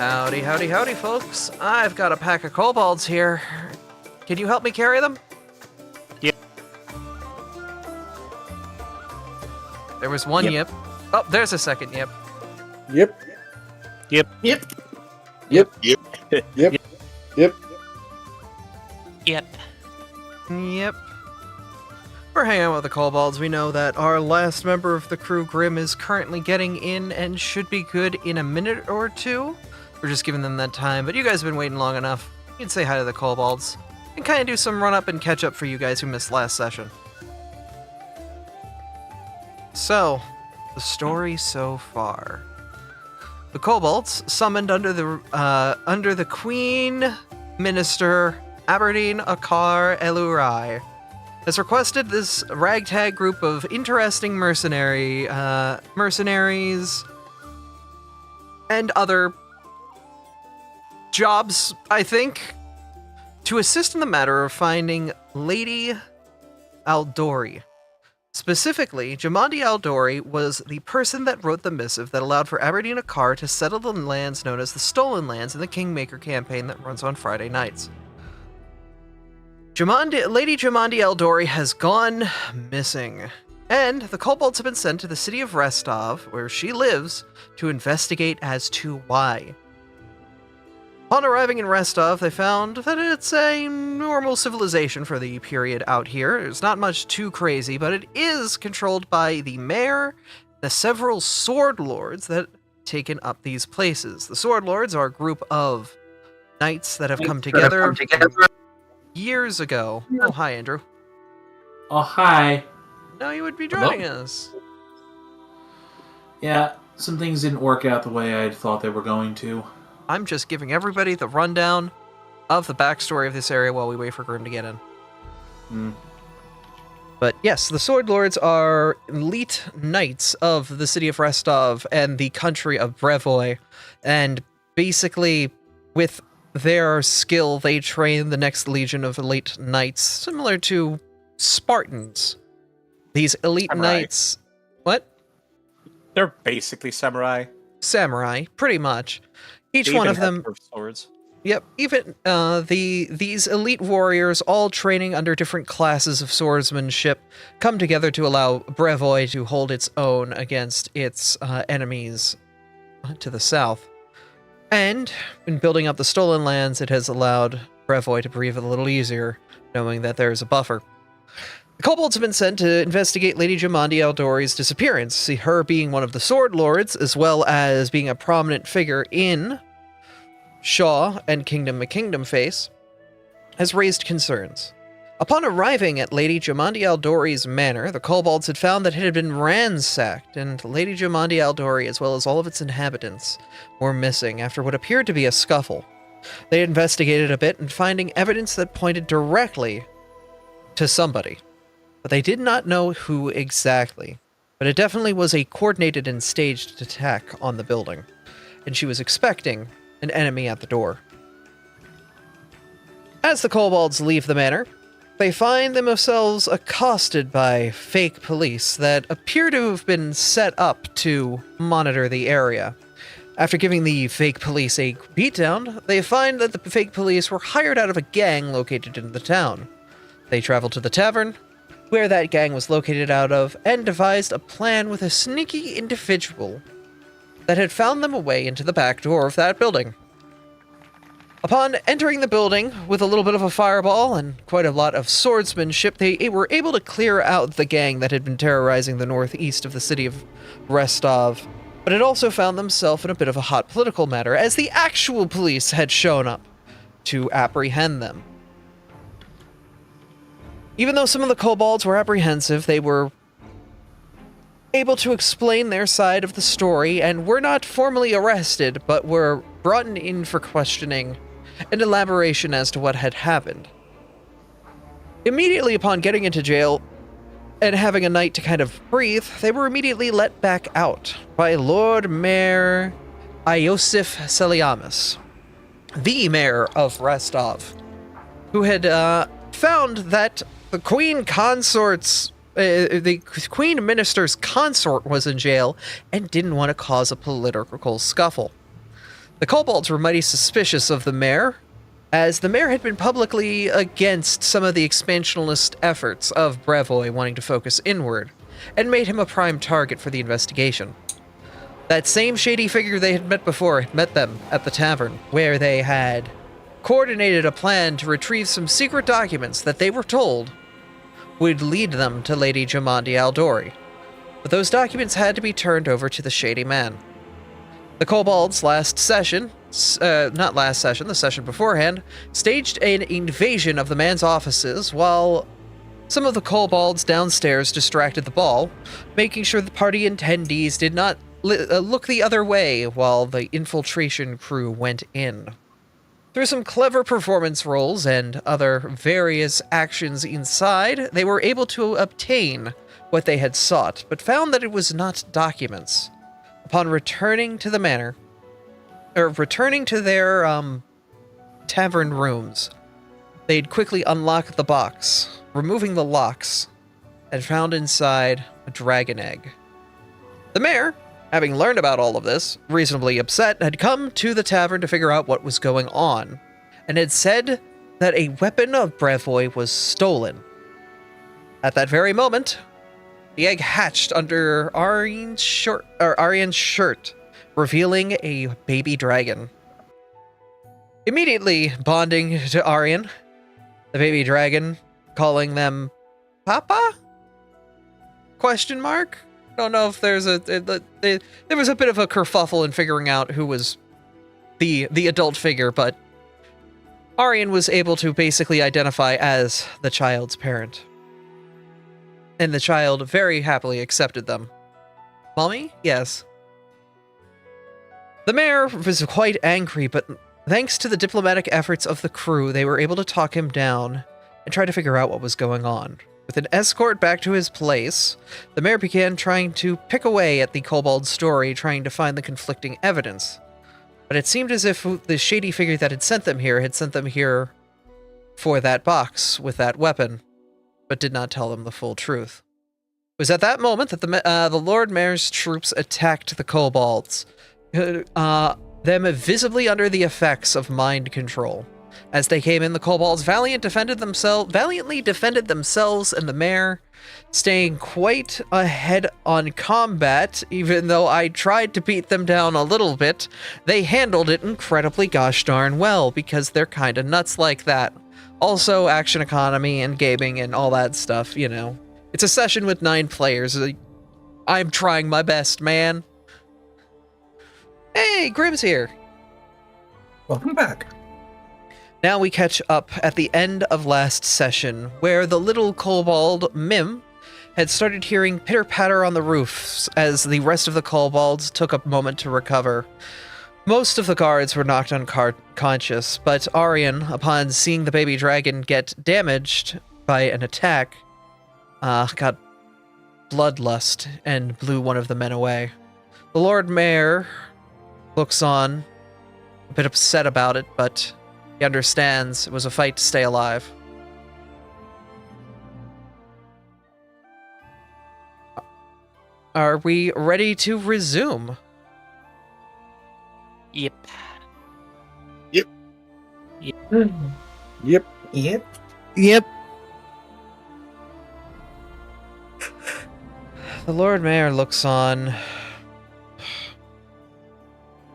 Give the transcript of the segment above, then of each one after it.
Howdy, howdy, howdy, folks. I've got a pack of kobolds here. Can you help me carry them? Yep. There was one yip. Oh, there's a second yip. Yep. Yep. Yep. Yep. Yep. Yep. Yep. Yep. Yep. We're hanging out with the kobolds. We know that our last member of the crew, Grim, is currently getting in and should be good in a minute or two. We're just giving them that time, but you guys have been waiting long enough. You can say hi to the kobolds and kind of do some run-up and catch-up for you guys who missed last session. So, the story so far. The kobolds, summoned under the Queen Minister Aberdeen Akar Elurai, has requested this ragtag group of interesting mercenaries and other jobs, I think, to assist in the matter of finding Lady Aldori. Specifically, Jamandi Aldori was the person that wrote the missive that allowed for Aberdeen Akar to settle the lands known as the Stolen Lands in the Kingmaker campaign that runs on Friday nights. Lady Jamandi Aldori has gone missing, and the kobolds have been sent to the city of Restov, where she lives, to investigate as to why. Upon arriving in Restov, they found that it's a normal civilization for the period out here. It's not much too crazy, but it is controlled by the mayor, the several sword lords that have taken up these places. The sword lords are a group of knights that have come together years ago. Oh, hi, Andrew. Oh, hi. No, you would be joining us. Yeah, some things didn't work out the way I thought they were going to. I'm just giving everybody the rundown of the backstory of this area while we wait for Grim to get in. But yes, the Sword Lords are elite knights of the city of Restov and the country of Brevoy, and basically, with their skill, they train the next legion of elite knights, similar to Spartans. These elite knights... What? They're basically samurai. Samurai, pretty much. Each They one even of them... have swords. Yep, even these elite warriors, all training under different classes of swordsmanship, come together to allow Brevoy to hold its own against its enemies to the south. And in building up the Stolen Lands, it has allowed Brevoy to breathe a little easier, knowing that there's a buffer. The kobolds have been sent to investigate Lady Jamandi Aldori's disappearance. See, her being one of the Sword Lords, as well as being a prominent figure in Shaw and Kingdom McKingdom Face, has raised concerns. Upon arriving at Lady Jamandi Aldori's manor, the kobolds had found that it had been ransacked, and Lady Jamandi Aldori, as well as all of its inhabitants, were missing after what appeared to be a scuffle. They investigated a bit, and finding evidence that pointed directly to somebody. But they did not know who exactly. But it definitely was a coordinated and staged attack on the building, and she was expecting an enemy at the door. As the kobolds leave the manor, they find themselves accosted by fake police that appear to have been set up to monitor the area. After giving the fake police a beatdown, they find that the fake police were hired out of a gang located in the town. They travel to the tavern, where that gang was located out of, and devised a plan with a sneaky individual that had found them a way into the back door of that building. Upon entering the building with a little bit of a fireball and quite a lot of swordsmanship, they were able to clear out the gang that had been terrorizing the northeast of the city of Restov, but had also found themselves in a bit of a hot political matter, as the actual police had shown up to apprehend them. Even though some of the kobolds were apprehensive, they were able to explain their side of the story and were not formally arrested, but were brought in for questioning and elaboration as to what had happened. Immediately upon getting into jail and having a night to kind of breathe, they were immediately let back out by Lord Mayor Iosif Seliamis, the mayor of Restov, who had found that the Queen Consort's the Queen Minister's consort was in jail and didn't want to cause a political scuffle. The kobolds were mighty suspicious of the mayor, as the mayor had been publicly against some of the expansionist efforts of Brevoy wanting to focus inward, and made him a prime target for the investigation. That same shady figure they had met before had met them at the tavern, where they had coordinated a plan to retrieve some secret documents that they were told would lead them to Lady Jamandi Aldori. But those documents had to be turned over to the shady man. The kobolds the session beforehand, staged an invasion of the man's offices while some of the kobolds downstairs distracted the ball, making sure the party attendees did not look the other way while the infiltration crew went in. Through some clever performance roles and other various actions inside, they were able to obtain what they had sought, but found that it was not documents. Upon returning to the manor, or returning to their tavern rooms, they'd quickly unlock the box, removing the locks, and found inside a dragon egg. The mayor, having learned about all of this, reasonably upset, had come to the tavern to figure out what was going on, and had said that a weapon of Brevoy was stolen. At that very moment, the egg hatched under Arian's shirt, revealing a baby dragon. Immediately bonding to Arian, the baby dragon calling them Papa? Question mark? Don't know if there's there was a bit of a kerfuffle in figuring out who was the adult figure, but Arian was able to basically identify as the child's parent. And the child very happily accepted them. Mommy? Yes. The mayor was quite angry, but thanks to the diplomatic efforts of the crew, they were able to talk him down and try to figure out what was going on. With an escort back to his place, the mayor began trying to pick away at the kobold story, trying to find the conflicting evidence. But it seemed as if the shady figure that had sent them here for that box with that weapon, but did not tell them the full truth. It was at that moment that the Lord Mayor's troops attacked the kobolds, them visibly under the effects of mind control. As they came in, the kobolds valiantly defended themselves, and the mayor, staying quite ahead on combat, even though I tried to beat them down a little bit, they handled it incredibly gosh darn well, because they're kinda nuts like that. Also, action economy and gaming and all that stuff, you know. It's a session with 9 players. I'm trying my best, man. Hey, Grimm's here. Welcome back. Now we catch up at the end of last session, where the little kobold, Mim, had started hearing pitter-patter on the roofs as the rest of the kobolds took a moment to recover. Most of the guards were knocked unconscious, but Arian, upon seeing the baby dragon get damaged by an attack, got bloodlust and blew one of the men away. The Lord Mayor looks on, a bit upset about it, but he understands it was a fight to stay alive. Are we ready to resume? Yep. Yep. Yep. Yep. The Lord Mayor looks on.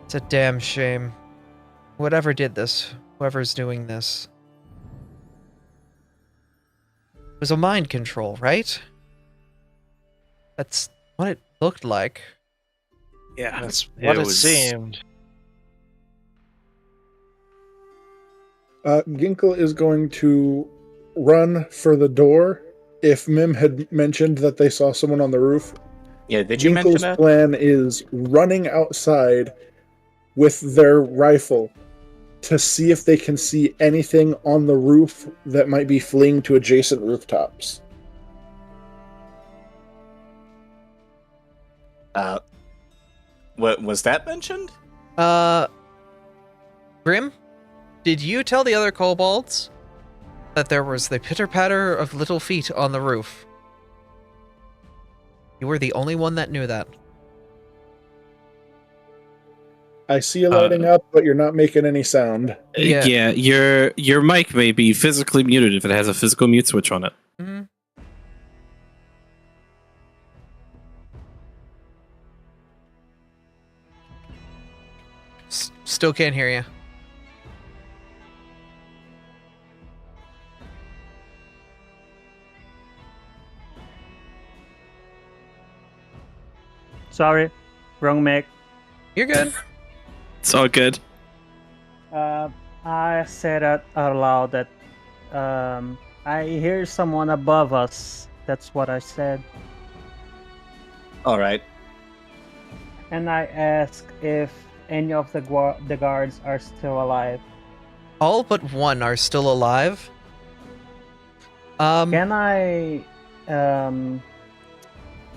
It's a damn shame. Whatever did this, whoever's doing this, it was a mind control, right? That's what it looked like. Yeah, That's what it seemed. Ginkle is going to run for the door. If Mim had mentioned that they saw someone on the roof, Yeah, did you mention Ginkle's that? plan is running outside with their rifle to see if they can see anything on the roof that might be fleeing to adjacent rooftops. What was that mentioned? Grim, did you tell the other kobolds that there was the pitter-patter of little feet on the roof? You were the only one that knew that. I see you lighting up, but you're not making any sound. Yeah. Your mic may be physically muted if it has a physical mute switch on it. Mm-hmm. Still can't hear you. Sorry, wrong mic. You're good. It's all good. I said it out loud that I hear someone above us. That's what I said. All right. And I asked if any of the guards are still alive. All but one are still alive. Can I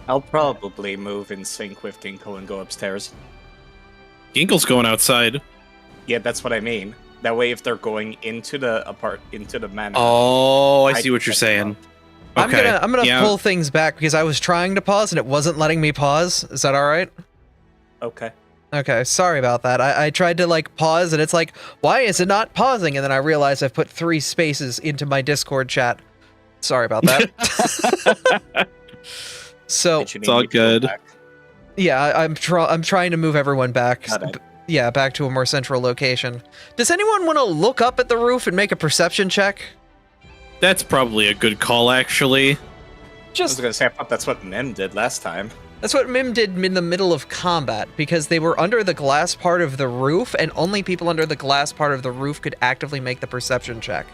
I'll probably move in sync with Ginkle and go upstairs. Ginkle's going outside. Yeah, that's what I mean. That way, if they're going into the manor. Oh, I see what you're saying. Okay. I'm gonna pull things back because I was trying to pause and it wasn't letting me pause. Is that all right? Okay. Okay, sorry about that. I tried to like pause and it's like, why is it not pausing? And then I realized I've put 3 spaces into my Discord chat. Sorry about that. So It's all good. yeah, I'm trying to move everyone back. Yeah, back to a more central location. Does anyone want to look up at the roof and make a perception check? That's probably a good call, actually. I was gonna say, I thought that's what Mim did last time. That's what Mim did in the middle of combat, because they were under the glass part of the roof, and only people under the glass part of the roof could actively make the perception check.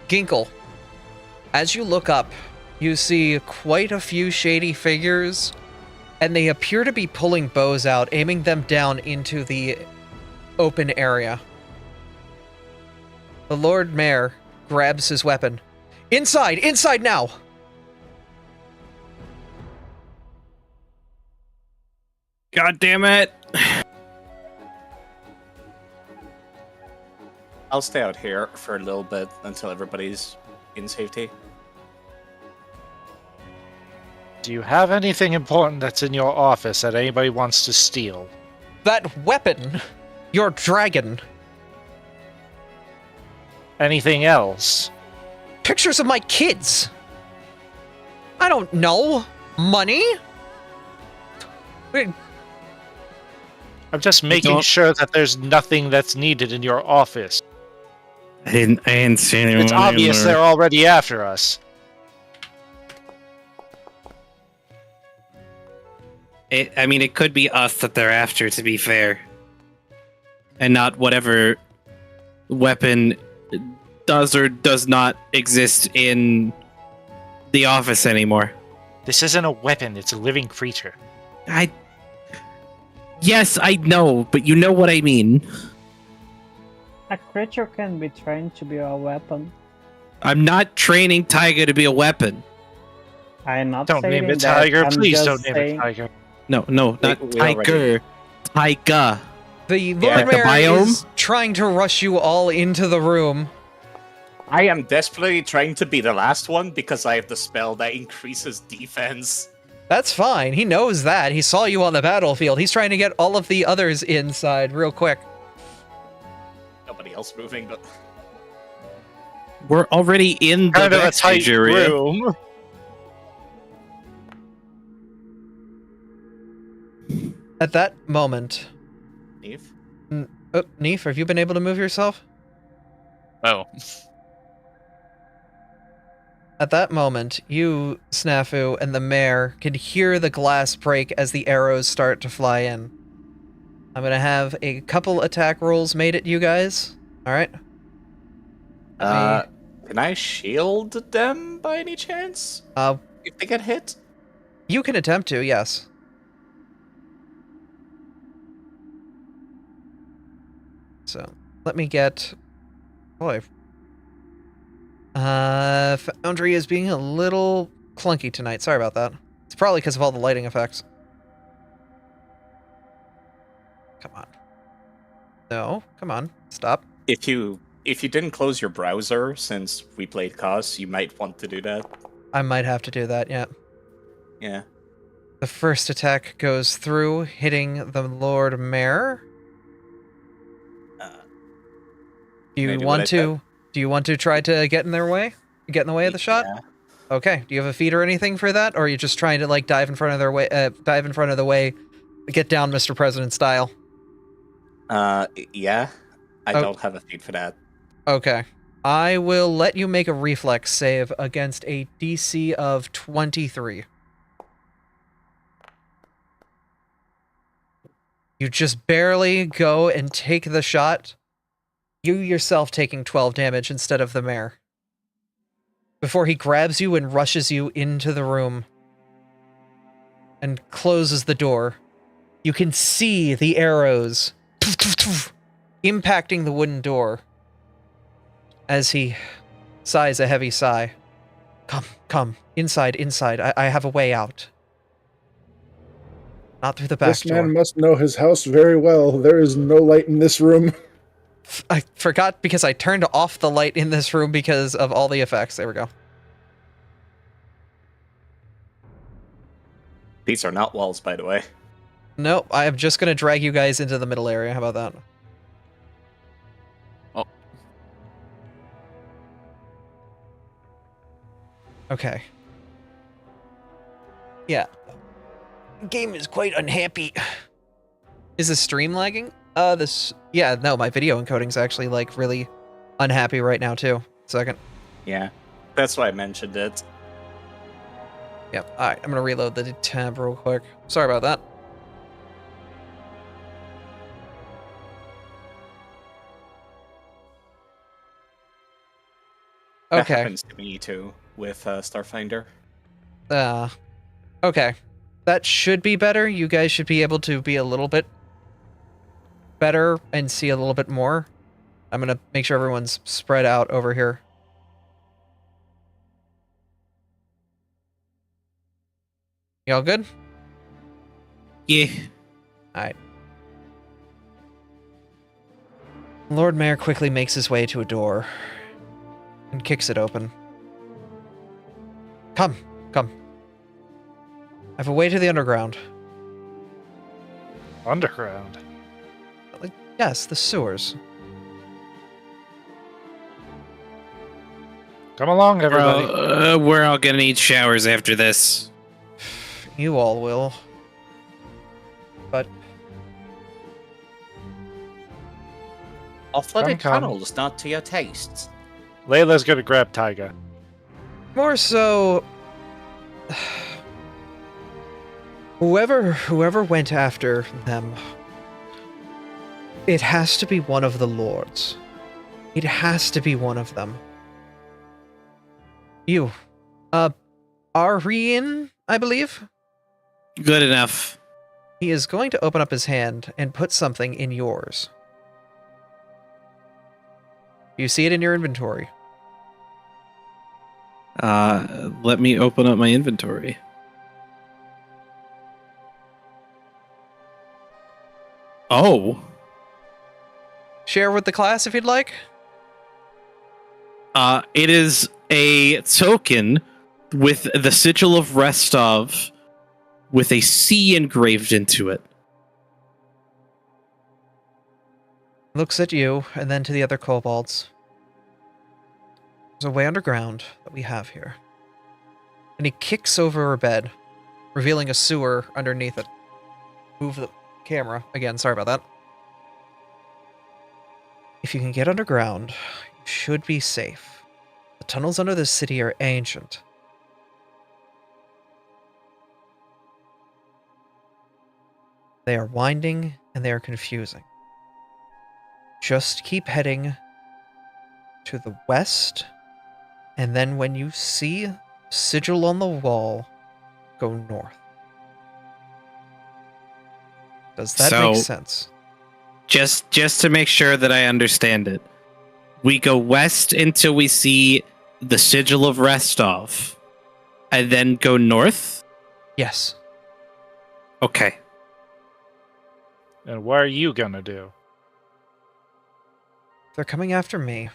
Ginkle, as you look up, you see quite a few shady figures, and they appear to be pulling bows out, aiming them down into the open area. The Lord Mayor grabs his weapon. Inside! Inside now! God damn it! I'll stay out here for a little bit until everybody's in safety. Do you have anything important that's in your office that anybody wants to steal? That weapon! Your dragon! Anything else? Pictures of my kids! I don't know! Money? Wait, I'm just making sure that there's nothing that's needed in your office. I didn't see anyone. It's obvious they're already after us. I mean, it could be us that they're after, to be fair. And not whatever weapon does or does not exist in the office anymore. This isn't a weapon, it's a living creature. Yes, I know, but you know what I mean. A creature can be trained to be a weapon. I'm not training Tiger to be a weapon. I'm not Don't saying name it that. Tiger, I'm please just don't name saying- it Tiger. No, not we already- Tiger. Tiger. the Yeah. Lord Like the Mayor biome? is trying to rush you all into the room. I am desperately trying to be the last one because I have the spell that increases defense. That's fine. He knows that. He saw you on the battlefield. He's trying to get all of the others inside real quick. Nobody else moving, but We're already in the Kind of a backstage tight area. room. At that moment... Neve. Oh, Neef, have you been able to move yourself? Oh. At that moment, you, Snafu, and the mayor can hear the glass break as the arrows start to fly in. I'm gonna have a couple attack rolls made at you guys. Alright? Can I shield them by any chance? If they get hit? You can attempt to, yes. So, let me get... Boy. Foundry is being a little clunky tonight. Sorry about that. It's probably because of all the lighting effects. Come on. No, come on. Stop. If you didn't close your browser since we played COS, you might want to do that. I might have to do that, yeah. Yeah. The first attack goes through, hitting the Lord Mayor. Do Can I you do what I want said? to? Do you want to try to get in their way? Get in the way of the shot? Yeah. Okay. Do you have a feat or anything for that, or are you just trying to like dive in front of their way? Dive in front of the way. Get down, Mr. President style. Yeah. I Oh. don't have a feed for that. Okay. I will let you make a reflex save against a DC of 23. You just barely go and take the shot. You yourself taking 12 damage instead of the mayor. Before he grabs you and rushes you into the room and closes the door, you can see the arrows impacting the wooden door as he sighs a heavy sigh. Come, inside, I have a way out. Not through the back This door. man must know his house very well. There is no light in this room. I forgot because I turned off the light in this room because of all the effects. There we go. These are not walls, by the way. Nope, I am just going to drag you guys into the middle area. How about that? Oh. Okay. Yeah. Game is quite unhappy. Is the stream lagging? Yeah, no, my video encoding's actually, like, really unhappy right now, too. Second. Yeah. That's why I mentioned it. Yep, alright, I'm gonna reload the tab real quick. Sorry about that. That Okay. happens to me too with Starfinder. Okay. That should be better. You guys should be able to be a little bit better and see a little bit more. I'm gonna make sure everyone's spread out over here. Y'all good? Yeah. Alright. Lord Mayor quickly makes his way to a door and kicks it open. Come. I have a way to the underground. Underground. Yes, the sewers. Come along, everybody. We're all gonna need showers after this. You all will. But Off-flooded Come. tunnels, not to your tastes. Layla's gonna grab Taiga. more so, whoever went after them, it has to be one of the lords. It has to be one of them. You, Arian, I believe. Good enough. He is going to open up his hand and put something in yours. You see it in your inventory. Let me open up my inventory. Oh. Share with the class if you'd like. It is a token with the sigil of Restov with a C engraved into it. Looks at you and then to the other kobolds. There's a way underground that we have here. And he kicks over her bed, revealing a sewer underneath it. Move the camera. Again, sorry about that. If you can get underground, you should be safe. The tunnels under this city are ancient. They are winding and they are confusing. Just keep heading to the west, and then when you see sigil on the wall, go north. Does that make sense? Just to make sure that I understand it. We go west until we see the sigil of Restov, and then go north? Yes. Okay. And what are you gonna do? If they're coming after me,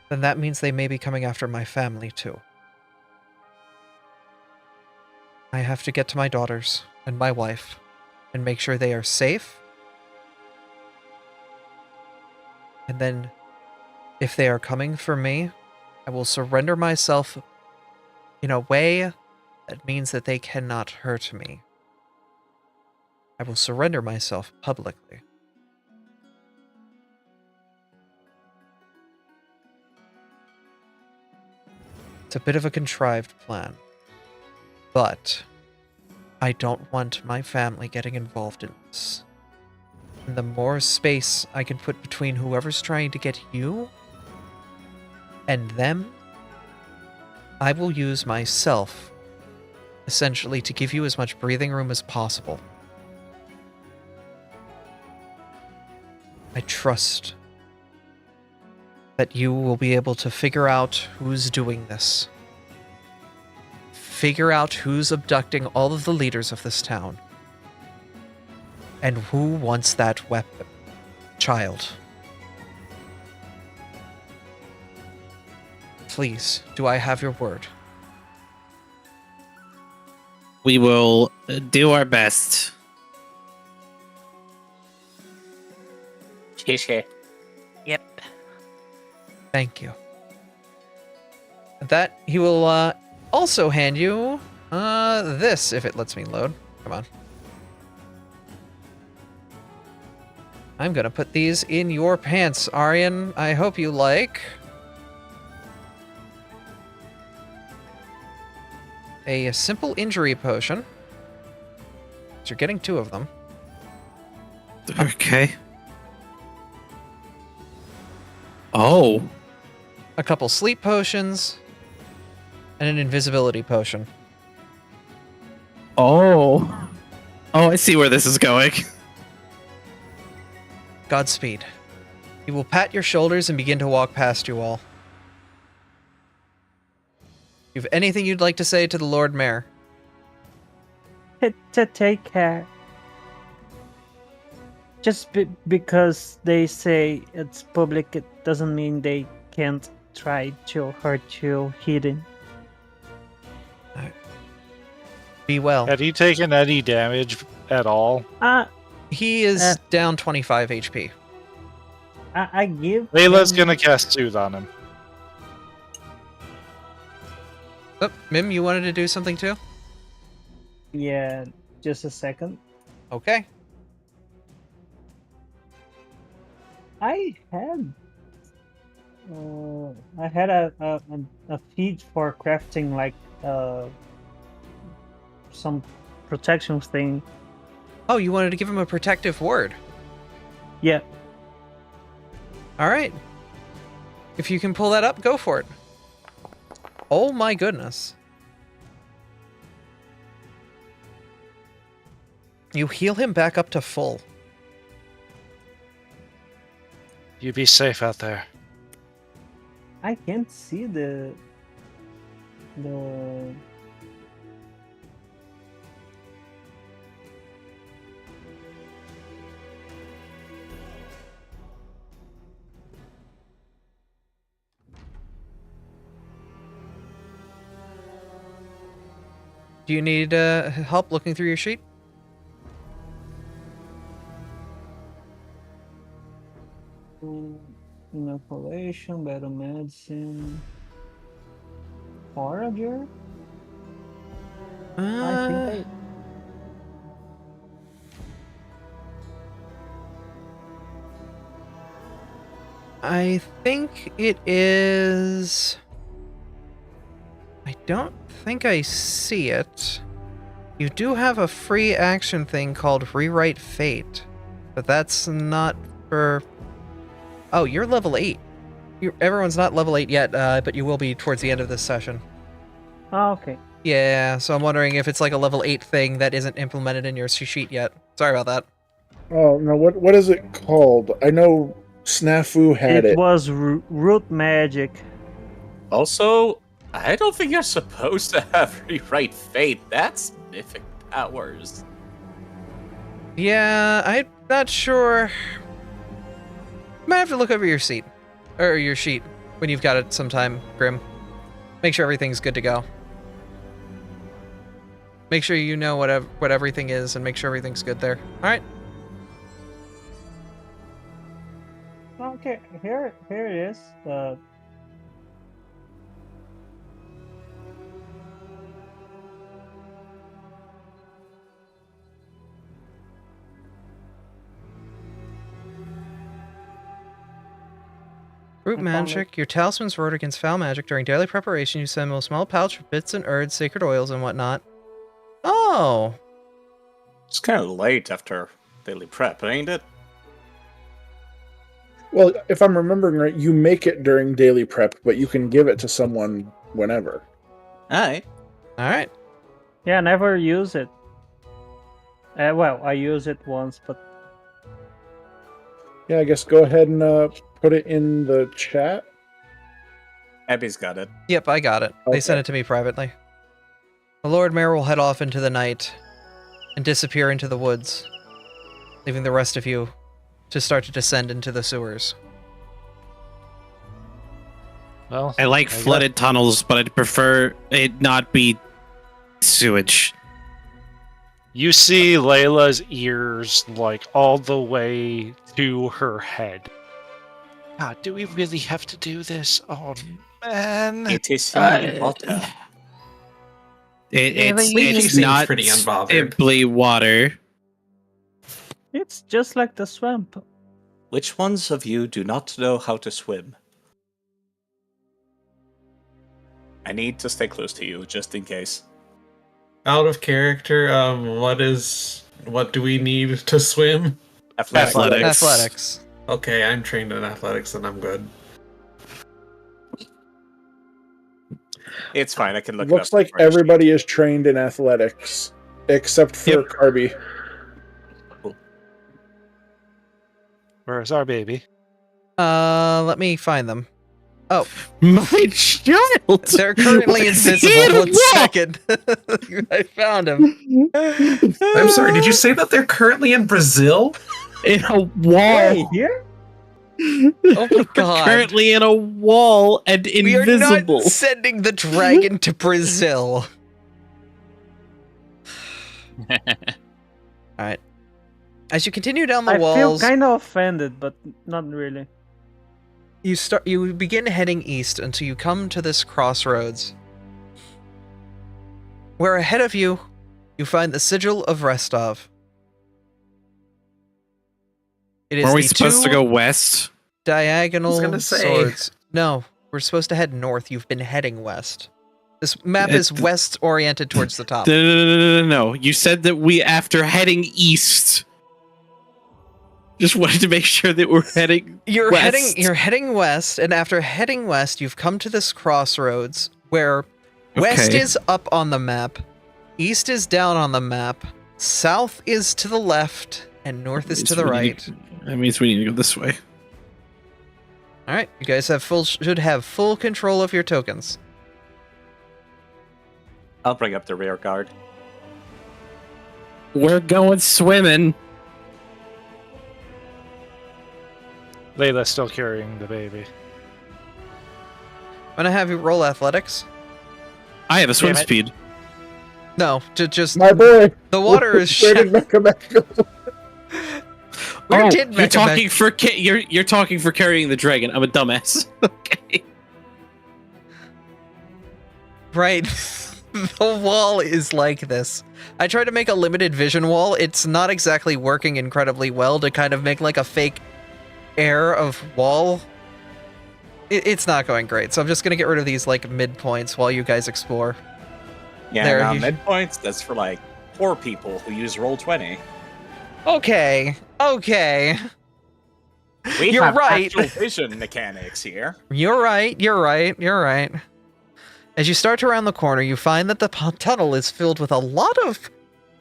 then that means they may be coming after my family too. I have to get to my daughters and my wife and make sure they are safe. And then, if they are coming for me, I will surrender myself in a way that means that they cannot hurt me. I will surrender myself publicly. It's a bit of a contrived plan, but I don't want my family getting involved in this. And the more space I can put between whoever's trying to get you and them, I will use myself, essentially, to give you as much breathing room as possible. I trust that you will be able to figure out who's doing this. Figure out who's abducting all of the leaders of this town. And who wants that weapon? Child. Please, do I have your word? We will do our best. Yep. Thank you. That he will also hand you this if it lets me load. Come on. I'm gonna put these in your pants, Aryan. I hope you like. A simple injury potion. So you're getting 2 of them. Okay. Oh. A couple sleep potions. And an invisibility potion. Oh. Oh, I see where this is going. Godspeed. He will pat your shoulders and begin to walk past you all. You have anything you'd like to say to the Lord Mayor? To take care. Just because they say it's public, it doesn't mean they can't try to hurt you hidden. Be well. Have you taken any damage at all? He is down 25 HP. I give. Layla's him- gonna cast Soothe on him. Oh, Mim, you wanted to do something too? Yeah, just a second. Okay. I had a feed for crafting like some protection thing. Oh, you wanted to give him a protective word. Yeah. All right. If you can pull that up, go for it. Oh my goodness. You heal him back up to full. You be safe out there. I can't see the Do you need help looking through your sheet? inoculation, battle medicine, forager. I think I think it is... I don't think I see it. You do have a free action thing called Rewrite Fate, but that's not for... Oh, you're level 8. Everyone's not level 8 yet, but you will be towards the end of this session. Oh, okay. Yeah, so I'm wondering if it's like a level 8 thing that isn't implemented in your sheet yet. Sorry about that. Oh no! What is it called? I know Snafu had it. It was root magic. Also, I don't think you're supposed to have Rewrite Fate. That's mythic powers. Yeah, I'm not sure. Might have to look over your sheet. Or your sheet when you've got it sometime, Grim. Make sure everything's good to go. Make sure you know what everything is and make sure everything's good there. All right. Okay, here it is. Root I found magic. Your talisman's ward against foul magic. During daily preparation, you send a small pouch with bits and herbs, sacred oils, and whatnot. Oh. It's kind of late after daily prep, ain't it? Well, if I'm remembering right, you make it during daily prep, but you can give it to someone whenever. Alright. All right. Yeah, I never use it. Well, I use it once, but Yeah, I guess go ahead and put it in the chat. Abby's got it. Yep, I got it. They sent Okay. it to me privately. The Lord Mayor will head off into the night and disappear into the woods, leaving the rest of you to start to descend into the sewers. Well, I like guess- flooded tunnels, but I'd prefer it not be sewage. You see Layla's ears, like, all the way to her head. God, do we really have to do this? Oh, man. It is water. It's seems not pretty unbothered. simply water. it's just like the swamp. Which ones of you do not know how to swim? I need to stay close to you, just in case. Out of character, what do we need to swim? Athletics. Athletics. Okay, I'm trained in athletics and I'm good. It's fine, I can look Looks it up. like everybody is trained in athletics, except for Yep. Carby. Where's our baby? Let me find them. Oh, My child! they're currently invisible. 1 second. I found him. I'm sorry, did you say that they're currently in Brazil? In a wall. Here? Oh my god. Currently in a wall and We are invisible. not sending the dragon to Brazil. Alright. As you continue down the I feel walls, kind of offended, but not really. you begin heading east until you come to this crossroads, where ahead of you, you find the sigil of Restov. It is Are we the supposed to two go west? diagonal I was gonna say. swords. No, we're supposed to head north. You've been heading west. This map is west oriented towards the top. No. You said that we, after heading east, just wanted to make sure that we're heading You're west. heading west, and after heading west, you've come to this crossroads where west Okay. is up on the map, east is down on the map, south is to the left, and north is to the right. That means we need to go this way. All right, you guys should have full control of your tokens. I'll bring up the rear guard. We're going swimming. Layla's still carrying the baby. I'm gonna have you roll athletics. I have a swim Damn it. speed. No, just My boy! the water is Where did shit. Mechamech go? Where did you're Mechamech- talking for you're talking for carrying the dragon. I'm a dumbass. Okay. Right. The wall is like this. I tried to make a limited vision wall. It's not exactly working incredibly well to kind of make like a fake air of wall. It's not going great, so I'm just gonna get rid of these like midpoints while you guys explore. Yeah, There, now you- midpoints, that's for like poor people who use Roll20. Okay. We You're have right. actual vision mechanics here. You're right. As you start to round the corner, you find that the tunnel is filled with a lot of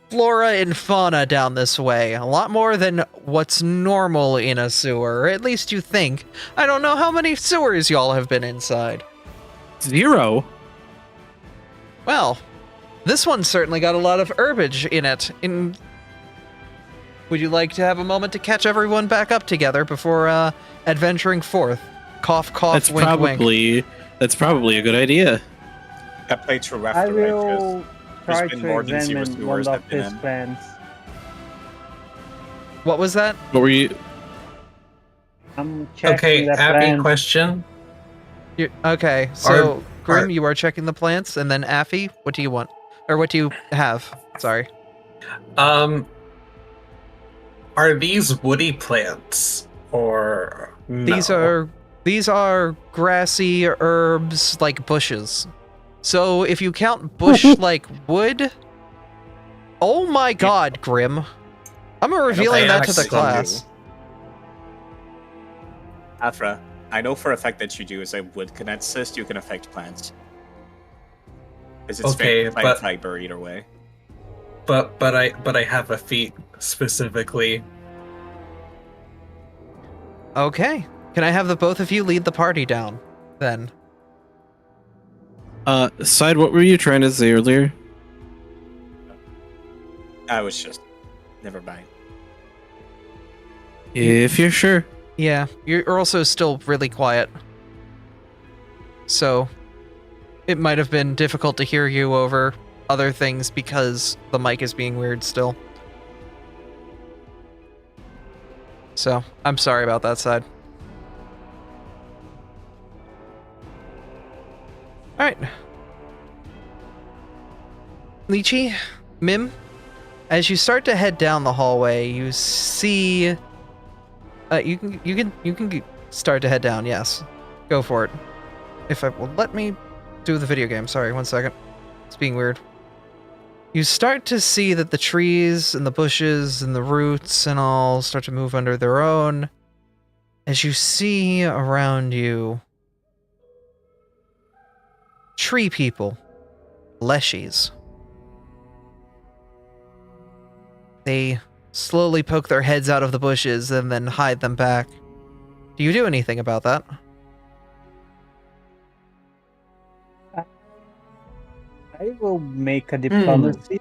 flora and fauna down this way. A lot more than what's normal in a sewer, or at least you think. I don't know how many sewers y'all have been inside. 0. Well, this one certainly got a lot of herbage in it. Would you like to have a moment to catch everyone back up together before adventuring forth? Cough, cough, That's wink, wink. probably a good idea. I played through I after will try been to more than zero examine sewers one of have been his in. plans. What was that? What were you? I'm checking Okay, the Abby, plans. question. Okay, Are- so Grim, are- you are checking the plants, and then Affy, what do you want? Or what do you have? Sorry. Um, are these woody plants or no? These are grassy herbs like bushes. So if you count bush like wood, oh my god, Grim. I'm revealing I that to the actually class. Afra, I know for a fact that you do as a wood kineticist, you can affect plants. Because it's Okay, very plant fiber either way. But I have a feat specifically. Okay. Can I have the both of you lead the party down, then? Side, what were you trying to say earlier? I was just... Never mind. If you're sure. Yeah, you're also still really quiet. So, it might have been difficult to hear you over other things because the mic is being weird still. So, I'm sorry about that side. Alright. Lychee, Mim, as you start to head down the hallway, you see... you can start to head down, yes. Go for it. If I will let me do the video game. Sorry, 1 second. It's being weird. You start to see that the trees and the bushes and the roots and all start to move under their own. As you see around you, tree people, leshies. They slowly poke their heads out of the bushes and then hide them back. Do you do anything about that? I will make a diplomacy,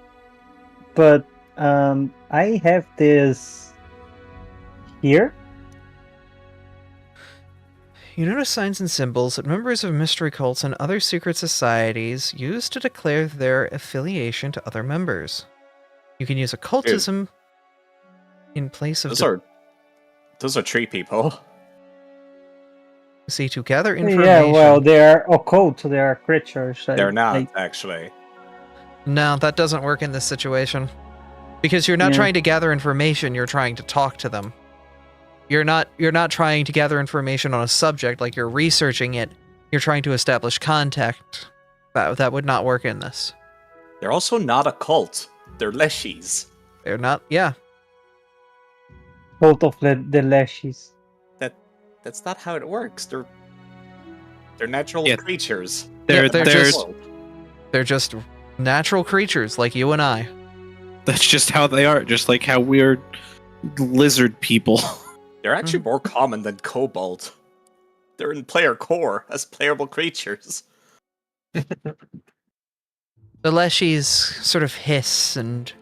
but I have this here. You notice signs and symbols that members of mystery cults and other secret societies use to declare their affiliation to other members. You can use occultism in place of Those are tree people. diplomacy to gather information. Yeah, well, they are occult. They are creatures. They're not, actually. No, that doesn't work in this situation. Because you're not Yeah. trying to gather information, you're trying to talk to them. You're not trying to gather information on a subject like you're researching it. You're trying to establish contact. That would not work in this. They're also not a cult. They're leshies. They're not, yeah. Cult of the Leshies. That's not how it works. They're natural Yeah. creatures. They're They're just natural creatures like you and I. That's just how they are. Just like how we're lizard people. They're actually more common than kobold. They're in player core as playable creatures. The leshies sort of hiss and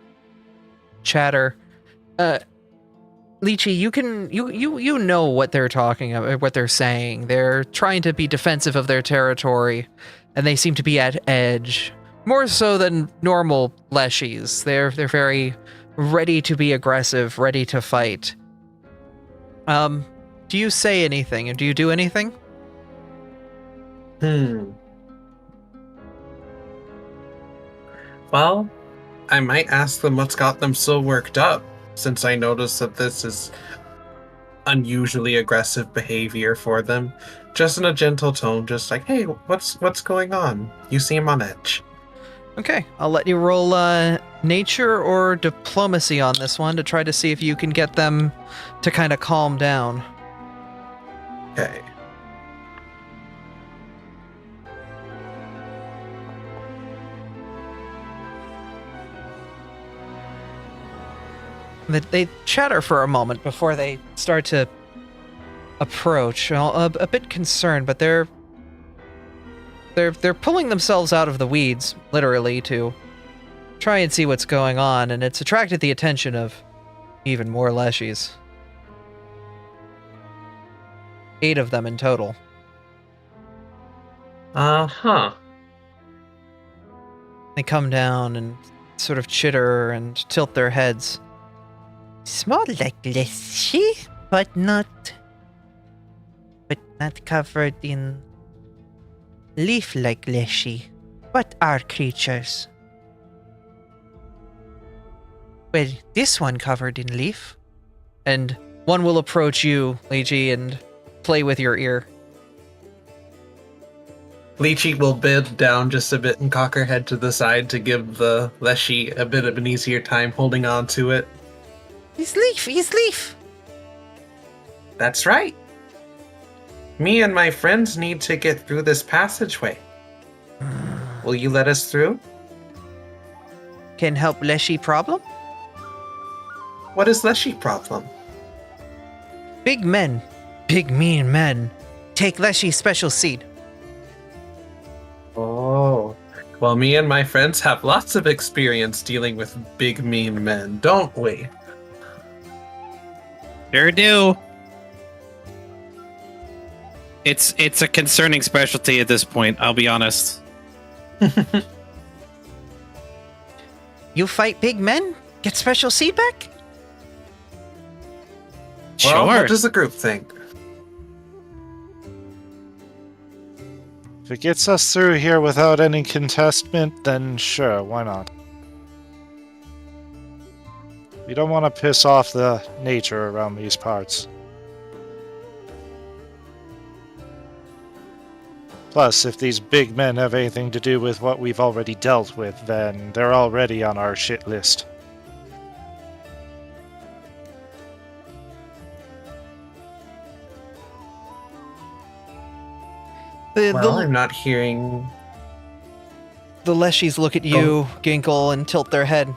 chatter. Lychee, you know what they're talking about, what they're saying. They're trying to be defensive of their territory, and they seem to be at edge. More so than normal leshies. They're very ready to be aggressive, ready to fight. Do you say anything, and do you do anything? Well, I might ask them what's got them so worked up, since I noticed that this is unusually aggressive behavior for them. Just in a gentle tone, just like, hey, what's going on? You seem on edge. Okay, I'll let you roll nature or diplomacy on this one to try to see if you can get them to kind of calm down. Okay. They chatter for a moment before they start to approach. A bit concerned, but they're pulling themselves out of the weeds, literally, to try and see what's going on, and it's attracted the attention of even more leshies. 8 of them in total. They come down and sort of chitter and tilt their heads. Small like leshy, but not covered in leaf like leshy, but are creatures. Well, this one covered in leaf. And one will approach you, Lychee, and play with your ear. Lychee will bend down just a bit and cock her head to the side to give the Leshy a bit of an easier time holding on to it. He's leaf! That's right. Me and my friends need to get through this passageway. Will you let us through? Can help Leshy problem? What is Leshy problem? Big men. Big mean men. Take Leshy's special seed. Oh. Well, me and my friends have lots of experience dealing with big mean men, don't we? Sure do. It's a concerning specialty at this point, I'll be honest. You fight big men? Get special seed back? Well, Sure. what does the group think? If it gets us through here without any contestment, then sure, why not? We don't want to piss off the nature around these parts. Plus, if these big men have anything to do with what we've already dealt with, then they're already on our shit list. I'm not hearing... The Leshies look at you, Ginkle, and tilt their head.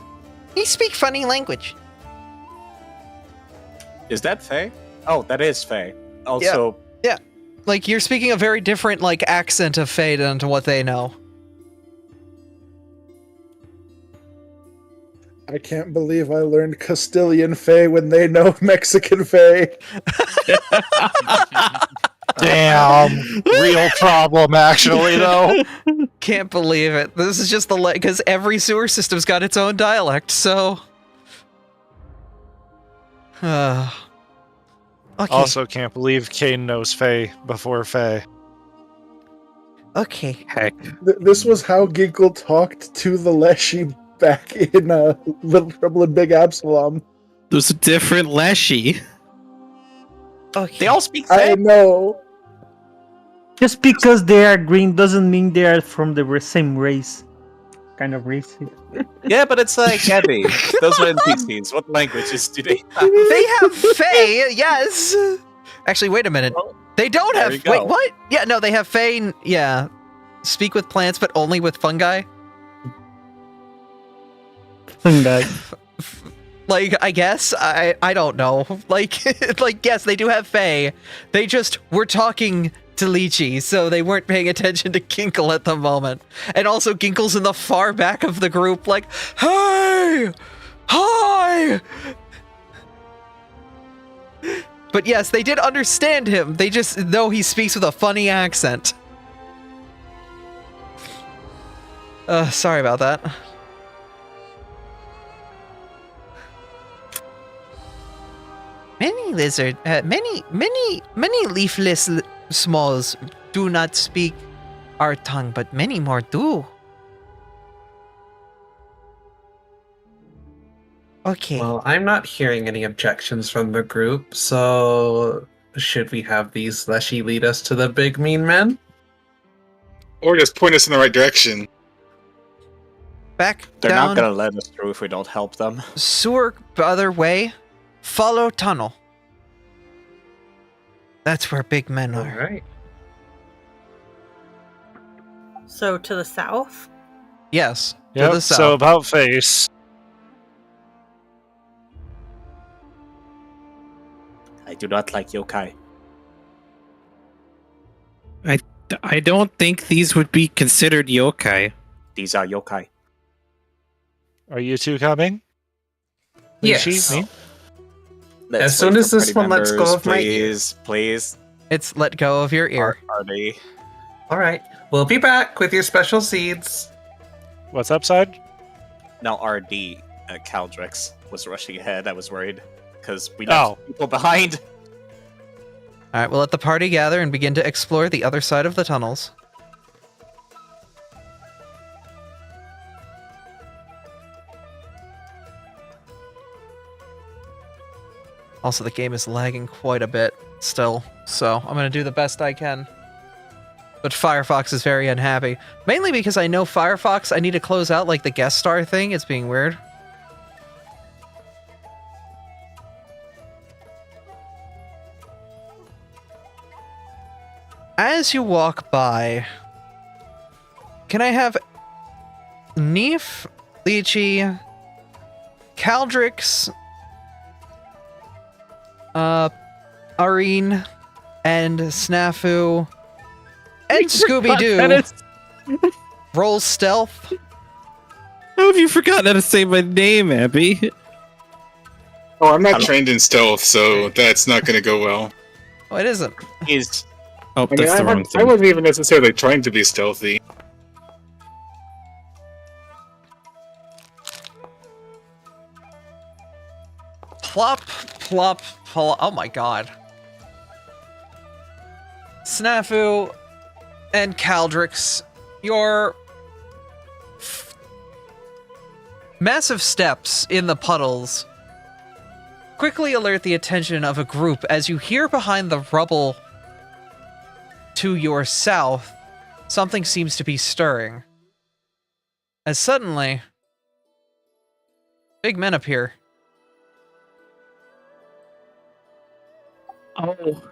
You speak funny language. Is that Faye? Oh, that is Faye. Also, Yeah. Like, you're speaking a very different, like, accent of Fae than to what they know. I can't believe I learned Castilian Fae when they know Mexican Fae. Damn! Real problem, actually, though. Can't believe it. This is just because every sewer system's got its own dialect, so... Okay. Also, can't believe Kane knows Faye before Faye. Okay. Heck. This was how Ginkle talked to the Leshy back in Little Trouble in Big Absalom. There's a different Leshy. Okay. they all speak I Faye. know. Just because they are green doesn't mean they are from the same race. Kind of race. Yeah, but it's like Abby. Those are NPCs. What languages do they have? They have Fae, yes! Actually, wait a minute. They don't There have... you go. Wait, what? Yeah, no, they have Fae, yeah. Speak with plants, but only with fungi. Fungi. Like, I guess, I don't know. Like, yes, they do have Fae. They just were talking to Lychee, so they weren't paying attention to Ginkle at the moment. And also, Ginkle's in the far back of the group, like, hey! Hi! But yes, they did understand him. They just know he speaks with a funny accent. Sorry about that. Many leafless smalls do not speak our tongue, but many more do. Okay. Well, I'm not hearing any objections from the group, so should we have these Leshy lead us to the big mean men? Or just point us in the right direction. Back They're down not gonna let us through if we don't help them. sewer other way. Follow tunnel. That's where big men are. Alright. So to the south? Yes. To Yep, the south. so about face. I do not like yokai. I don't think these would be considered yokai. These are yokai. Are you two coming? Yes. Lychee, me? Let's As soon wait as for this party one lets go members, of my please, please. It's let go of your ear. Party. Alright. We'll be back with your special seeds. What's upside? Now RD, Caldrix, was rushing ahead. I was worried because we left people behind. All right, we'll let the party gather and begin to explore the other side of the tunnels. Also, the game is lagging quite a bit still, so I'm going to do the best I can. But Firefox is very unhappy. Mainly because I know Firefox, I need to close out like the guest star thing. It's being weird. As you walk by, can I have Neef, Lychee, Caldrix, Arene, and Snafu, and Scooby-Doo roll stealth? How have you forgotten how to say my name, Abby? Oh, I'm not trained in stealth, so that's not going to go well. Oh, it isn't. Oh, that's the wrong I thing. wasn't even necessarily trying to be stealthy. Plop, plop, plop. Oh my god. Snafu and Caldrix, your massive steps in the puddles quickly alert the attention of a group as you hear behind the rubble to your south, something seems to be stirring. As suddenly, big men appear. Oh,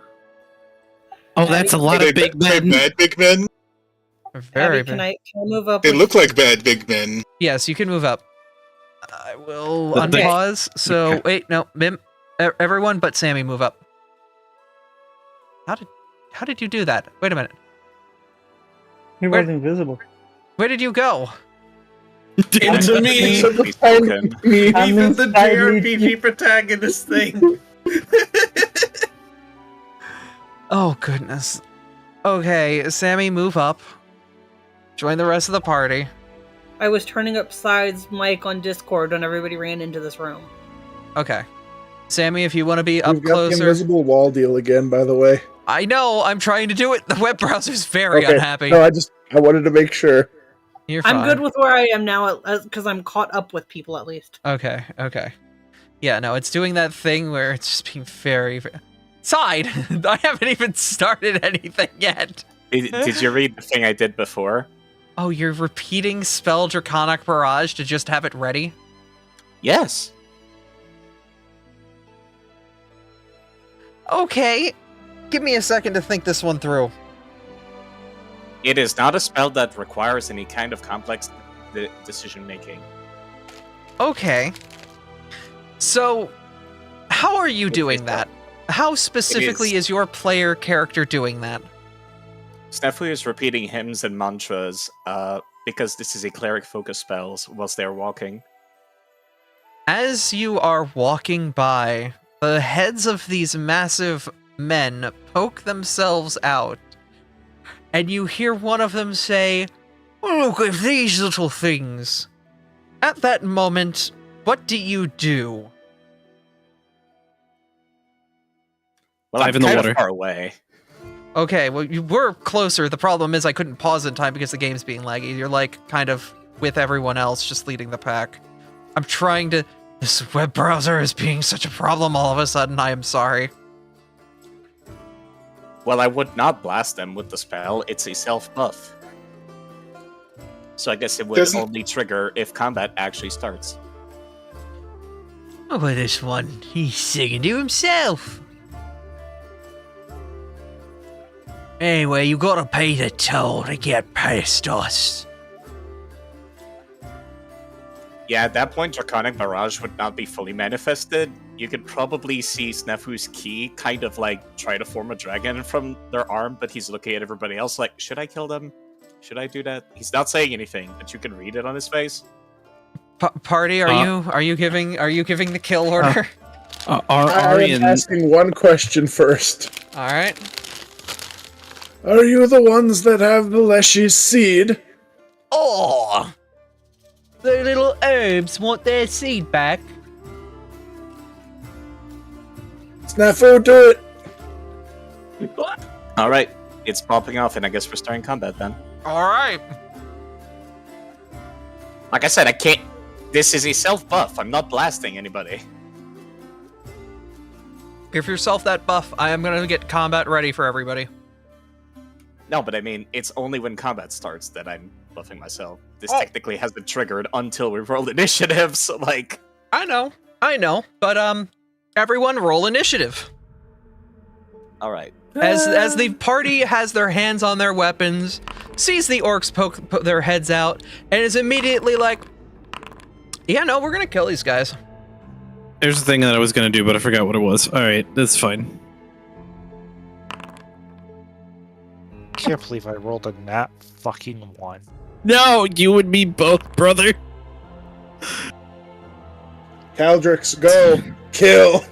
that's a lot of big men. Bad big men? Very Abby, big. can I move up? They with look you? like bad big men. Yes, you can move up. I will Okay. unpause. So, wait, no, Mim, everyone but Sammy move up. How did you do that? Wait a minute. He was invisible. Where did you go? Into me! Spoken. Even the inside JRPG protagonist thing. Oh, goodness. Okay, Sammy, move up. Join the rest of the party. I was turning up Side's mic on Discord when everybody ran into this room. Okay. Sammy, if you want to be up We've got the closer. invisible wall deal again, by the way. I know, I'm trying to do it. The web browser's very Okay. unhappy. No, I wanted to make sure. You're fine. I'm good with where I am now because I'm caught up with people at least. Okay. Yeah, no, it's doing that thing where it's just being very... Side! I haven't even started anything yet. Did you read the thing I did before? Oh, you're repeating spell Draconic Barrage to just have it ready? Yes. Okay. Give me a second to think this one through. It is not a spell that requires any kind of complex decision making. Okay. So, how are you doing that? How specifically is your player character doing that? Snafu is repeating hymns and mantras because this is a cleric focus spell whilst they're walking. As you are walking by, the heads of these massive men poke themselves out, and you hear one of them say, "Look at these little things." At that moment, what do you do? Well, Dive I'm in the kind water. of far away. Okay, well, you were closer. The problem is I couldn't pause in time because the game's being laggy. You're like kind of with everyone else, just leading the pack. I'm trying to... This web browser is being such a problem all of a sudden. I am sorry. Well, I would not blast them with the spell. It's a self-buff. So I guess it would only trigger if combat actually starts. Oh, but this one, he's singing to himself. Anyway, you gotta pay the toll to get past us. Yeah, at that point, Draconic Barrage would not be fully manifested. You could probably see Snafu's key kind of like try to form a dragon from their arm, but he's looking at everybody else like, should I kill them? Should I do that? He's not saying anything, but you can read it on his face. Party, are you giving the kill order? I Ari am and asking one question first. All right. Are you the ones that have the Leshy's seed? Oh, The little herbs want their seed back. Snafu, do it! All right, it's popping off, and I guess we're starting combat then. All right. Like I said, I can't. This is a self buff. I'm not blasting anybody. Give yourself that buff. I am going to get combat ready for everybody. No, but I mean, it's only when combat starts that I'm buffing myself. This technically hasn't triggered until we roll initiative, so like... I know, but everyone roll initiative. Alright. As the party has their hands on their weapons, sees the orcs poke their heads out, and is immediately like, yeah, no, we're gonna kill these guys. There's the thing that I was gonna do, but I forgot what it was. Alright, that's fine. Can't believe I rolled a nat fucking 1. No, you and me both, brother. Caldrix, go! Kill!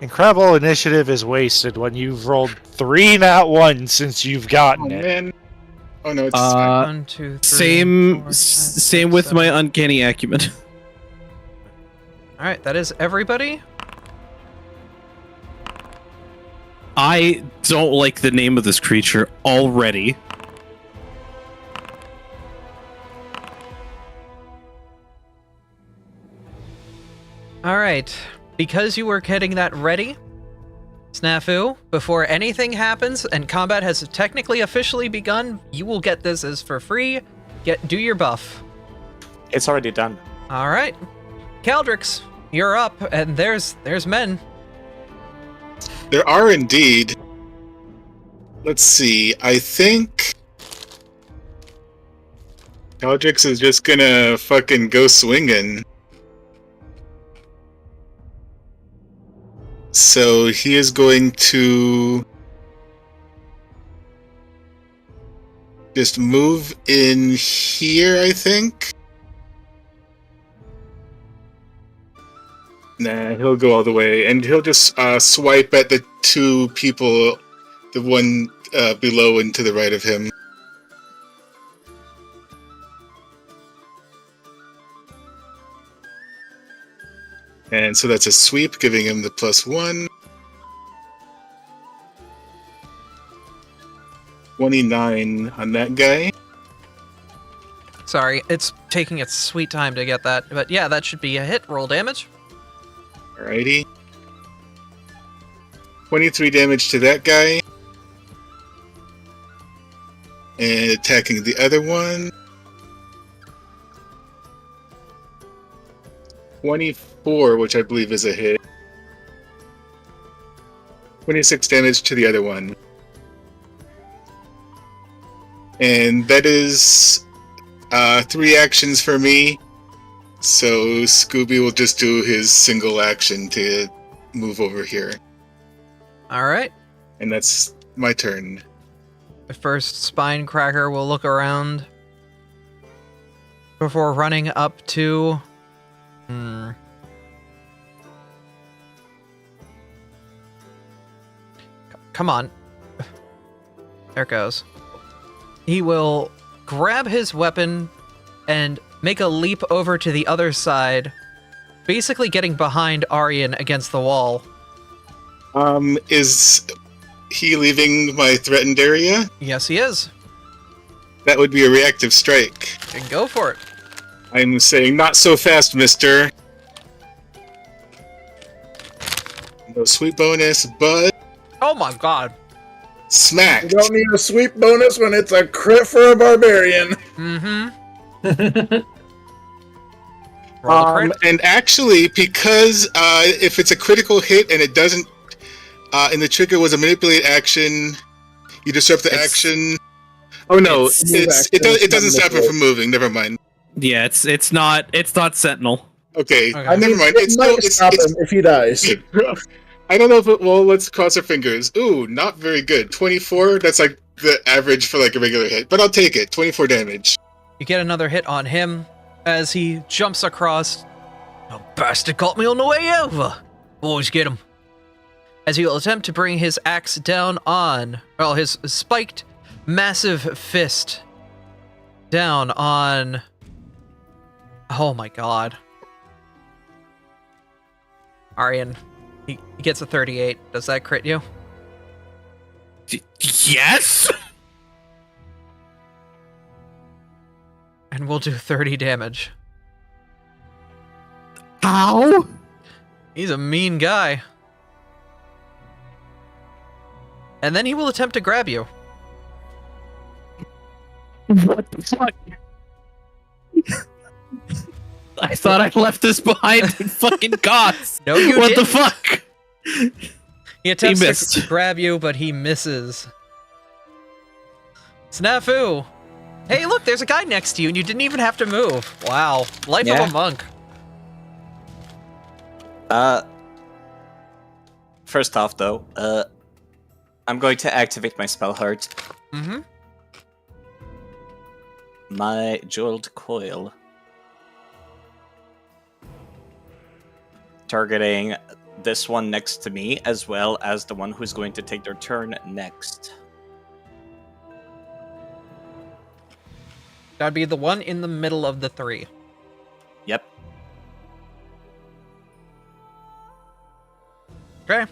Incredible initiative is wasted when you've rolled 3 nat 1 since you've gotten it. Man. Oh no, it's fine. 1, 2, 3, Same 4, 5, same 6, with 7. my uncanny acumen. All right, that is everybody. I don't like the name of this creature already. All right, because you were getting that ready, Snafu, before anything happens and combat has technically officially begun, you will get this as for free. Do your buff. It's already done. All right, Caldrix, you're up, and there's men. There are indeed. Let's see. I think Caldrix is just gonna fucking go swinging. So he is going to just move in here, I think. Nah, he'll go all the way, and he'll just swipe at the two people, the one below and to the right of him. And so that's a sweep, giving him the +1. 29 on that guy. Sorry, it's taking its sweet time to get that, but yeah, that should be a hit. Roll damage. Alrighty. 23 damage to that guy. And attacking the other one. 24, which I believe is a hit. 26 damage to the other one. And that is 3 actions for me. So Scooby will just do his single action to move over here. All right. And that's my turn. The first spine cracker will look around before running up to... Come on. There it goes. He will grab his weapon and make a leap over to the other side, basically getting behind Aryan against the wall. Is he leaving my threatened area? Yes, he is. That would be a reactive strike. And go for it. I'm saying, not so fast, mister. No sweep bonus, but... Oh my god. Smacked. You don't need a sweep bonus when it's a crit for a barbarian. Mm-hmm. Roll the crit. And actually, because if it's a critical hit and it doesn't... and the trigger was a manipulate action, you disrupt the action... Oh no, it doesn't stop him from moving, never mind. Yeah, it's not Sentinel. Okay, Okay. never mind. It might stop him if he dies. I don't know if it... Well, let's cross our fingers. Ooh, not very good. 24, that's like the average for like a regular hit. But I'll take it. 24 damage. You get another hit on him as he jumps across. A bastard caught me on the way over. Always get him. As he will attempt to bring his axe down on, well, his spiked, massive fist down on... Oh my god. Aryan, he gets a 38. Does that crit you? Yes? And we'll do 30 damage. How? He's a mean guy. And then he will attempt to grab you. What the fuck? I thought I left this behind in fucking gods. No, you What didn't. the fuck? He attempts missed. to grab you, but he misses. Snafu! Hey, look, there's a guy next to you, and you didn't even have to move. Wow. Life Yeah. of a monk. First off, though, I'm going to activate my spell heart. Mm-hmm. My jeweled coil. Targeting this one next to me, as well as the one who's going to take their turn next. That'd be the one in the middle of the three. Yep. Okay.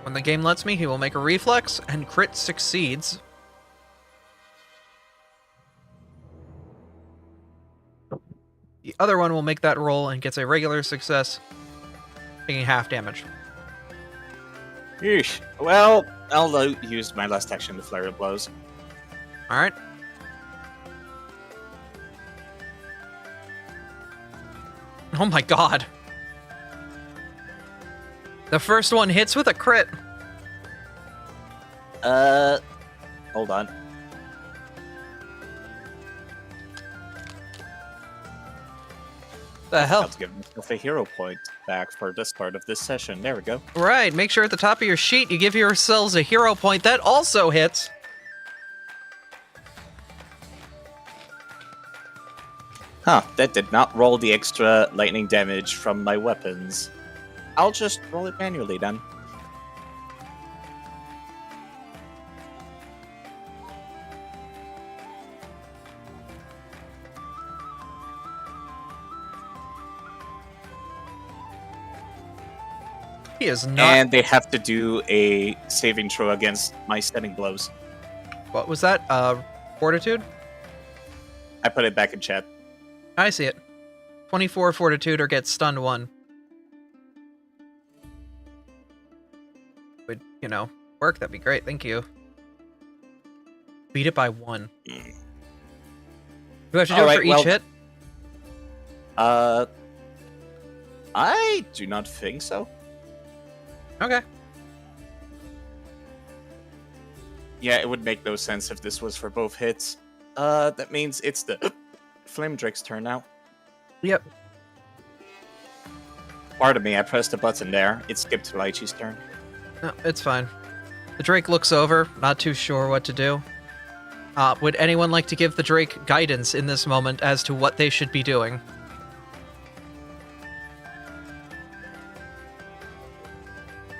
When the game lets me, he will make a reflex, and crit succeeds. The other one will make that roll and gets a regular success, taking half damage. Yeesh. Well, I'll use my last action to flurry of blows. Alright. Oh my god. The first one hits with a crit. Hold on. The hell? I'll give myself a hero point back for the start of this session. There we go. Right, make sure at the top of your sheet you give yourselves a hero point. That also hits. Huh, that did not roll the extra lightning damage from my weapons. I'll just roll it manually then. He is not... And they have to do a saving throw against my stunning blows. What was that? Fortitude? I put it back in chat. I see it. 24 fortitude or get stunned 1. Would, work, that'd be great, thank you. Beat it by 1. Do I have to do it for each hit? I do not think so. Okay. Yeah, it would make no sense if this was for both hits. That means it's the Flame Drake's turn now. Yep. Pardon me, I pressed a button there. It skipped Lychee's turn. No, it's fine. The Drake looks over, not too sure what to do. Would anyone like to give the Drake guidance in this moment as to what they should be doing?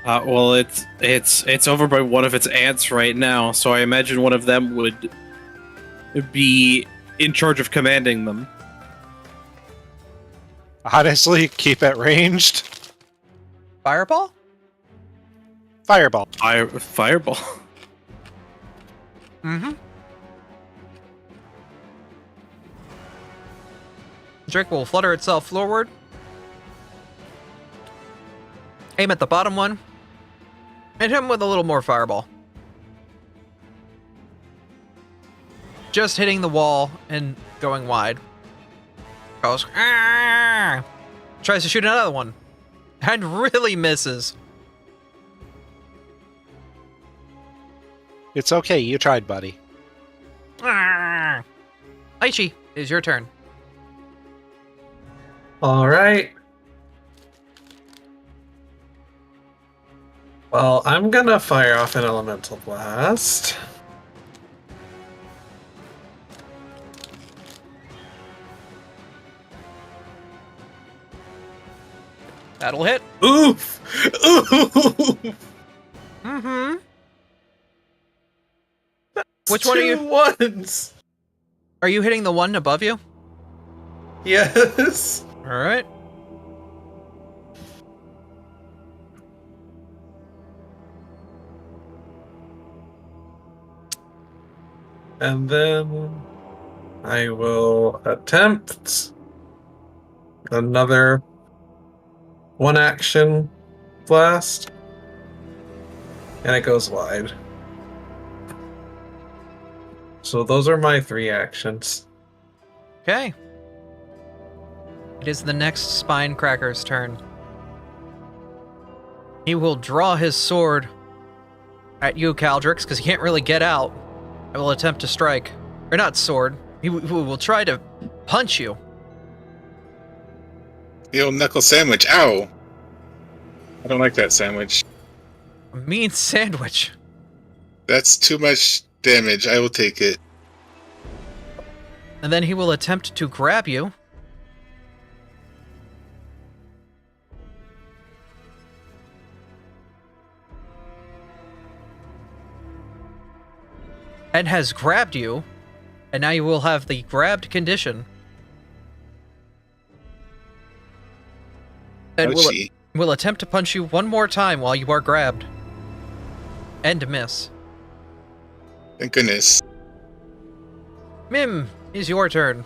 Well, it's over by one of its ants right now, so I imagine one of them would be in charge of commanding them. Honestly, keep it ranged. Fireball? Fireball. Fireball. Mm-hmm. Drake will flutter itself forward. Aim at the bottom one. Hit him with a little more fireball. Just hitting the wall and going wide. Goes, "Arr!" Tries to shoot another one. And really misses. It's okay, you tried, buddy. Arr! Aichi, it is your turn. All right. Well, I'm gonna fire off an elemental blast. That'll hit. Oof! Oof! Mm-hmm. Which one are you? 2 ones. Are you hitting the one above you? Yes. All right. And then I will attempt another 1 action blast. And it goes wide. So those are my 3 actions. Okay. It is the next Spine Cracker's turn. He will draw his sword at you, Caldrix, because he can't really get out. I will attempt to strike. Or not sword. He will try to punch you. The old knuckle sandwich. Ow! I don't like that sandwich. A mean sandwich. That's too much damage. I will take it. And then he will attempt to grab you. And has grabbed you. And now you will have the grabbed condition. And will attempt to punch you one more time while you are grabbed. And miss. Thank goodness. Mim, it's your turn.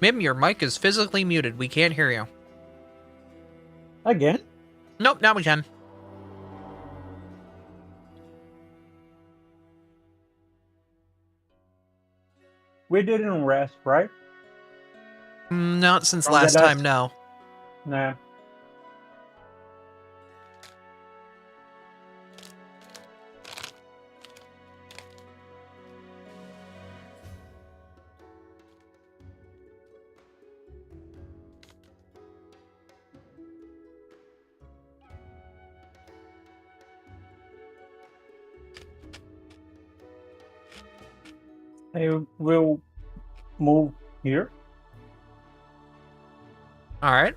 Mim, your mic is physically muted. We can't hear you. Again? Nope, now we can. We didn't rest, right? Not since From last the time, dust? no. Nah. I will move here. All right.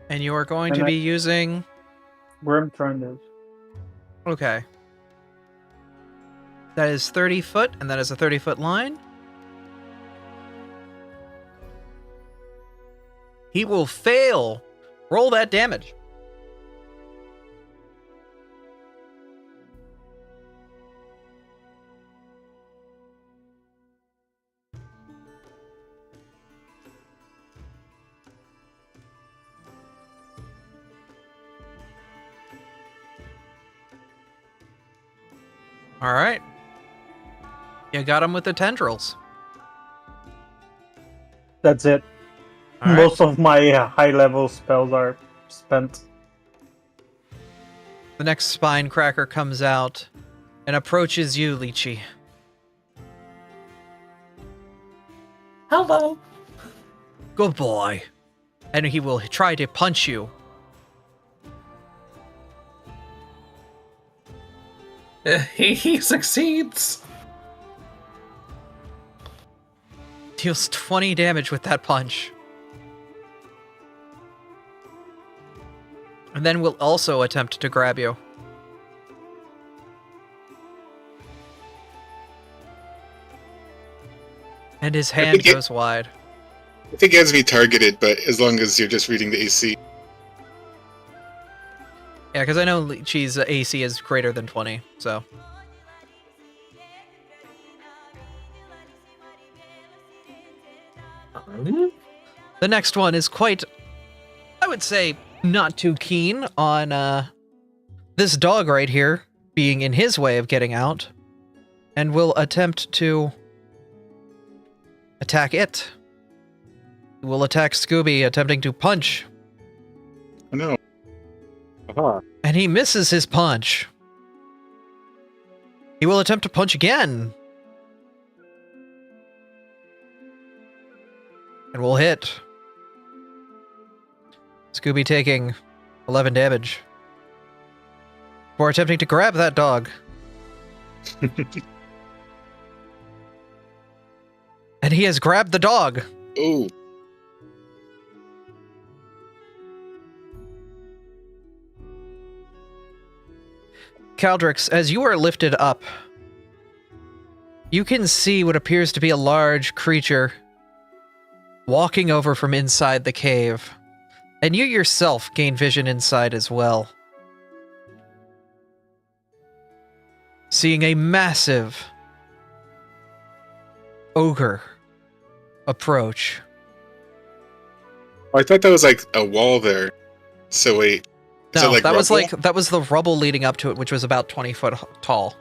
And you are going to be using... Grim Trend is. Okay. That is 30 foot, and that is a 30-foot line. He will fail. Roll that damage. All right. You got him with the tendrils. That's it. All right. Most of my high-level spells are spent. The next spine cracker comes out and approaches you, Lychee. Hello. Good boy. And he will try to punch you. He succeeds. Deals 20 damage with that punch. And then will also attempt to grab you. And his hand goes wide. I think it has me targeted, but as long as you're just reading the AC. Yeah, because I know Lychee's AC is greater than 20, so... The next one is quite, I would say, not too keen on this dog right here being in his way of getting out, and will attempt to attack it. He will attack Scooby, attempting to punch. Oh, no. Uh-huh. And he misses his punch. He will attempt to punch again. And will hit. Scooby taking 11 damage. For attempting to grab that dog. And he has grabbed the dog. Ooh. Caldrix, as you are lifted up, you can see what appears to be a large creature walking over from inside the cave. And you yourself gain vision inside as well. Seeing a massive ogre approach. Oh, I thought that was like a wall there. So wait. Is No, it that was rubble? that was the rubble leading up to it, which was about 20 foot tall.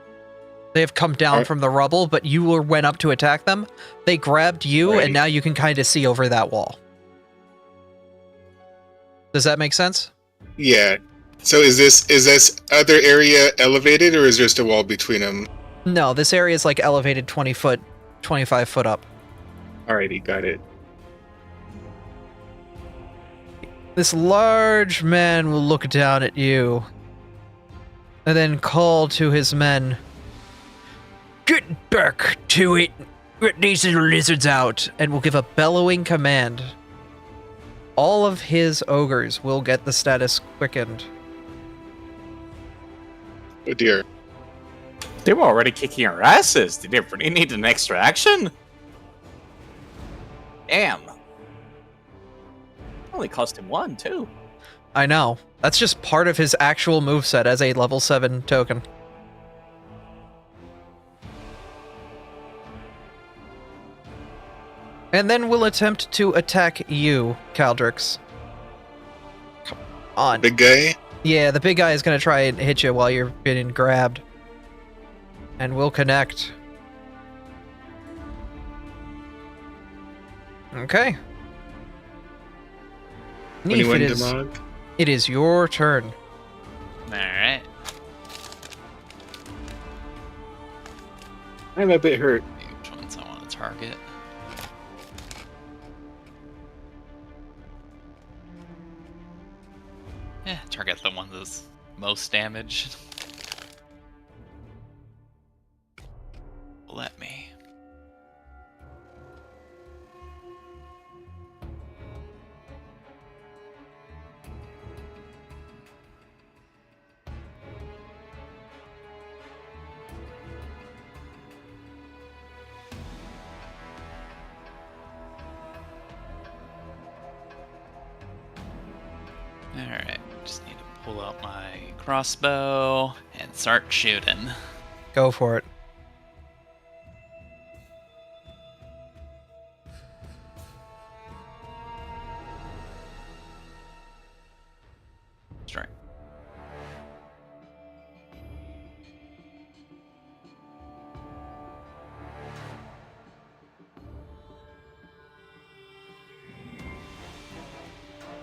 They have come down from the rubble, but you went up to attack them. They grabbed you, Right. and now you can kind of see over that wall. Does that make sense? Yeah. So is this other area elevated, or is there just a wall between them? No, this area is like elevated 20 foot, 25 foot up. Alrighty, got it. This large man will look down at you and then call to his men. Get back to it! Get these little lizards out! And will give a bellowing command. All of his ogres will get the status quickened. Oh dear. They were already kicking our asses. Did they really need an extra action? Damn. Only cost him one, too. I know. That's just part of his actual moveset as a level 7 token. And then we'll attempt to attack you, Caldrix. Come on. Big guy? Yeah, the big guy is going to try and hit you while you're getting grabbed. And we'll connect. Okay. Neef, 21 damage. it is your turn. Alright. I'm a bit hurt. Which ones I want to target? Yeah, target the one that's most damage. Let me. Alright, just need to pull out my crossbow and start shooting. Go for it. Strike.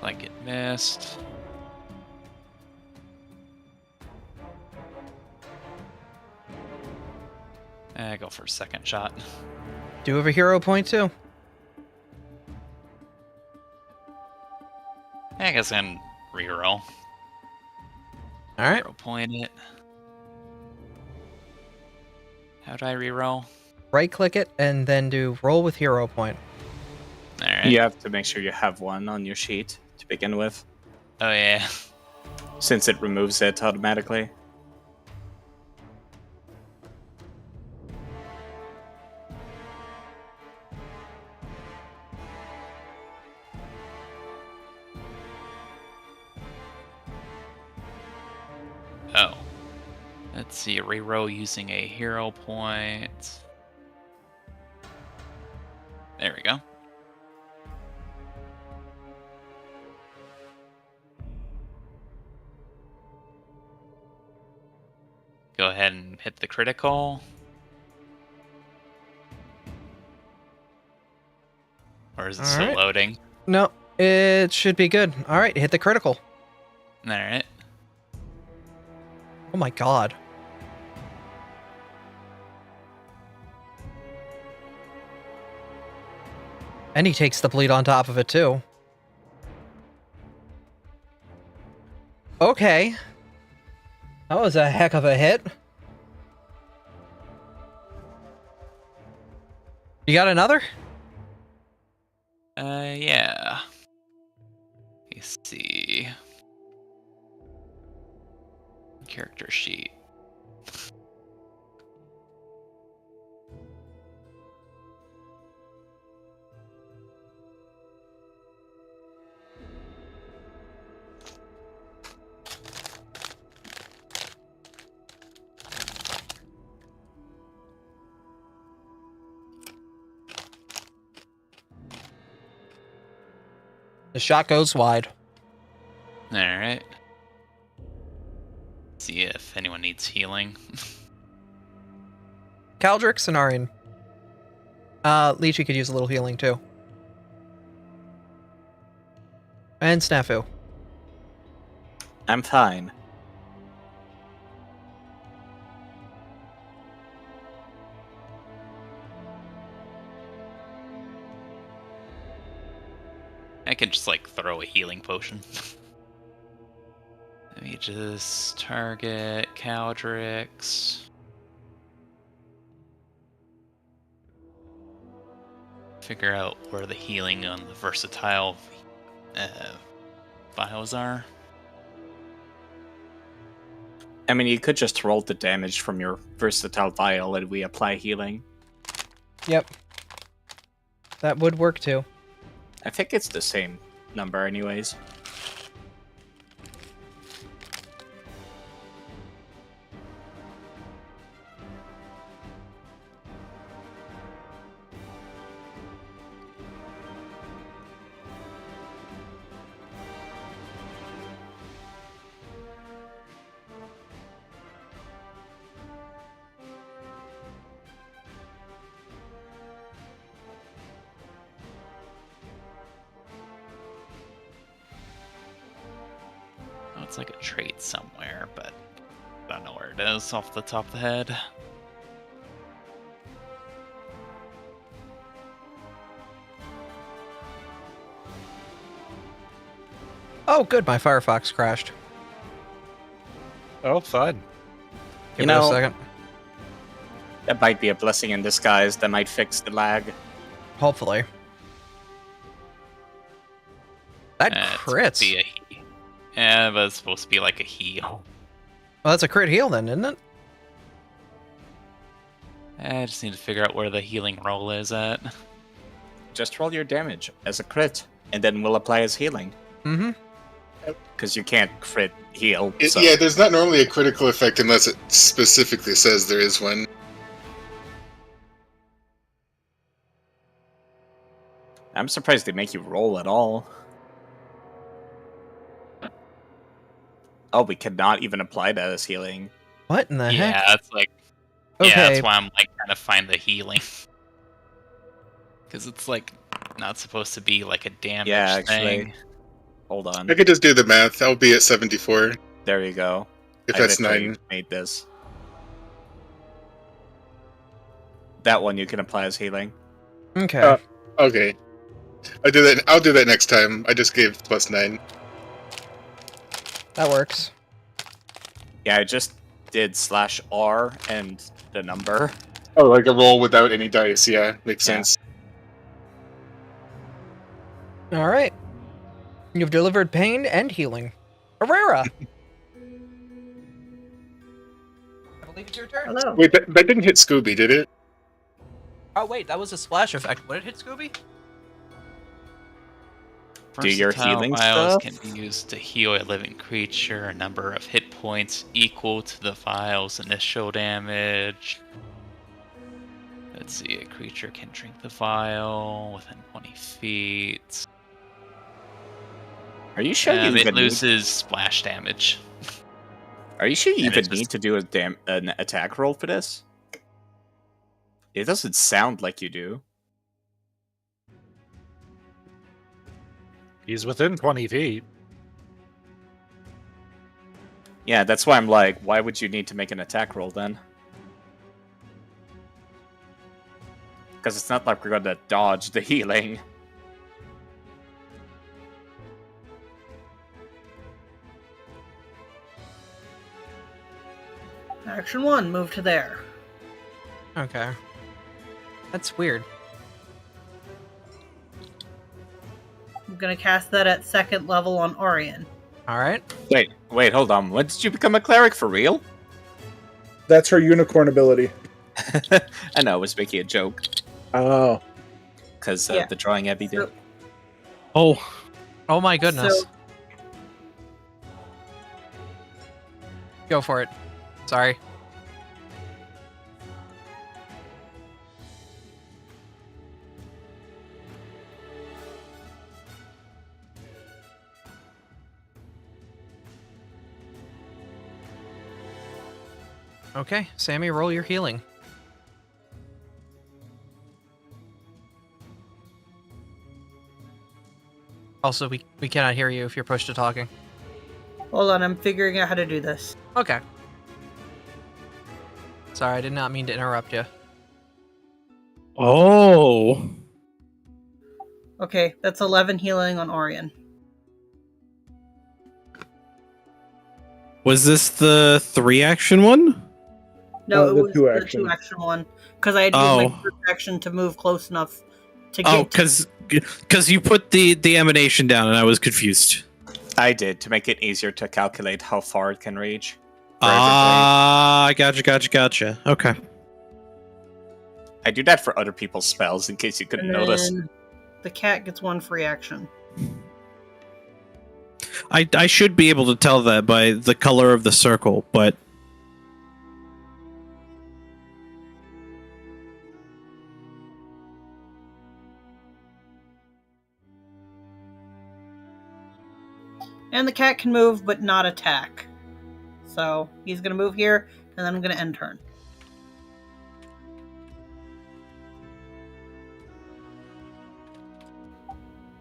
Like it missed. I go for a second shot. Do you have a hero point too? I guess I can reroll. Alright. Reroll point it. How do I reroll? Right click it and then do roll with hero point. Alright. You have to make sure you have one on your sheet to begin with, Oh yeah. since it removes it automatically. Oh. Let's see, reroll using a hero point. There we go. Go ahead and hit the critical. Or is it All still right. loading? No, it should be good. All right, hit the critical. Alright. Oh my god. And he takes the bleed on top of it, too. Okay. That was a heck of a hit. You got another? Yeah. Let me see. Character sheet. The shot goes wide. Alright. See if anyone needs healing. Caldrix and Arian. Lychee could use a little healing, too. And Snafu. I'm fine. I can just like throw a healing potion. Let me just target Caldrix. Figure out where the healing on the versatile vials are. I mean, you could just roll the damage from your versatile vial and we apply healing. Yep. That would work, too. I think it's the same number anyways. Oh, it's like a trait somewhere, but I don't know where it is off the top of the head. Oh, good, my Firefox crashed. Oh, fun. Give You it a know- second. That might be a blessing in disguise that might fix the lag. Hopefully. That It's supposed crits. to be a he. Yeah, but it's supposed to be like a heal. Well, that's a crit heal then, isn't it? I just need to figure out where the healing roll is at. Just roll your damage as a crit, and then we'll apply as healing. Mm-hmm. Because you can't crit heal. So. Yeah, there's not normally a critical effect unless it specifically says there is one. I'm surprised they make you roll at all. Oh, we cannot even apply that as healing. What in the Yeah, heck? that's like. Okay. Yeah, that's why I'm like trying to find the healing. Because it's like not supposed to be like a damage Yeah, actually. thing. Hold on. I could just do the math. I'll be at 74 There you go. if I that's literally 9. made this. That one you can apply as healing. Okay. Okay. I'll do that next time. I just gave +9. That works. Yeah, I just did /R and the number. Oh, like a roll without any dice. Yeah, makes Yeah. sense. All right. You've delivered pain and healing. Herrera! I believe it's your turn. Hello. Wait, that didn't hit Scooby, did it? Oh, wait, that was a splash effect. Would it hit Scooby? Do your Versatile healing vials stuff? can be used to heal a living creature a number of hit points equal to the vial's initial damage. Let's see, a creature can drink the vial within 20 feet. Are you sure you It even loses splash damage. Are you sure you and even it's just- need to do an attack roll for this? It doesn't sound like you do. He's within 20 feet. Yeah, that's why I'm like, why would you need to make an attack roll then? Because it's not like we're gonna dodge the healing. Action 1, move to there. Okay. That's weird. I'm gonna cast that at 2nd level on Orion. Alright. Wait, hold on. When did you become a cleric for real? That's her unicorn ability. I know, I was making a joke. Oh. Because Yeah. the drawing Abby did. Oh my goodness. So- Go for it. Sorry. Okay, Sammy, roll your healing. Also, we cannot hear you if you're pushed to talking. Hold on, I'm figuring out how to do this. Okay. Sorry, I did not mean to interrupt you. Oh. Okay, that's 11 healing on Orion. Was this the 3-action one? No, the it was two the action. 2-action one. Because I had to use my Oh. first action to move close enough to get Oh, to... because you put the emanation down and I was confused. I did, to make it easier to calculate how far it can reach. for Ah, gotcha. Okay. everything. I do that for other people's spells, in case you couldn't And notice. then the cat gets 1 free action. I should be able to tell that by the color of the circle, but And the cat can move, but not attack. So, he's going to move here, and then I'm going to end turn.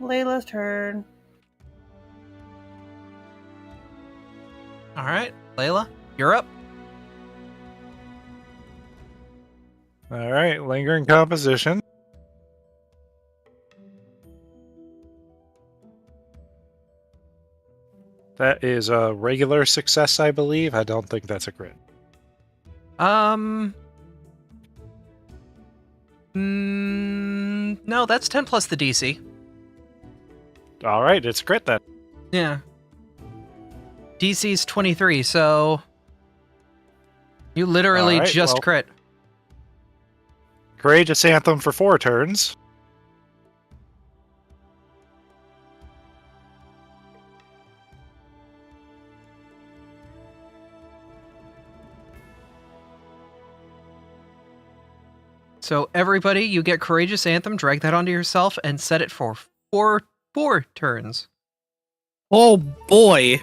Layla's turn. Alright, Layla, you're up. All right, lingering composition. That is a regular success, I believe. I don't think that's a crit. No, that's 10 plus the DC. All right, it's a crit then. Yeah. DC's 23, so you literally Alright, just well. crit. Courageous Anthem for 4 turns. So everybody, you get Courageous Anthem, drag that onto yourself, and set it for four turns. oh boy.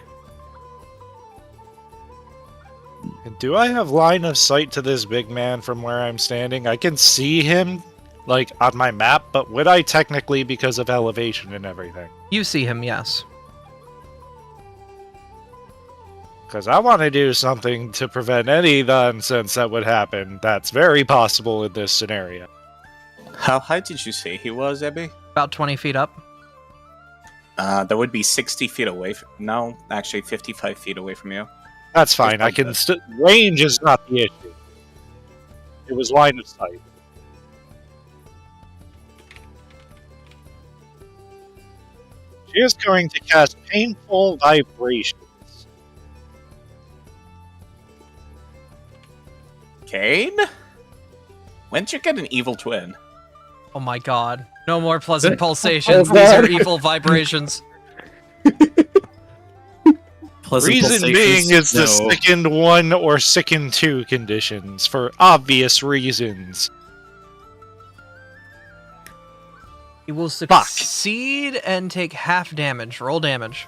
And do I have line of sight to this big man from where I'm standing? I can see him, like, on my map, but would I technically because of elevation and everything? You see him, yes. Because I want to do something to prevent any nonsense that would happen. That's very possible in this scenario. How high did you say he was, Abby? About 20 feet up. That would be 60 feet away. No, actually 55 feet away from you. That's fine. I can. Range is not the issue. It was line of sight. She is going to cast Painful Vibrations. Kane? When did you get an evil twin? Oh my god. No more pleasant pulsations. Oh These are god. evil vibrations. Pleasant Reason pulsations? being is the No. sickened 1 or sickened 2 conditions, for obvious reasons. He will succeed and take half damage. Roll damage.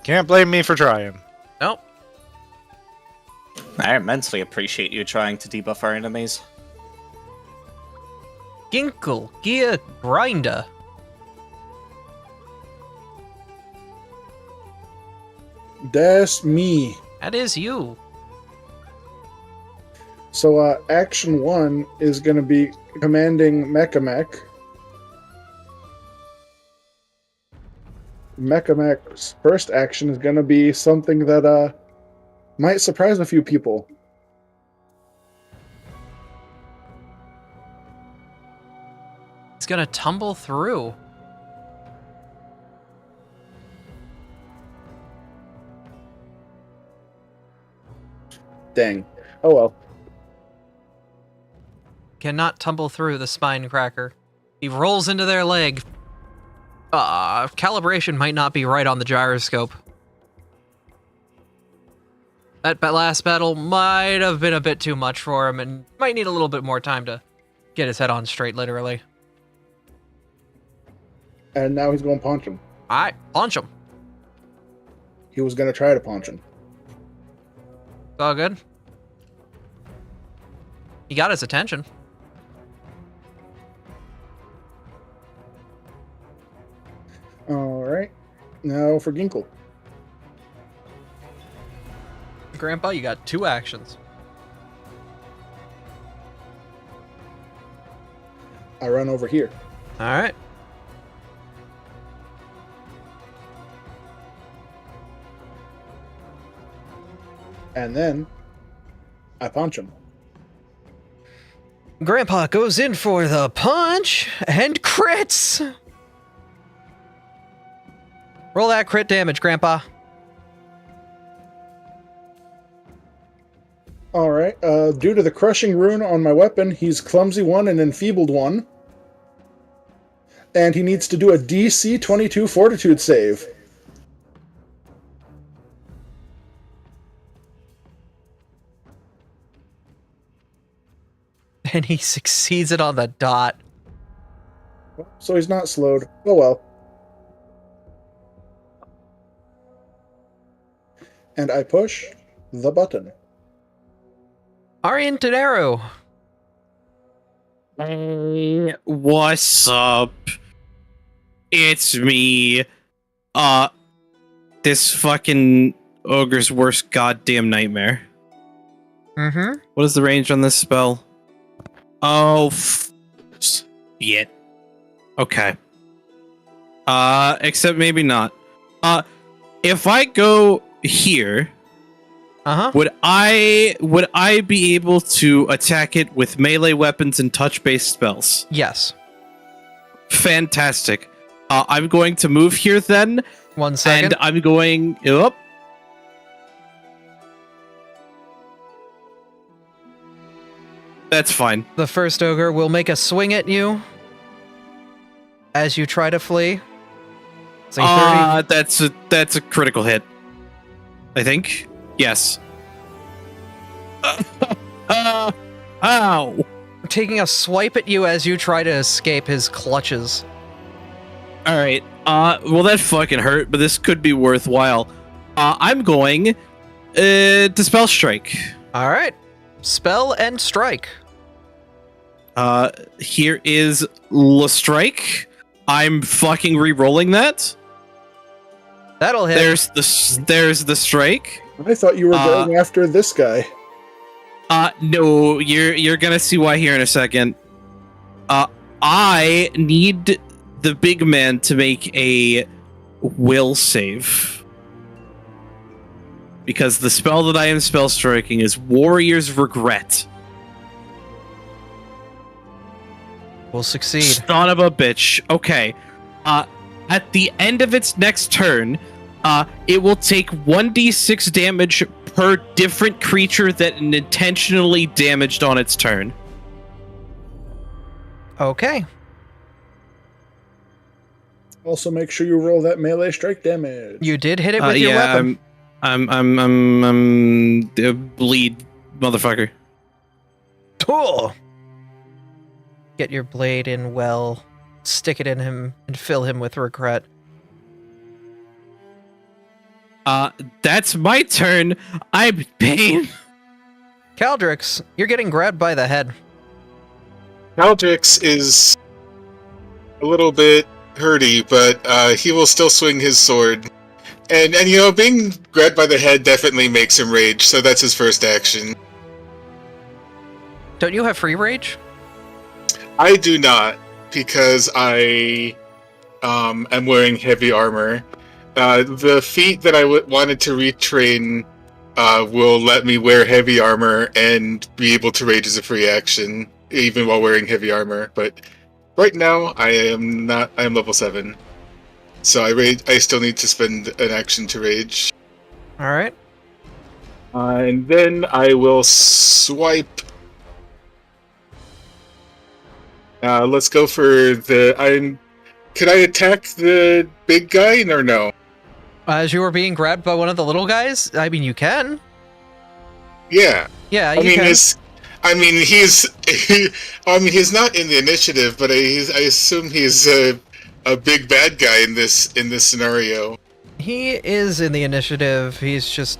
Can't blame me for trying. Nope. I immensely appreciate you trying to debuff our enemies. Ginkle, Gia Grinder. That's me. That is you. So, action 1 is going to be commanding Mechamech. Mechamech's first action is going to be something that might surprise a few people. It's gonna tumble through. Dang. Oh well. Cannot tumble through the spine cracker. He rolls into their leg. Calibration might not be right on the gyroscope. That last battle might have been a bit too much for him and might need a little bit more time to get his head on straight, literally. And now he's going to punch him. Alright, punch him. He was going to try to punch him. It's all good. He got his attention. Alright. Now for Ginkle. Grandpa, you got 2 actions. I run over here. Alright. And then I punch him. Grandpa goes in for the punch and crits. Roll that crit damage, Grandpa. Alright, due to the crushing rune on my weapon, he's clumsy 1 and enfeebled 1. And he needs to do a DC 22 fortitude save. And he succeeds it on the dot. So he's not slowed. Oh well. And I push the button. Arian Tenero. Hey, what's up? It's me. This fucking ogre's worst goddamn nightmare. Mm-hmm. What is the range on this spell? Oh, shit. Okay. Except maybe not. If I go here, would I be able to attack it with melee weapons and touch-based spells? Yes. Fantastic. I'm going to move here then. 1 second. And I'm going up. That's fine. The first ogre will make a swing at you as you try to flee. It's a 30. That's a critical hit. I think. Yes. Ow! Taking a swipe at you as you try to escape his clutches. All right. Well, that fucking hurt, but this could be worthwhile. I'm going Dispel Strike. All right. Spell and strike. Here is La Strike. I'm fucking re-rolling that. That'll hit. There's the strike. I thought you were going after this guy. No, you're gonna see why here in a second. I need the big man to make a will save. Because the spell that I am spell striking is Warrior's Regret. Will succeed. Son of a bitch. Okay. At the end of its next turn, it will take 1d6 damage per different creature that it intentionally damaged on its turn. Okay. Also, make sure you roll that melee strike damage. You did hit it with your weapon. I'm bleed, motherfucker. Cool. Get your blade in well, stick it in him, and fill him with regret. That's my turn. I'm pain. Caldrix, you're getting grabbed by the head. Caldrix is a little bit hurty, but he will still swing his sword. And you know, being grabbed by the head definitely makes him rage, so that's his first action. Don't you have free rage? I do not, because I am wearing heavy armor. The feat that I wanted to retrain will let me wear heavy armor and be able to rage as a free action, even while wearing heavy armor. But right now, I am not. I am level 7, so I still need to spend an action to rage. All right. And then I will swipe. Let's go for the. Could I attack the big guy or no? As you were being grabbed by one of the little guys, I mean, you can. Yeah. Yeah, I mean, he's not in the initiative, but I assume he's a big bad guy in this scenario. He is in the initiative. He's just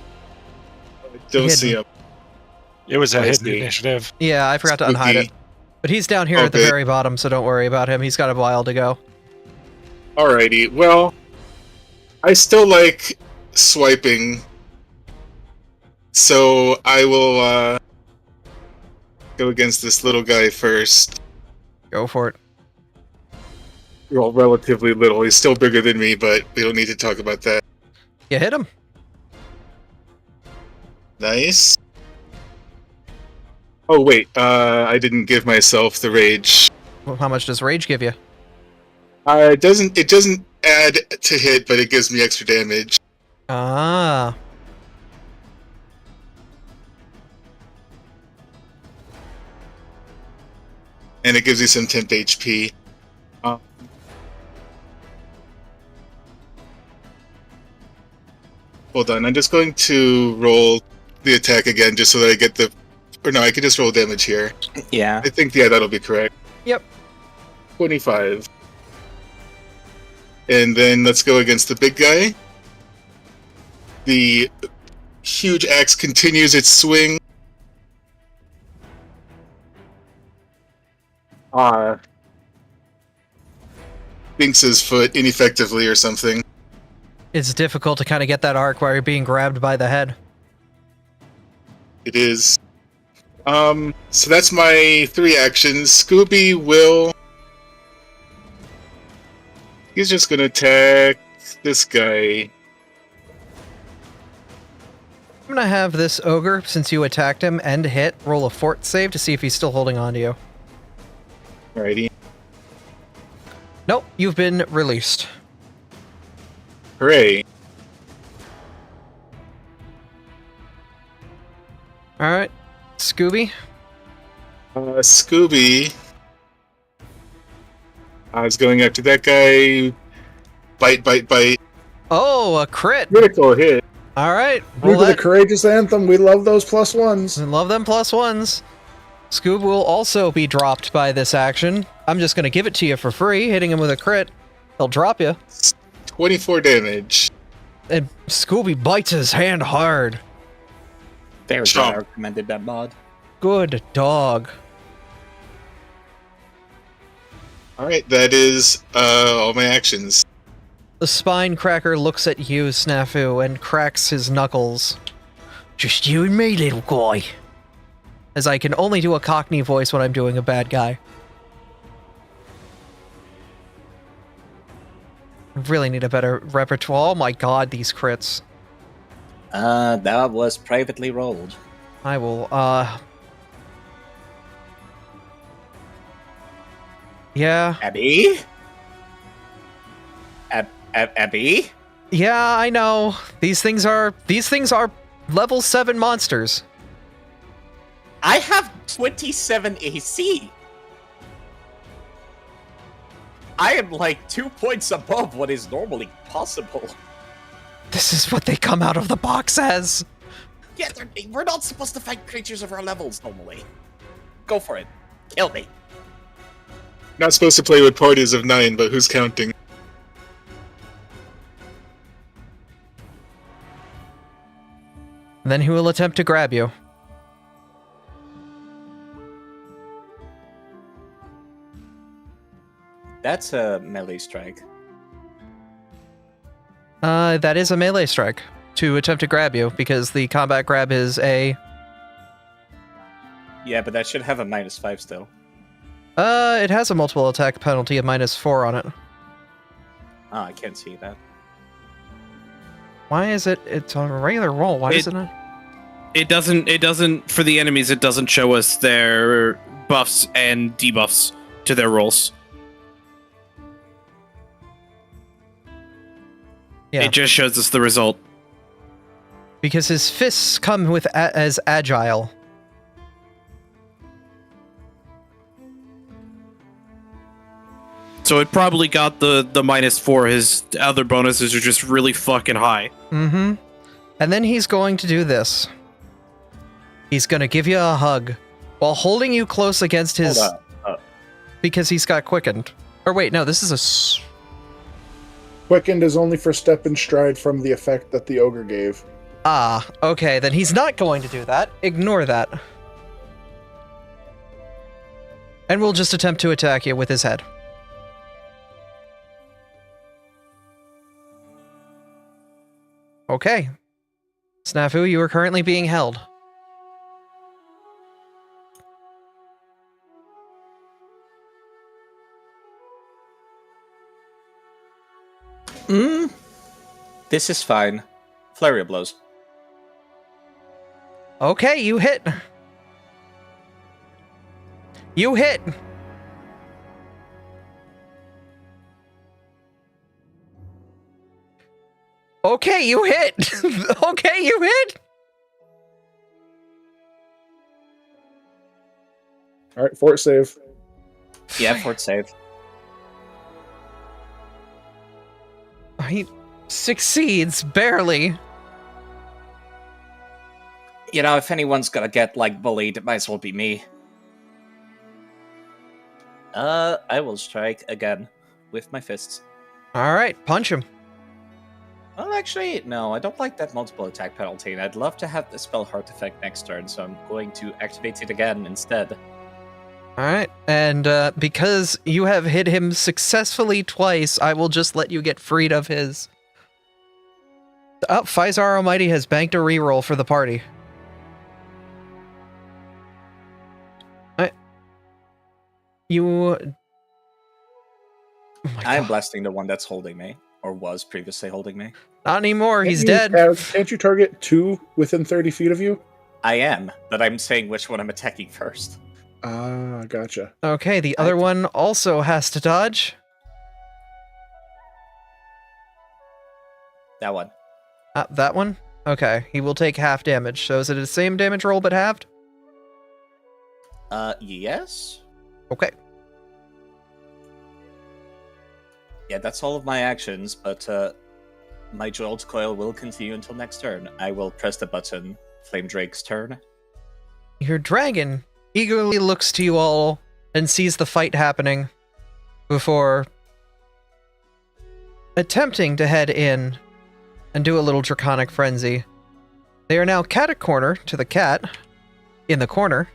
don't hidden. see him. It was a I hidden see. initiative. Yeah, I forgot to unhide it. But he's down here at the Okay. very bottom, so don't worry about him. He's got a while to go. Alrighty. Well, I still like swiping, so I will go against this little guy first. Go for it. Well, relatively little. He's still bigger than me, but we don't need to talk about that. You hit him. Nice. Oh wait, I didn't give myself the rage. Well, how much does rage give you? It doesn't add to hit, but it gives me extra damage. Ah. And it gives you some temp HP. Hold on, I'm just going to roll the attack again just so that I get the... Or no, I can just roll damage here. Yeah. I think, yeah, that'll be correct. Yep. 25. And then let's go against the big guy. The huge axe continues its swing. Thinks his foot ineffectively or something. It's difficult to kind of get that arc while you're being grabbed by the head. It is. So that's my 3 actions. Scooby will... He's just gonna attack this guy. I'm gonna have this ogre, since you attacked him and hit, roll a fort save to see if he's still holding on to you. Alrighty. Nope, you've been released. Hooray. Alright. Scooby? Scooby... I was going after that guy. Bite, bite, bite. Oh, a crit! Critical hit. Alright. Due to the courageous anthem, we love those +1s. I love them +1s. Scoob will also be dropped by this action. I'm just gonna give it to you for free, hitting him with a crit. He'll drop you. 24 damage. And Scooby bites his hand hard. Very good. I recommended that mod. Good dog. Alright, that is all my actions. The spine cracker looks at you, Snafu, and cracks his knuckles. Just you and me, little guy. As I can only do a Cockney voice when I'm doing a bad guy. I really need a better repertoire. Oh my god, these crits. That was privately rolled. I will, Yeah. Abby? Abby? Yeah, I know. These things are level 7 monsters. I have 27 AC. I am like 2 points above what is normally possible. This is what they come out of the box as. Yeah, we're not supposed to fight creatures of our levels normally. Go for it. Kill me. Not supposed to play with parties of 9, but who's counting? Then he will attempt to grab you. That's a melee strike. That is a melee strike to attempt to grab you, because the combat grab is a... Yeah, but that should have a -5 still. It has a multiple attack penalty of -4 on it. Oh, I can't see that. Why is it? It's on a regular roll. Why is it not? It doesn't, for the enemies, it doesn't show us their buffs and debuffs to their rolls. Yeah. It just shows us the result. Because his fists come with as agile. So it probably got the -4. His other bonuses are just really fucking high. Mm-hmm. And then he's going to do this. He's going to give you a hug while holding you close against his... Hold on. Because he's got quickened. Or wait, no, this is a... Quickened is only for step and stride from the effect that the ogre gave. Ah, okay, then he's not going to do that. Ignore that. And we'll just attempt to attack you with his head. Okay. Snafu, you are currently being held. This is fine. Flurry of blows. Okay, you hit. You hit. Okay, you hit. Okay, you hit. All right, fort save. Yeah, fort save. He succeeds, barely. You know, if anyone's gonna get, like, bullied, it might as well be me. I will strike again with my fists. Alright, punch him. Well, actually, no, I don't like that multiple attack penalty, and I'd love to have the spell heart effect next turn, so I'm going to activate it again instead. Alright, and because you have hit him successfully twice, I will just let you get freed of his... Oh, Faizar Almighty has banked a reroll for the party. You... Oh my I am God. blasting the one that's holding me, or was previously holding me. Not anymore, he's Can't dead. you can't you target 2 within 30 feet of you? I am, but I'm saying which one I'm attacking first. Ah, gotcha. Okay, the other one also has to dodge. That one. That one? Okay, he will take half damage. So is it the same damage roll but halved? Yes? Okay. Yeah, that's all of my actions, but, my Jolt Coil will continue until next turn. I will press the button. Flame Drake's turn. Your dragon eagerly looks to you all and sees the fight happening before attempting to head in and do a little Draconic Frenzy. They are now cat-a-corner to the cat in the corner.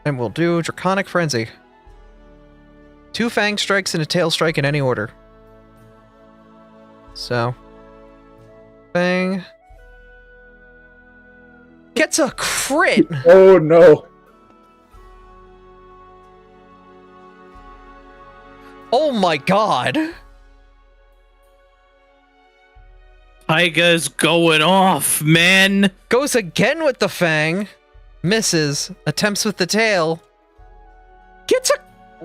And we'll do Draconic Frenzy. 2 Fang Strikes and a Tail Strike in any order. So, Fang... Gets a crit! Oh no. Oh my god! Taiga's going off, man. Goes again with the Fang. Misses. Attempts with the tail. Gets a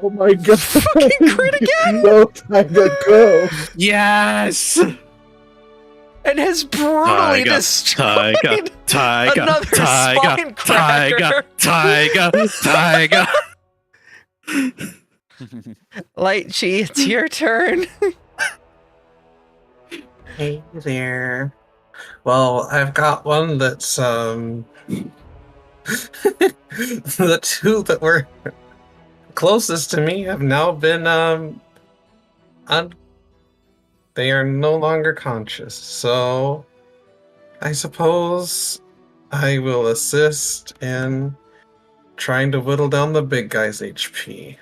Oh my god. fucking crit again! No time to go. Yes. And has brutally destroyed another spine cracker. Taiga. Lightchi, it's your turn. Hey there. Well, I've got one that's the 2 that were closest to me have now been they are no longer conscious, so I suppose I will assist in trying to whittle down the big guy's HP.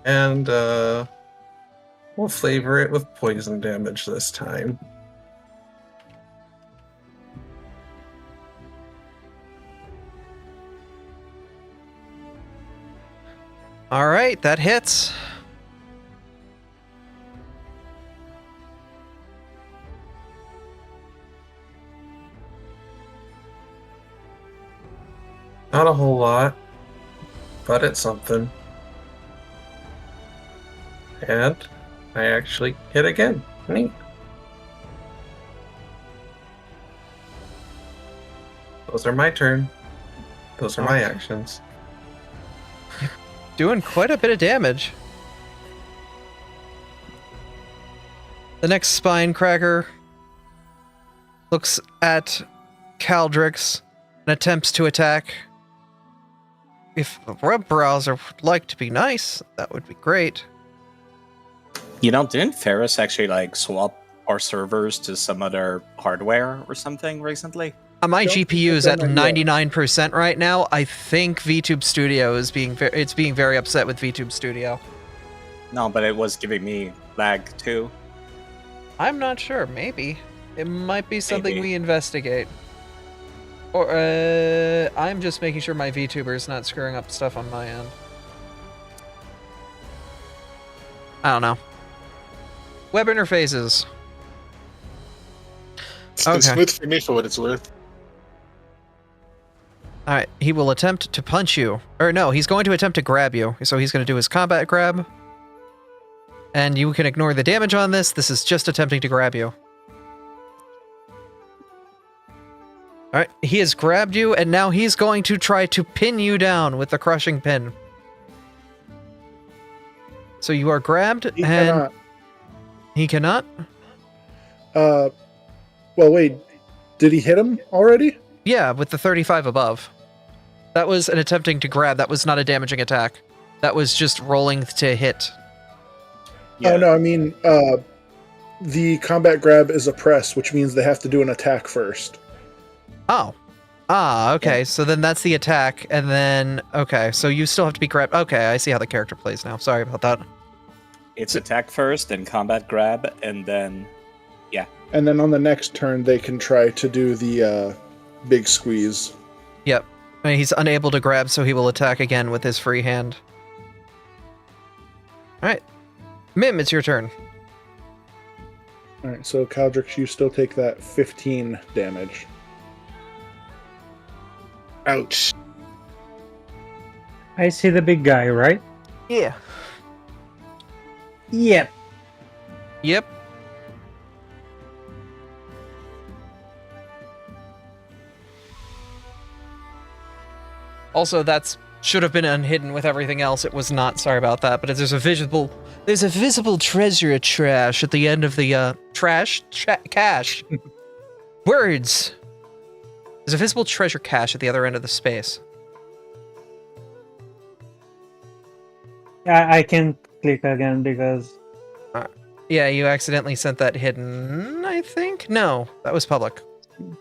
And we'll flavor it with poison damage this time. All right, that hits. Not a whole lot, but it's something. And I actually hit again. Neat. Those are my turn. Those are my actions. Doing quite a bit of damage. The next spine cracker looks at Caldrix and attempts to attack. If the web browser would like to be nice, that would be great. You know, didn't Ferris actually like swap our servers to some other hardware or something recently? My Don't GPU is at think I've done 99% right now. I think VTube Studio is being very upset with VTube Studio. No, but it was giving me lag too. I'm not sure. Maybe it might be something Maybe. we investigate. Or I'm just making sure my VTuber is not screwing up stuff on my end. I don't know. Web interfaces. It's been Okay. smooth for me for what it's worth. All right, he will attempt to punch you. Or no, he's going to attempt to grab you. So he's going to do his combat grab. And you can ignore the damage on this. This is just attempting to grab you. All right, he has grabbed you, and now he's going to try to pin you down with the crushing pin. So you are grabbed, He and cannot. he cannot? Well, wait. Did he hit him already? Yeah, with the 35 above. That was an attempting to grab. That was not a damaging attack. That was just rolling to hit. Oh no, I mean, the combat grab is a press, which means they have to do an attack first. Oh. Ah, okay. So then that's the attack, and then... Okay, so you still have to be grabbed. Okay, I see how the character plays now. Sorry about that. It's attack first, then combat grab, and then And then on the next turn, they can try to do the big squeeze. Yep. I mean, he's unable to grab, so he will attack again with his free hand. Alright. Mim, it's your turn. Alright, so Caldrix, you still take that 15 damage. Ouch. I see the big guy, right? Yeah. Yep. Yep. Also, that's should have been unhidden with everything else. It was not. Sorry about that. But there's a visible treasure trash at the end of the cache. Words. There's a visible treasure cache at the other end of the space. I can click again because Yeah, you accidentally sent that hidden, I think? No, that was public.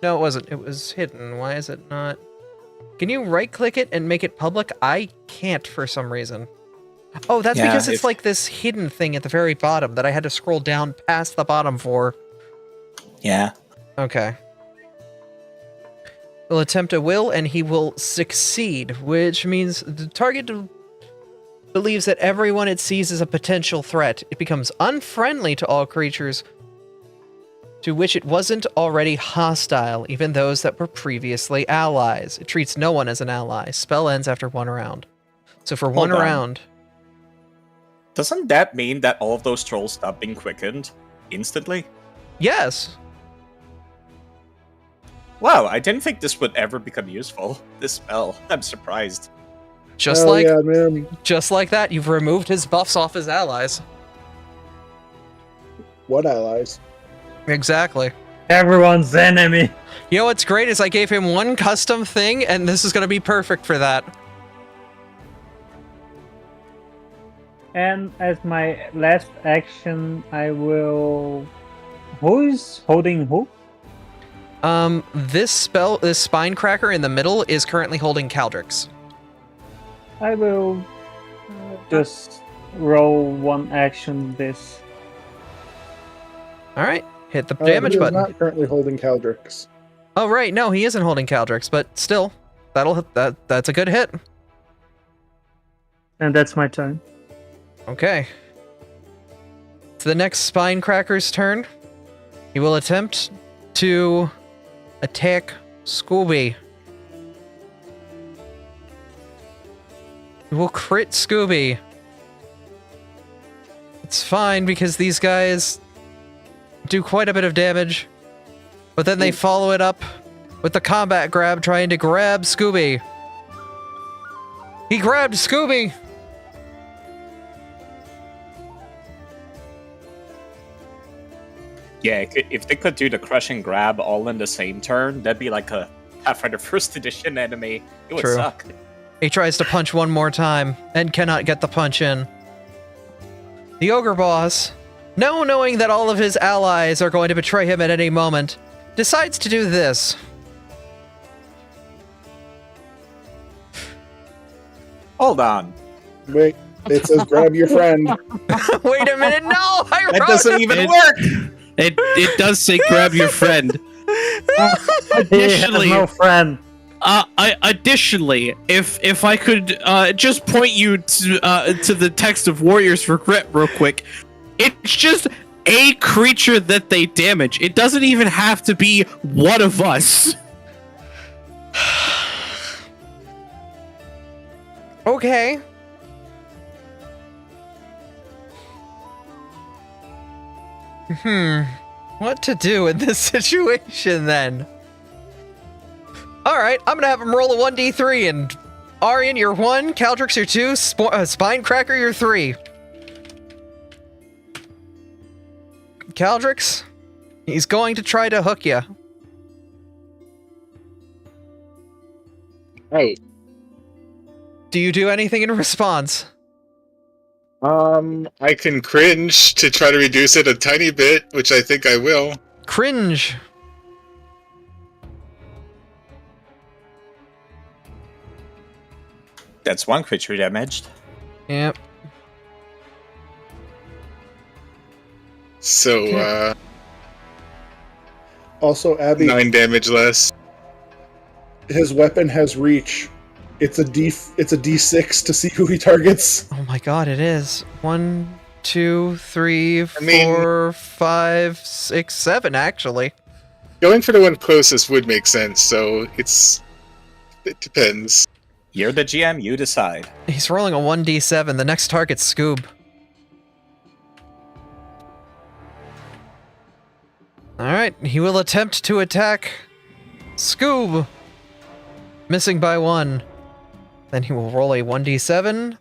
No, it wasn't. It was hidden. Why is it not? Can you right-click it and make it public? I can't for some reason. Oh, that's because it's like this hidden thing at the very bottom that I had to scroll down past the bottom for. Yeah. Okay. He'll attempt a will, and he will succeed, which means the target believes that everyone it sees is a potential threat. It becomes unfriendly to all creatures to which it wasn't already hostile, even those that were previously allies. It treats no one as an ally. Spell ends after one round. So for one Hold on. round... Doesn't that mean that all of those trolls stop being quickened instantly? Yes! Wow, I didn't think this would ever become useful, this spell. I'm surprised. Just Hell like yeah, man. just like that, you've removed his buffs off his allies. What allies? Exactly. everyone's enemy. You know what's great is I gave him one custom thing, and this is going to be perfect for that. And as my last action, I will... Who is holding who? This spine cracker in the middle is currently holding Caldrix. I will just roll one action this. All right, hit the He damage is button. not currently holding Caldrix. Oh right, no, he isn't holding Caldrix, but still, that's a good hit. And that's my turn. Okay. It's the next Spinecracker's turn. He will attempt to attack Scooby. He will crit Scooby. It's fine because these guys do quite a bit of damage, but then they follow it up with the combat grab, trying to grab Scooby. He grabbed Scooby! Yeah, if they could do the crushing grab all in the same turn, that'd be like a Pathfinder First Edition enemy. It would True. suck. He tries to punch one more time and cannot get the punch in. The ogre boss, now knowing that all of his allies are going to betray him at any moment, decides to do this. Hold on. Wait, it says grab your friend. Wait a minute, no! I That wrote doesn't it. even work! It does say grab your friend. Additionally, no friend. Additionally, if I could just point you to the text of Warrior's Regret real quick, it's just a creature that they damage. It doesn't even have to be one of us. Okay. What to do in this situation then? Alright, I'm gonna have him roll a 1d3 and Arian, you're 1, Caldrix, you're 2, Spinecracker, you're 3. Caldrix, he's going to try to hook you. Hey. Do you do anything in response? I can cringe to try to reduce it a tiny bit, which I think I will. Cringe. That's one creature damaged. Yep. So, Also, Abby, 9 damage less. his weapon has reach. It's a D6 to see who he targets. Oh my god, it is. 1, 2, 3, mean- 4, 5, 6, 7, actually. Going for the one closest would make sense, so it depends. You're the GM, you decide. He's rolling a 1d7. The next target's Scoob. Alright, he will attempt to attack Scoob. Missing by 1. Then he will roll a 1d7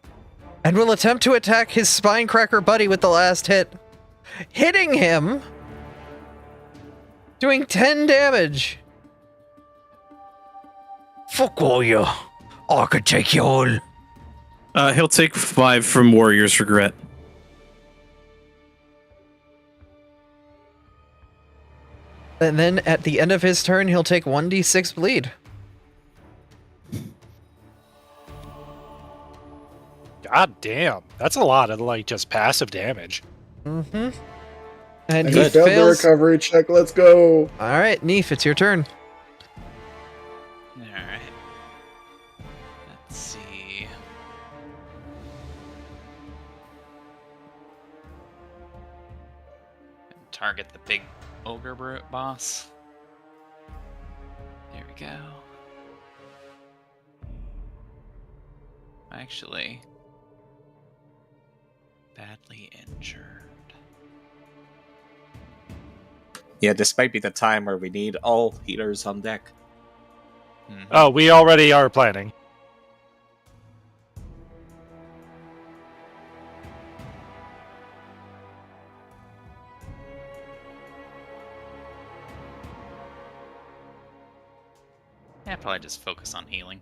and will attempt to attack his Spinecracker buddy with the last hit. Hitting him! Doing 10 damage. Fuck all you. I could take you all. He'll take 5 from Warrior's Regret. And then at the end of his turn, he'll take 1d6 bleed. God damn. That's a lot of, like, just passive damage. Mm-hmm. And He he failed the fails. recovery check. Let's go. Alright, Neef, it's your turn. Alright. Let's see. Target the big ogre boss. There we go. Actually, badly injured. Yeah, this might be the time where we need all healers on deck. Mhm. Oh, we already are planning. Yeah, probably just focus on healing.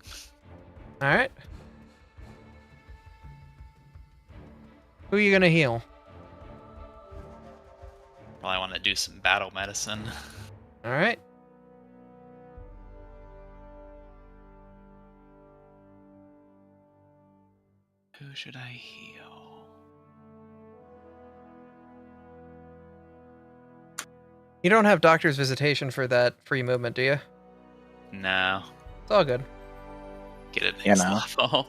Alright. Who are you gonna heal? Probably want to do some battle medicine. Alright. Who should I heal? You don't have doctor's visitation for that free movement, do you? No. It's all good. Get it You next know. level.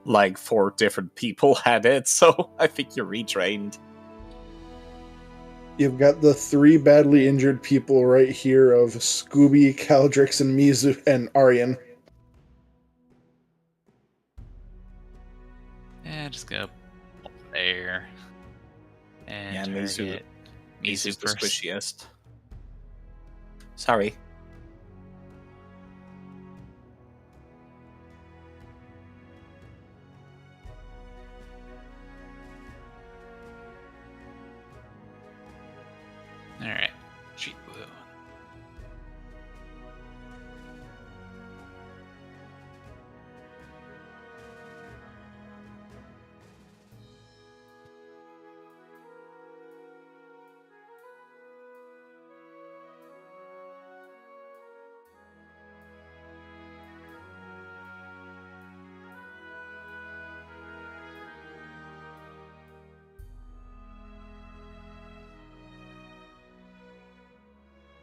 Like 4 different people had it, so I think you're retrained. You've got the 3 badly injured people right here of Scooby, Caldrix, and Mizu and Aryan. Yeah, just go there. And Yeah, target Mizu's the first. squishiest. Sorry. Alright. Treat wound.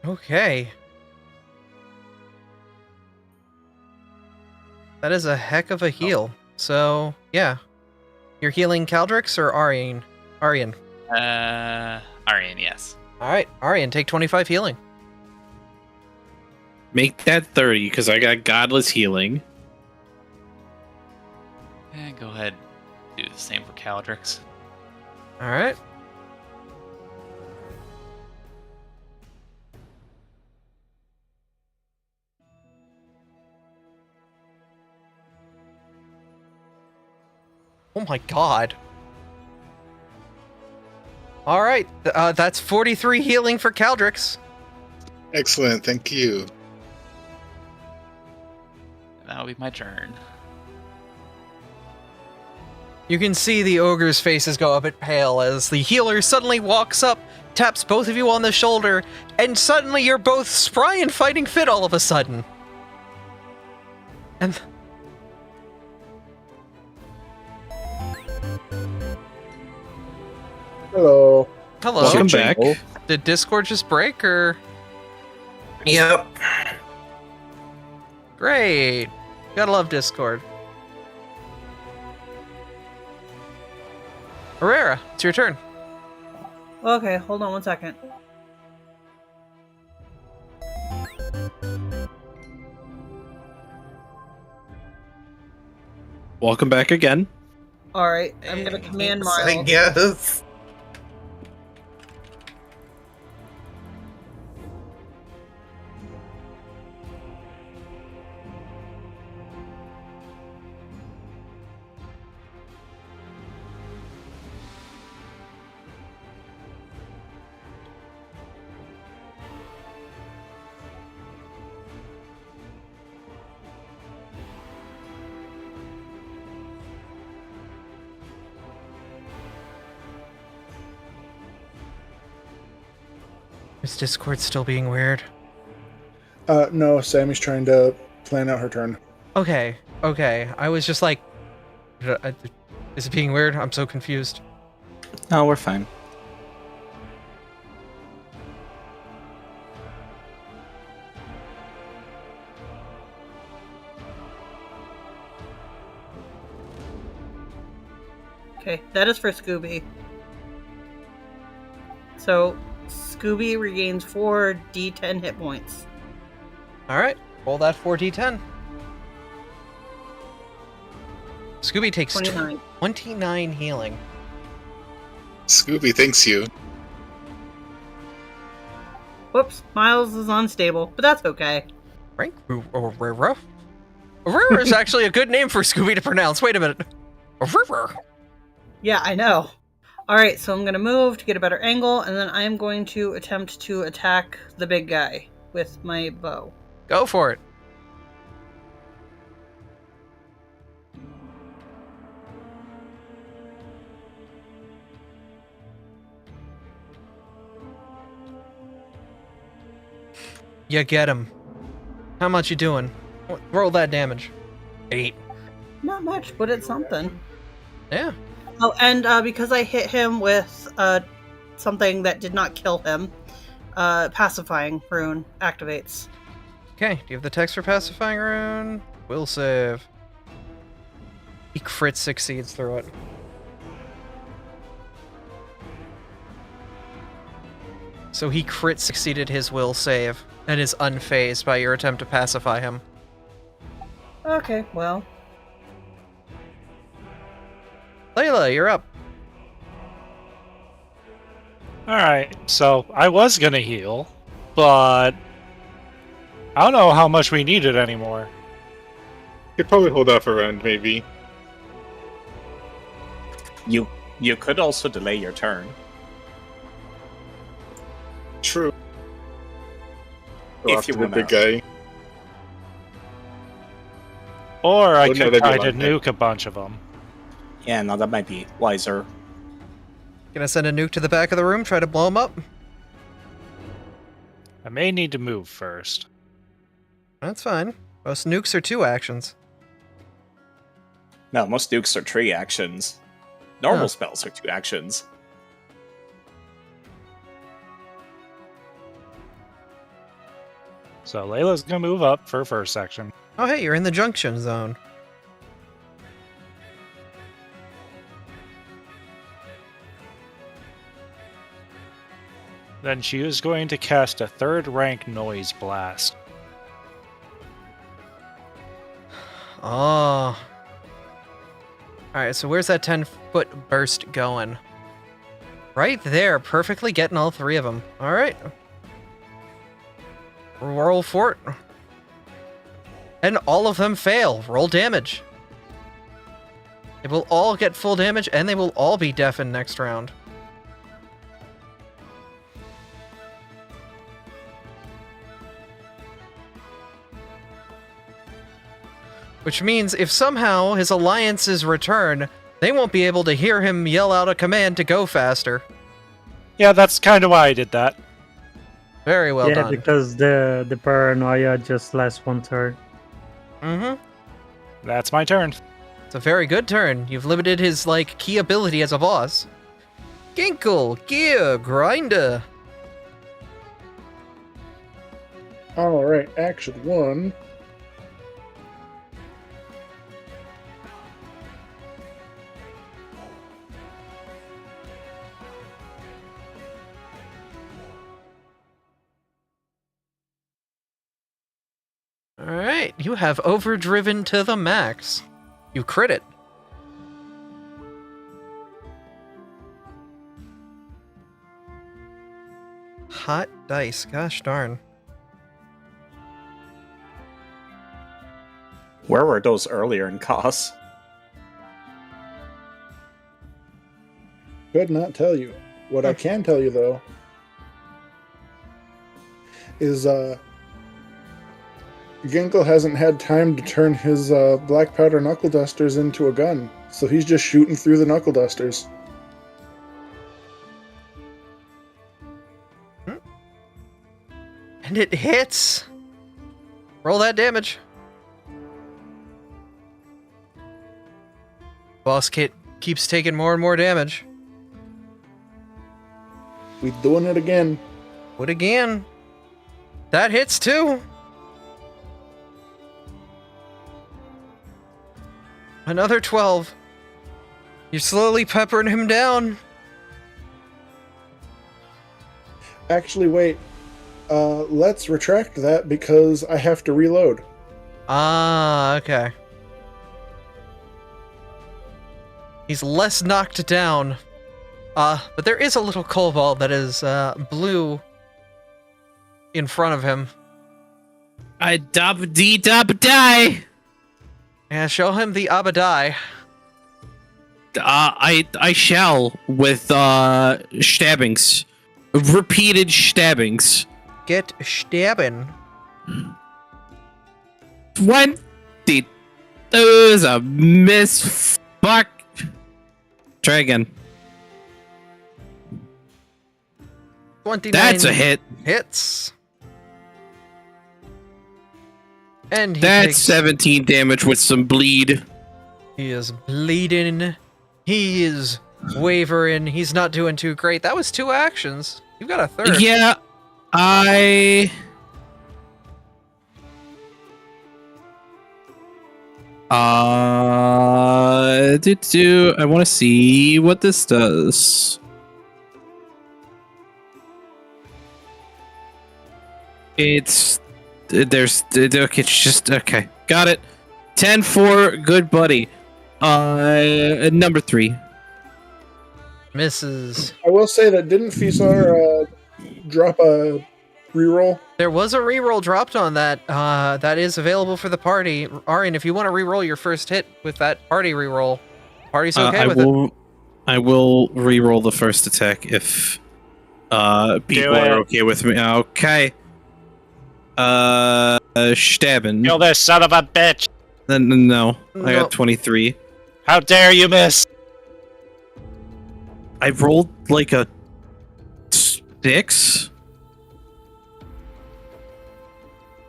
Okay. That is a heck of a heal. So, yeah. You're healing Caldrix or Aryan? Aryan. Aryan, yes. Alright, Aryan, take 25 healing. Make that 30, because I got Godless Healing. And go ahead. Do the same for Caldrix. Alright. Oh my god. Alright, that's 43 healing for Caldrix. Excellent, thank you. That'll be my turn. You can see the ogre's faces go a bit pale as the healer suddenly walks up, taps both of you on the shoulder, and suddenly you're both spry and fighting fit all of a sudden. And... Hello. Hello. Welcome back. Did Discord just break, or...? Yep. Great. Gotta love Discord. Herrera, it's your turn. Okay, hold on one second. Welcome back again. Alright, I'm gonna command I Miles. guess. Is Discord still being weird? No, Sammy's trying to plan out her turn. Okay, okay. I was just like... Is it being weird? I'm so confused. No, we're fine. Okay, that is for Scooby. So, Scooby regains 4 d10 hit points. Alright, roll that 4d10. Scooby takes 29. 29 healing. Scooby thanks you. Whoops, Miles is unstable, but that's okay. Frank Herrera? Herrera is actually a good name for Scooby to pronounce. Wait a minute. Herrera. Yeah, I know. Alright, so I'm going to move to get a better angle, and then I am going to attempt to attack the big guy with my bow. Go for it. You get him. How much you doing? Roll that damage. 8. Not much, but it's something. Yeah. Oh, and because I hit him with something that did not kill him, pacifying rune activates. Okay, do you have the text for pacifying rune? Will save. He crit succeeds through it. So he crit succeeded his will save and is unfazed by your attempt to pacify him. Okay, well. Layla, you're up. Alright, so I was gonna heal, but I don't know how much we need it anymore. Could probably hold off a round, maybe. You could also delay your turn. True. If you the wanna. big guy. Or I Oh, no, could that'd be try a to long time. nuke a bunch of them. Yeah, no, that might be wiser. Gonna send a nuke to the back of the room, try to blow him up? I may need to move first. That's fine. Most nukes are 2 actions. No, most nukes are 3 actions. Normal Huh. spells are 2 actions. So Layla's gonna move up for first section. Oh hey, you're in the junction zone. Then she is going to cast a 3rd rank noise blast. Oh. Alright, so where's that 10-foot burst going? Right there, perfectly getting all 3 of them. Alright. Roll for it. And all of them fail. Roll damage. They will all get full damage, and they will all be deafened next round. Which means if somehow his alliances return, they won't be able to hear him yell out a command to go faster. Yeah, that's kind of why I did that. Very well yeah, done. because the paranoia just lasts 1 turn. Mm-hmm. That's my turn. It's a very good turn. You've limited his, key ability as a boss. Ginkle, Gear, Grinder. Alright, action 1. Alright, you have overdriven to the max. You crit it. Hot dice, gosh darn. Where were those earlier in COS? Could not tell you. What I can tell you, though, is Ginkle hasn't had time to turn his black powder knuckle dusters into a gun, so he's just shooting through the knuckle dusters. And it hits! Roll that damage. Boss Kit keeps taking more and more damage. We doing it again. What again? That hits too! Another 12. You're slowly peppering him down. Actually, wait. Let's retract that because I have to reload. Ah, okay. He's less knocked down. But there is a little kobold that is blue in front of him. I die. Yeah, show him the Abadai. I shall with stabbings, repeated stabbings. Get stabbing. 20. Those a miss. Fuck. Try again. 29 That's a hit. hits. And he That's takes, 17 damage with some bleed. He is bleeding. He is wavering. He's not doing too great. That was 2 actions. You've got a third. Yeah, I want to see what this does. It's just okay. Got it. 10-4, good buddy. Number 3. Misses. I will say that didn't Fisar drop a reroll? There was a reroll dropped on that. That is available for the party. Arian, if you want to reroll your first hit with that party reroll, party's okay with it. I will reroll the first attack if people are okay with me. Okay. Stabbing. Kill this son of a bitch! No, I got 23. How dare you miss? I rolled like a 6.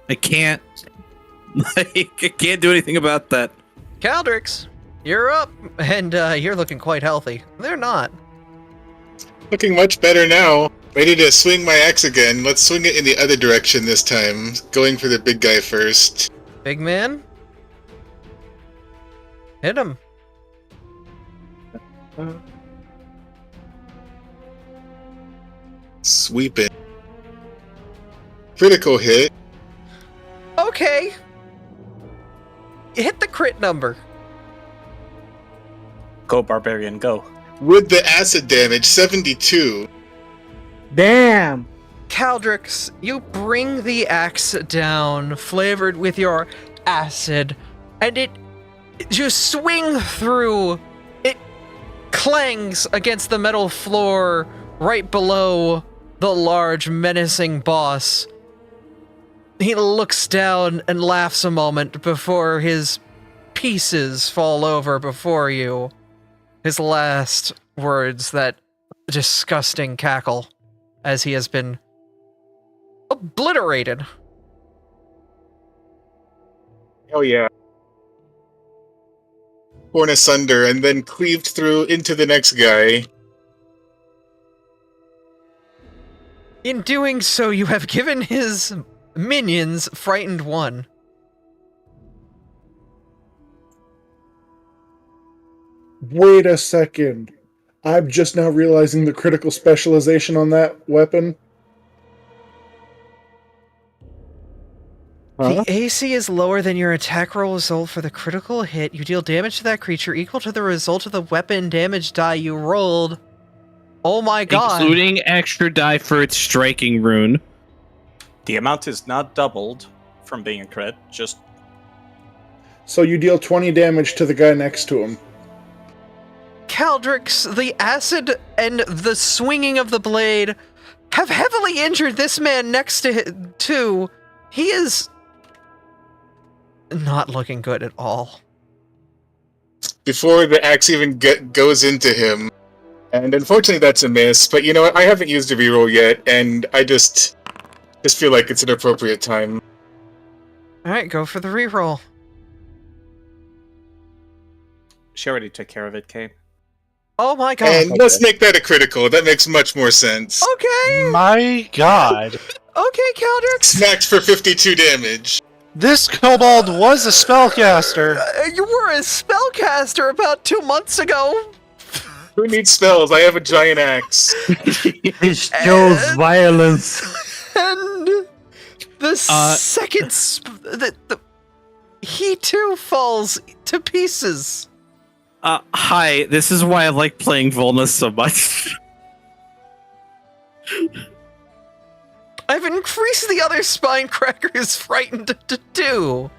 I can't. I can't do anything about that. Caldrix, you're up, and you're looking quite healthy. They're not. Looking much better now. Ready to swing my axe again. Let's swing it in the other direction this time. Going for the big guy first. Big man. Hit him. Sweep it. Critical hit. Okay. Hit the crit number. Go, Barbarian, go. With the acid damage, 72. Damn! Caldrix, you bring the axe down, flavored with your acid, and it just swing through. It clangs against the metal floor right below the large, menacing boss. He looks down and laughs a moment before his pieces fall over before you. His last words, that disgusting cackle, as he has been obliterated. Oh yeah. Torn asunder and then cleaved through into the next guy. In doing so, you have given his minions frightened 1. Wait a second. I'm just now realizing the critical specialization on that weapon. The AC is lower than your attack roll result for the critical hit. You deal damage to that creature equal to the result of the weapon damage die you rolled. Oh my god. Including extra die for its striking rune. The amount is not doubled from being a crit, just... So you deal 20 damage to the guy next to him. Caldrix, the acid and the swinging of the blade have heavily injured this man next to him, too. He is not looking good at all. Before the axe even goes into him. And unfortunately that's a miss, but you know what, I haven't used a reroll yet, and I just feel like it's an appropriate time. Alright, go for the reroll. She already took care of it, Kane. Oh my god. And let's make that a critical, that makes much more sense. Okay! My god. Okay, Caldrix! Smacked for 52 damage. This kobold was a spellcaster. You were a spellcaster about 2 months ago. Who needs spells? I have a giant axe. It shows violence. And the second... he too falls to pieces. Hi, this is why I like playing Volna so much. I've increased the other spine crackers frightened to 2.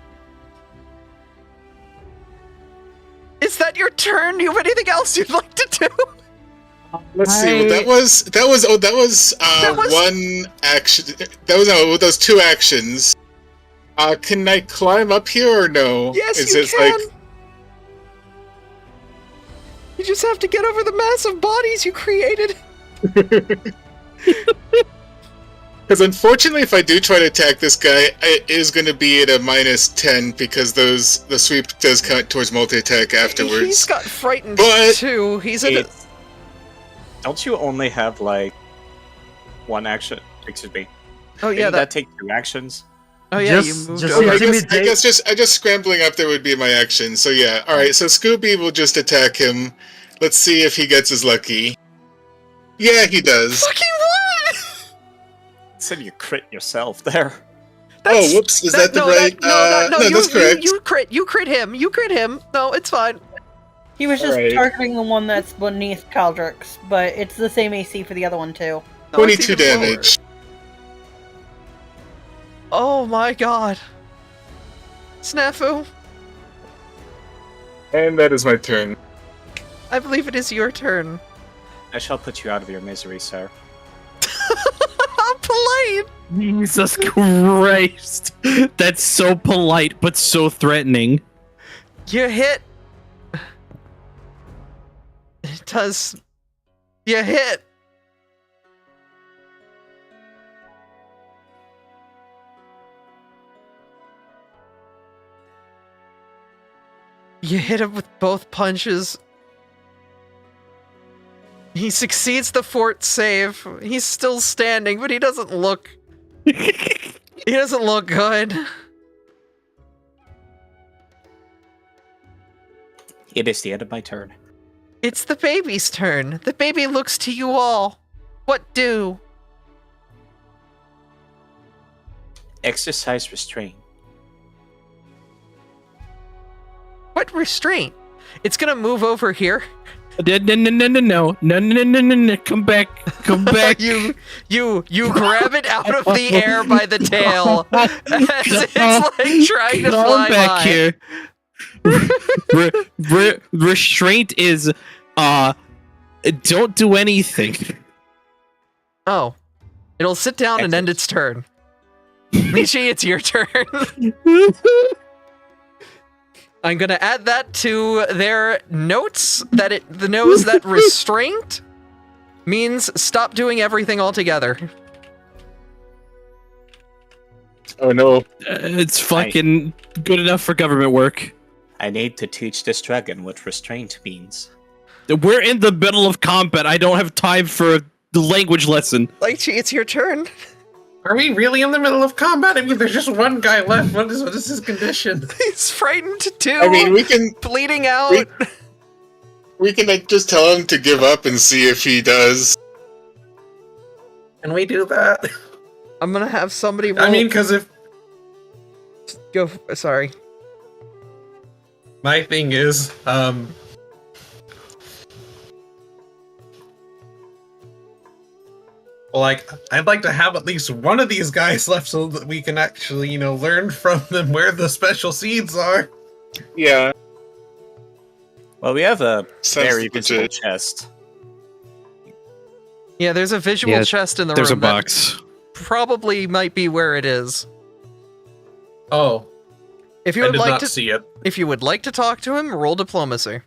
Is that your turn? Do you have anything else you'd like to do? Let's see. That was one action. That was 2 actions. Can I climb up here or no? Yes, Is you it can. You just have to get over the massive bodies you created. Because unfortunately, if I do try to attack this guy, it is going to be at a -10 because the sweep does count towards multi-attack afterwards. He's got frightened But too. He's in. Don't you only have like 1 action? Excuse me. Oh yeah, Didn't that take 2 actions? Oh yeah, Just- you moved just over. I guess just scrambling up there would be my action. So yeah, all right. So Scooby will just attack him. Let's see if he gets his lucky. Yeah, he does. Fucking what? Said you crit yourself there. Oh, whoops! Is that the right? No, that's correct. You crit him. You crit him. No, it's fine. He was just Alright. targeting the one that's beneath Caldrix, but it's the same AC for the other one too. No, it's 22 even lower. damage. Oh my god. Snafu, And that is my turn. I believe it is your turn. I shall put you out of your misery, sir. How polite. Jesus Christ. That's so polite, but so threatening. You hit. It does. You hit. You hit him with both punches. He succeeds the fort save. He's still standing, but he doesn't look. He doesn't look good. It is the end of my turn. It's the baby's turn. The baby looks to you all. What do? Exercise restraint. What restraint? It's gonna move over here. No. Come back. Come back. You grab it out of the air by the tail as it's like trying to fly back by. here. Restraint is don't do anything. Oh. It'll sit down and end its turn. Michi, it's your turn. I'm gonna add that to their notes that the knows that restraint means stop doing everything altogether. Oh no. It's fucking good enough for government work. I need to teach this dragon what restraint means. We're in the middle of combat. I don't have time for the language lesson. Lychee, it's your turn. Are we really in the middle of combat? I mean, there's just one guy left. What is his condition? He's frightened too. I mean, we can bleeding out. we can like, just tell him to give up and see if he does. Can we do that? I'm gonna have somebody roll. I mean, because if go, sorry. my thing is, like, I'd like to have at least one of these guys left so that we can actually, learn from them where the special seeds are. Yeah. Well, we have a very legit. visible chest. Yeah, there's a visual Yeah, chest in the There's a room. that box. probably might be where it is. Oh, If you I would did like not to, see it. if you would like to talk to him, roll diplomacy.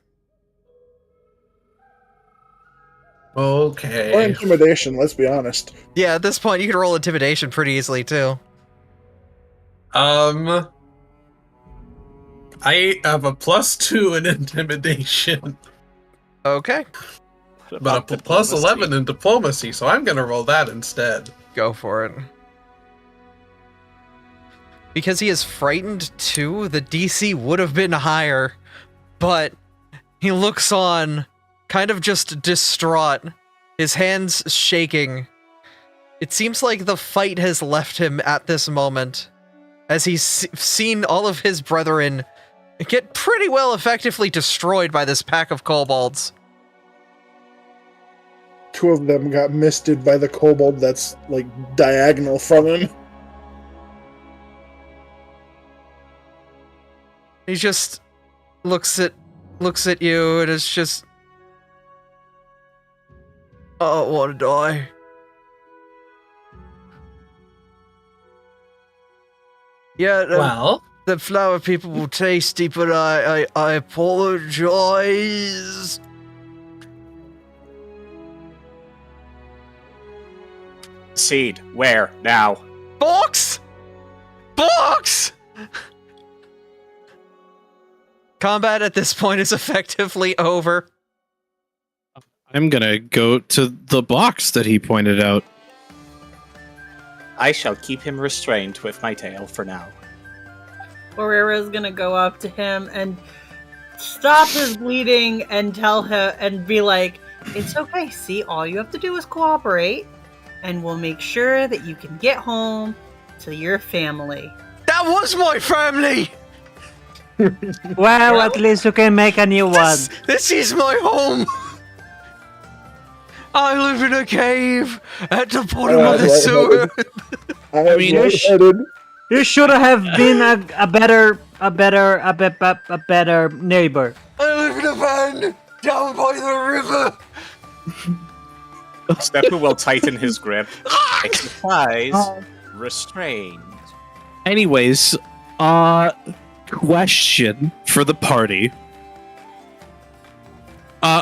Or Okay. intimidation, let's be honest. Yeah, at this point you can roll intimidation pretty easily too. I have a +2 in intimidation, Okay, but a +11 in diplomacy, so I'm gonna roll that instead. go for it. Because he is frightened too, the DC would have been higher, but he looks on, kind of just distraught, his hands shaking. It seems like the fight has left him at this moment, as he's seen all of his brethren get pretty well effectively destroyed by this pack of kobolds. 2 of them got misted by the kobold that's like diagonal from him. He just looks at you and is just, I don't want to die. Yeah, Well, the flower people were tasty, but I apologize. Seed, where? Now. Box! Box! Combat at this point is effectively over. I'm gonna go to the box that he pointed out. I shall keep him restrained with my tail for now. Orira's gonna go up to him and stop his bleeding and tell him and be like, "It's okay. See, all you have to do is cooperate, and we'll make sure that you can get home to your family." That was my family! Well, at least you can make a new one. This is my home! I live in a cave at the bottom of the sewer. I mean, You should have been a better neighbor. I live in a van down by the river. Stepper will tighten his grip. Exercise restrained. Anyways, question for the party.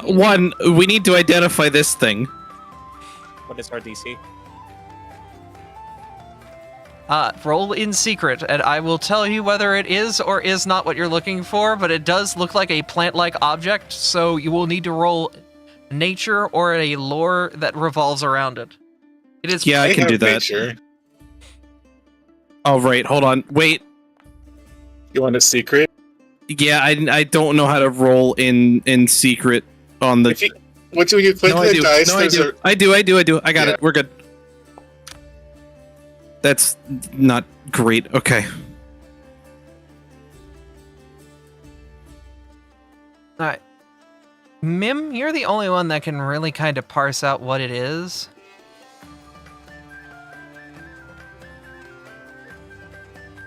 One, we need to identify this thing. What is our DC? Roll in secret, and I will tell you whether it is or is not what you're looking for, but it does look like a plant-like object, so you will need to roll nature or a lore that revolves around it. It is. Yeah, I can do that. Nature. Oh, right, hold on. Wait. You want a secret? Yeah, I don't know how to roll in secret on the... When you click the dice, I do. I got it. We're good. That's not great. Okay. Alright. Mim, you're the only one that can really kind of parse out what it is.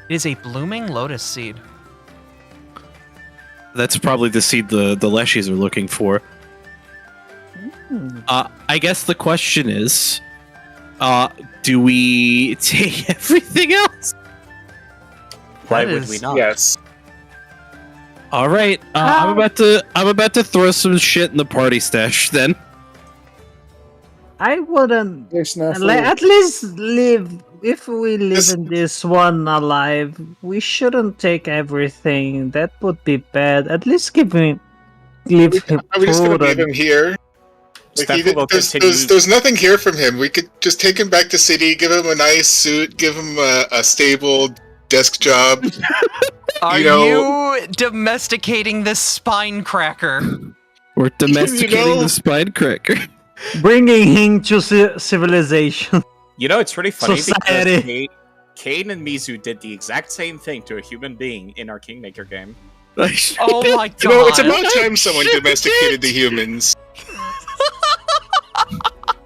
It is a blooming lotus seed. That's probably the seed the Leshies are looking for. I guess the question is, do we take everything else? Why would we not? Yes. All right, I'm about to throw some shit in the party stash then. I wouldn't. Snafu. At least live. If we live in this one alive, we shouldn't take everything. That would be bad. At least give him Are we just gonna food leave him here? Like there's nothing here from him. We could just take him back to city, give him a nice suit, give him a stable desk job. Are you domesticating this spine cracker? We're domesticating the spine cracker. Bringing him to civilization. You know, it's really funny Society. because Kane and Mizu did the exact same thing to a human being in our Kingmaker game. Oh my god. You know, it's about time someone domesticated the humans.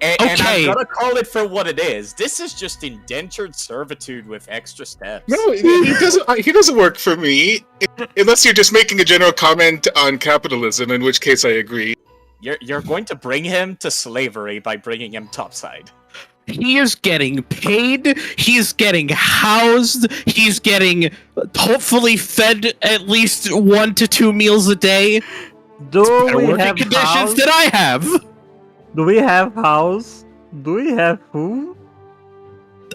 And I'm gonna call it for what it is. This is just indentured servitude with extra steps. No, he doesn't work for me. Unless you're just making a general comment on capitalism, in which case I agree. You're going to bring him to slavery by bringing him topside. He is getting paid, he's getting housed, he's getting hopefully fed at least 1 to 2 meals a day. Do we have conditions house? that I have. Do we have house? Do we have food?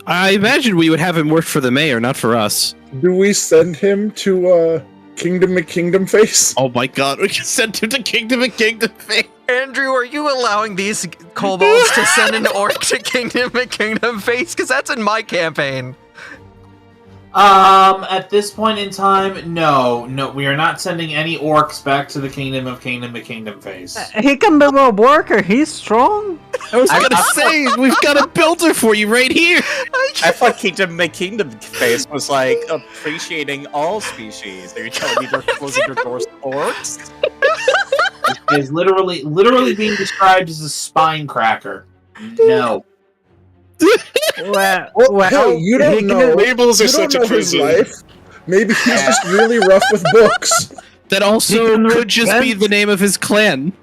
I imagine we would have him work for the mayor, not for us. Do we send him to Kingdom McKingdom Face? Oh my god, we can send him to Kingdom McKingdom Face. Andrew, are you allowing these kobolds to send an orc to Kingdom McKingdom Face? Because that's in my campaign. At this point in time, no, we are not sending any orcs back to the Kingdom of Kingdom Face. He can be a worker. He's strong. I was gonna say, we've got a builder for you right here. I thought Kingdom Face was like appreciating all species. Are you telling me they're closing their doors to orcs? It is literally being described as a spine cracker. No. Well, you don't know. Labels are such a prison. Life. Maybe he's just really rough with books. That also could just be the name of his clan.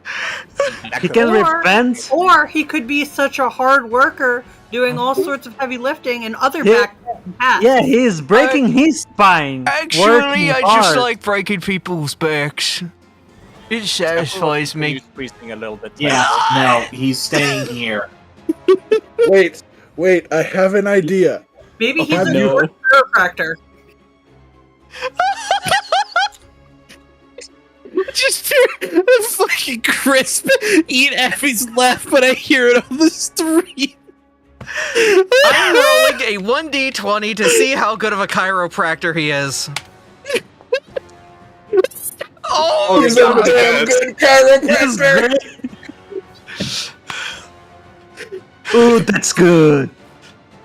He can repent. Or he could be such a hard worker doing all sorts of heavy lifting and other back tasks. Yeah, he's breaking his spine. Actually, I just like breaking people's backs. It satisfies me. Squeezing a little bit. Yeah, no, he's staying here. Wait, I have an idea. Maybe he's a chiropractor. Just hear a fucking crisp eat Effie's laugh, but I hear it on the street. I'm rolling a 1d20 to see how good of a chiropractor he is. Oh, He's a damn good chiropractor. Ooh, that's good.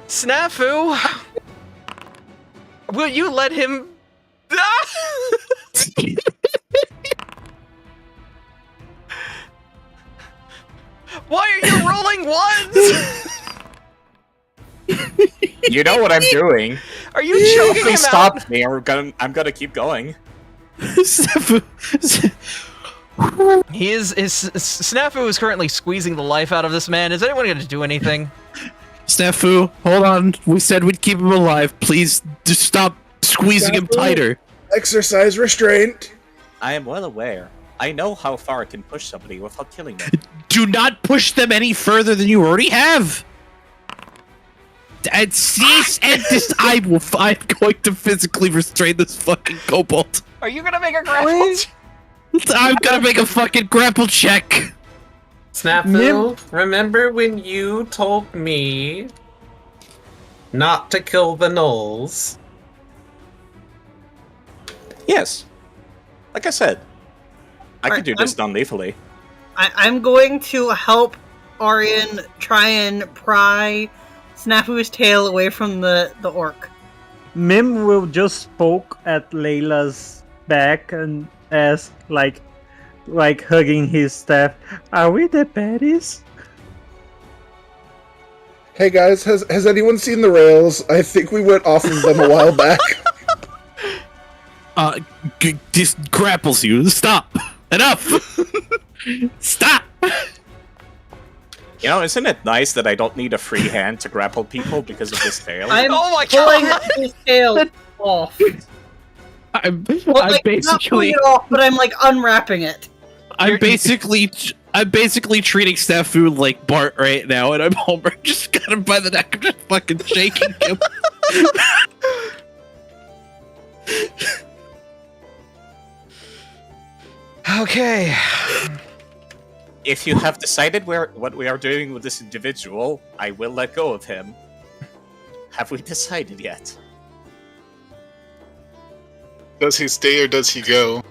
Snafu, will you let him? Why are you rolling ones? You know what I'm doing. Are you choking him Please out? stop me, or I'm gonna keep going. Snafu is currently squeezing the life out of this man. Is anyone going to do anything? Snafu, hold on. We said we'd keep him alive. Please just stop squeezing him tighter. Exercise restraint. I am well aware. I know how far I can push somebody without killing them. Do not push them any further than you already have. And cease and I'm going to physically restrain this fucking kobold. Are you going to make a grapple? I'm gonna make a fucking grapple check. Snafu, remember when you told me not to kill the gnolls? Yes. Like I said, I could do this non-lethally. I'm going to help Aryan try and pry Snafu's tail away from the orc. Mim will just poke at Layla's back and ask, like hugging his staff, "Are we the baddies?" Hey guys, has anyone seen the rails? I think we went off of them a while back. Just grapples you. Stop. Enough. Stop. You know, isn't it nice that I don't need a free hand to grapple people because of this tail? I'm Oh my pulling God. his tail off. I'm Well, like, not pulling basically it off, but I'm like unwrapping it. I'm basically treating Snafu like Bart right now, and I'm Homer. Just got him by the neck. I'm just fucking shaking him. Okay. If you have decided what we are doing with this individual, I will let go of him. Have we decided yet? Does he stay or does he go?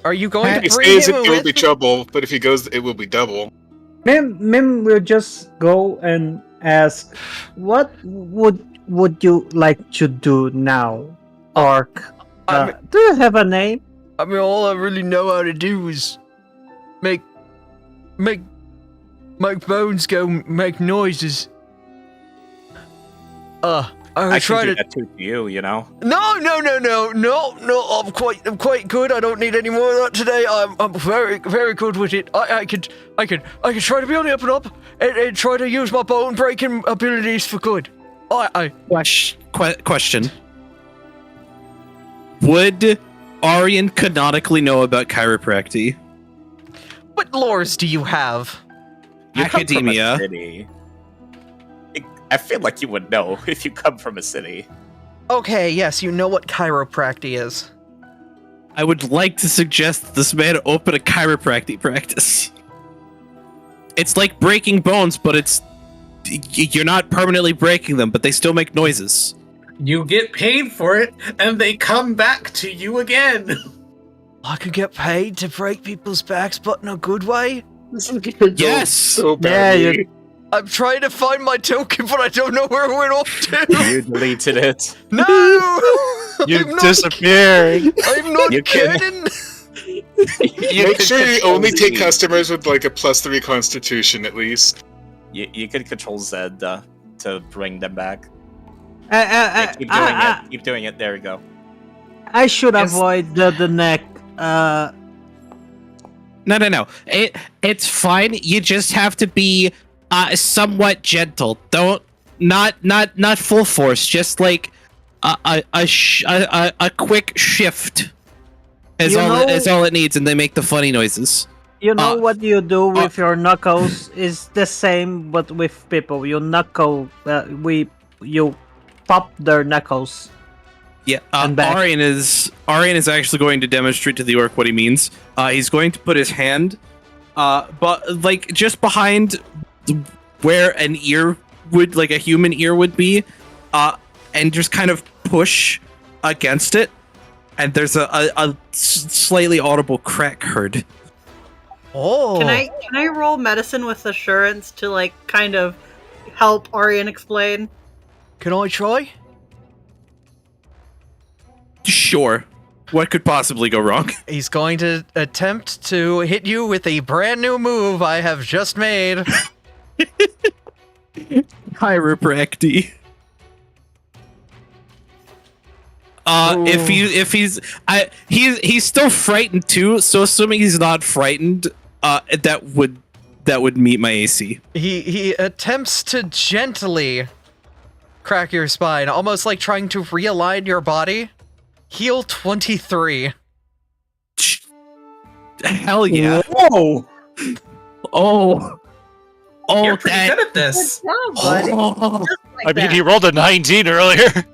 Are you going If to he bring stays, him it will with? be trouble, but if he goes, it will be double. Mim will just go and ask, "What would you like to do now, Orc? Do you have a name?" I mean, all I really know how to do is make bones go make noises. I try to do that too to you, you know. No. I'm quite good. I don't need any more of that today. I'm very good with it. I could try to be on the up and up and try to use my bone breaking abilities for good. Question. Would Aryan canonically know about chiropractic? What lores do you have? You come from a Academia. city. I feel like you would know if you come from a city. Okay, yes, you know what chiropractic is. I would like to suggest that this man open a chiropractic practice. It's like breaking bones, but you're not permanently breaking them, but they still make noises. You get paid for it, and they come back to you again. I could get paid to break people's backs, but in a good way? Yes! So Yeah, badly. I'm trying to find my token, but I don't know where it went off to. You deleted it. No! You I'm not disappeared. I'm not You can- kidding! Make sure you only take customers with like a +3 constitution at least. You can control Z to bring them back. Keep doing it. Keep doing it. There you go. I should Yes. avoid the neck. No. It's fine. You just have to be somewhat gentle. Not full force. Just like a quick shift is all it needs, and they make the funny noises. You know what you do with your knuckles is the same, but with people. You knuckle, you pop their knuckles. Yeah, And back. Aryan is actually going to demonstrate to the orc what he means. He's going to put his hand, but like just behind where an ear would like a human ear would be, and just kind of push against it, and there's a slightly audible crack heard. Oh. Can I roll medicine with assurance to like kind of help Arian explain? Can I try? Sure. What could possibly go wrong? He's going to attempt to hit you with a brand new move I have just made. Chiropractic. He's still frightened too, so assuming he's not frightened, that would meet my AC. He attempts to gently crack your spine, almost like trying to realign your body. Heal 23. Hell yeah. Whoa! Oh. You're pretty good at this. Good job, buddy. Oh. Just like I mean, that. he rolled a 19 earlier.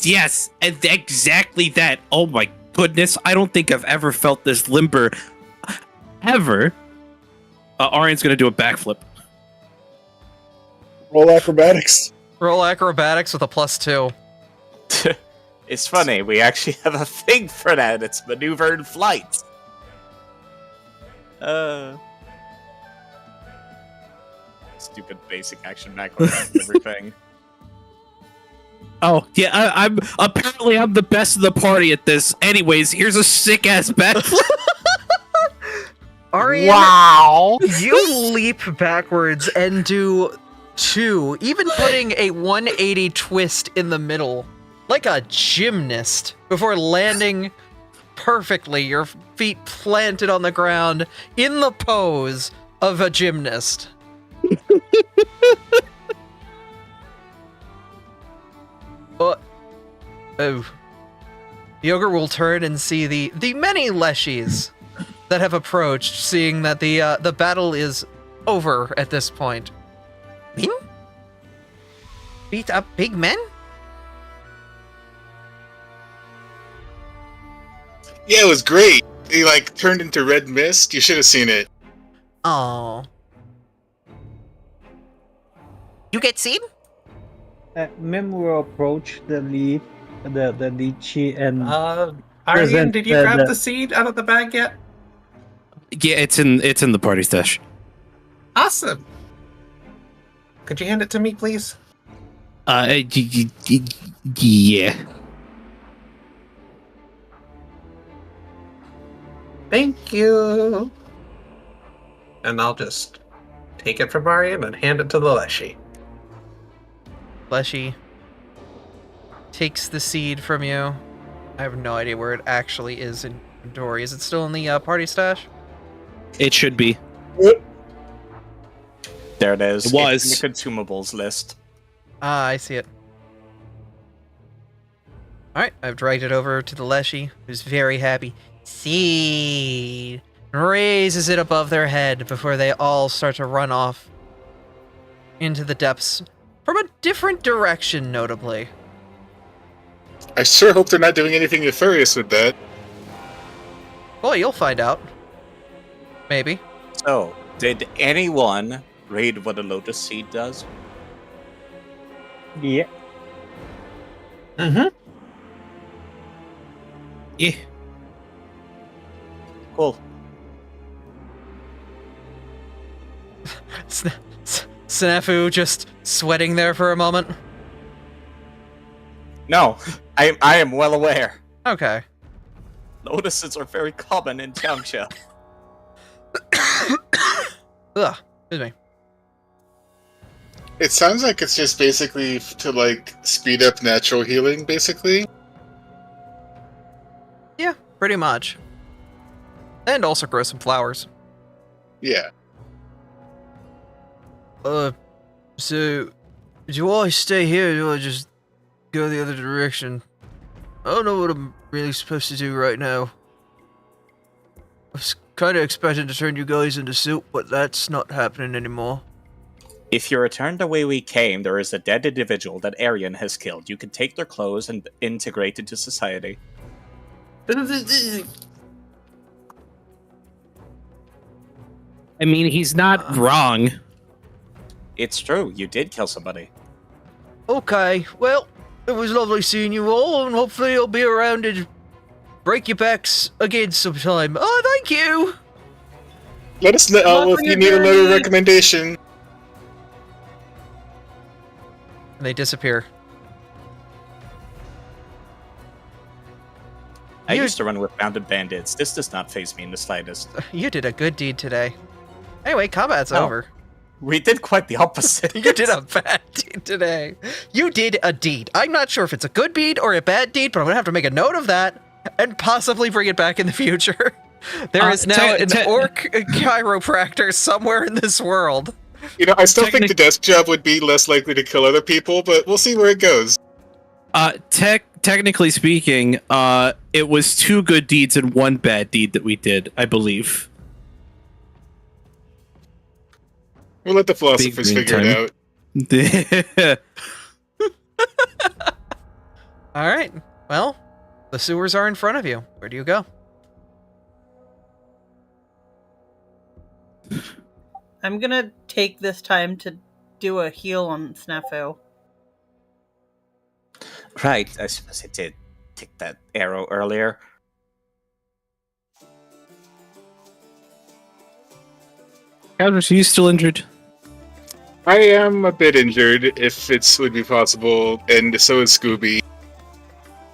Yes, and exactly that. Oh my goodness, I don't think I've ever felt this limber. Ever. Arian's gonna do a backflip. Roll acrobatics. Roll acrobatics with a +2. It's funny, we actually have a thing for that. It's maneuver and flight. Stupid basic action macro and everything. Oh yeah, I'm the best of the party at this. Anyways, here's a sick ass backflip. Arian, Wow. you leap backwards and do 2, even putting a 180 twist in the middle, like a gymnast, before landing perfectly, your feet planted on the ground in the pose of a gymnast. Oh. Yogurt will turn and see the many leshies that have approached, seeing that the battle is over at this point. Men? Beat up big men? Yeah, it was great. He like turned into red mist. You should have seen it. Oh. You get seen? Mim will approach the lychee and Arian, Present did you grab the seed out of the bag yet? Yeah, it's in the party stash. Awesome. Could you hand it to me, please? Yeah. Thank you. And I'll just take it from Arian and hand it to the Leshy. Leshy takes the seed from you. I have no idea where it actually is in inventory. Is it still in the party stash? It should be. There it is. It was. It's in the consumables list. Ah, I see it. Alright, I've dragged it over to the Leshy, who's very happy. Seed! Raises it above their head before they all start to run off into the depths. From a different direction, notably. I sure hope they're not doing anything nefarious with that. Well, you'll find out. Maybe. So, did anyone read what a lotus seed does? yeah. Mm-hmm. Yeah. Cool. Snafu just sweating there for a moment. No, I am well aware. Okay. Lotuses are very common in Jiangxia. Ugh, excuse me. It sounds like it's just basically to like speed up natural healing, basically. Yeah, pretty much. And also grow some flowers. Yeah. So, do I stay here or do I just go the other direction? I don't know what I'm really supposed to do right now. I was kind of expecting to turn you guys into soup, but that's not happening anymore. If you return the way we came, there is a dead individual that Arian has killed. You can take their clothes and integrate into society. I mean, he's not wrong. It's true, you did kill somebody. Okay, well, it was lovely seeing you all, and hopefully I'll be around to break your backs again sometime. Oh, thank you! Let us know Luck if on you your need another journey. recommendation. And they disappear. I You- used to run with bounded bandits. This does not faze me in the slightest. You did a good deed today. Anyway, combat's Oh. over. We did quite the opposite. You did a bad deed today. You did a deed. I'm not sure if it's a good deed or a bad deed, but I'm gonna have to make a note of that and possibly bring it back in the future. There is now an orc chiropractor somewhere in this world. You know, I still think the desk job would be less likely to kill other people, but we'll see where it goes. Technically speaking, it was 2 good deeds and 1 bad deed that we did, I believe. We'll let the philosophers figure it out. All right. Well, the sewers are in front of you. Where do you go? I'm gonna take this time to do a heal on Snafu. Right, I suppose I did take that arrow earlier. Caldrus, are you still injured? I am a bit injured, if it would be possible, and so is Scooby.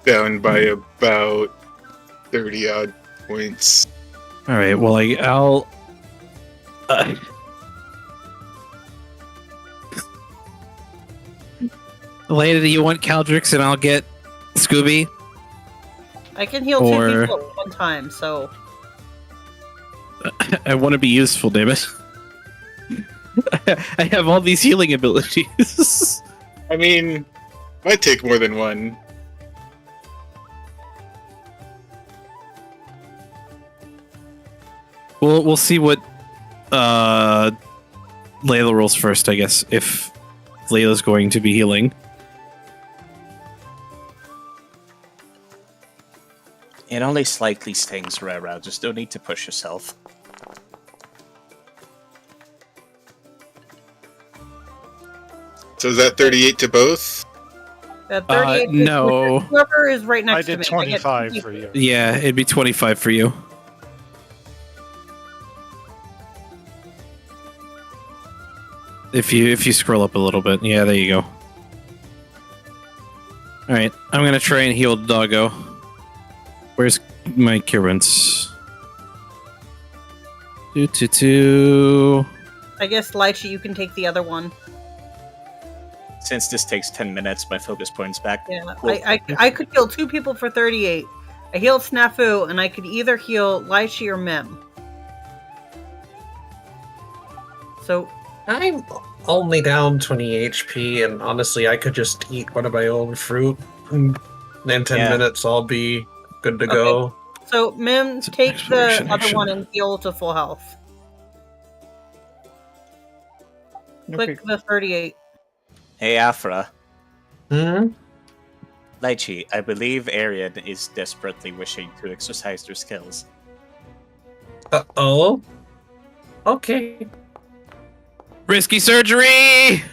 Down by about 30-odd points. Alright, well, I'll... Later, do you want Caldrix and I'll get Scooby? I can heal 2 people at one time, so... I want to be useful, damn it. I have all these healing abilities. I mean, might take more than one. We'll see what Layla rolls first, I guess, if Layla's going to be healing. It only slightly stings, Rara. Just don't need to push yourself. So is that 38 to both? 38 to no. Whoever is right next I to did me. 25 for you. Yeah, it'd be 25 for you. If you scroll up a little bit. Yeah, there you go. Alright, I'm gonna try and heal the doggo. Where's my currents? I guess, Lychee, you can take the other one. Since this takes 10 minutes, my focus point's back. Yeah, Cool. I could heal 2 people for 38. I healed Snafu, and I could either heal Lychee or Mim. So... I'm only down 20 HP, and honestly, I could just eat one of my own fruit. And in 10 minutes, I'll be good to go. So, Mim, take the other one and heal to full health. Click the 38. Hey, Afra. Hmm? Lychee, I believe Arian is desperately wishing to exercise their skills. Uh-oh. Okay. Risky surgery!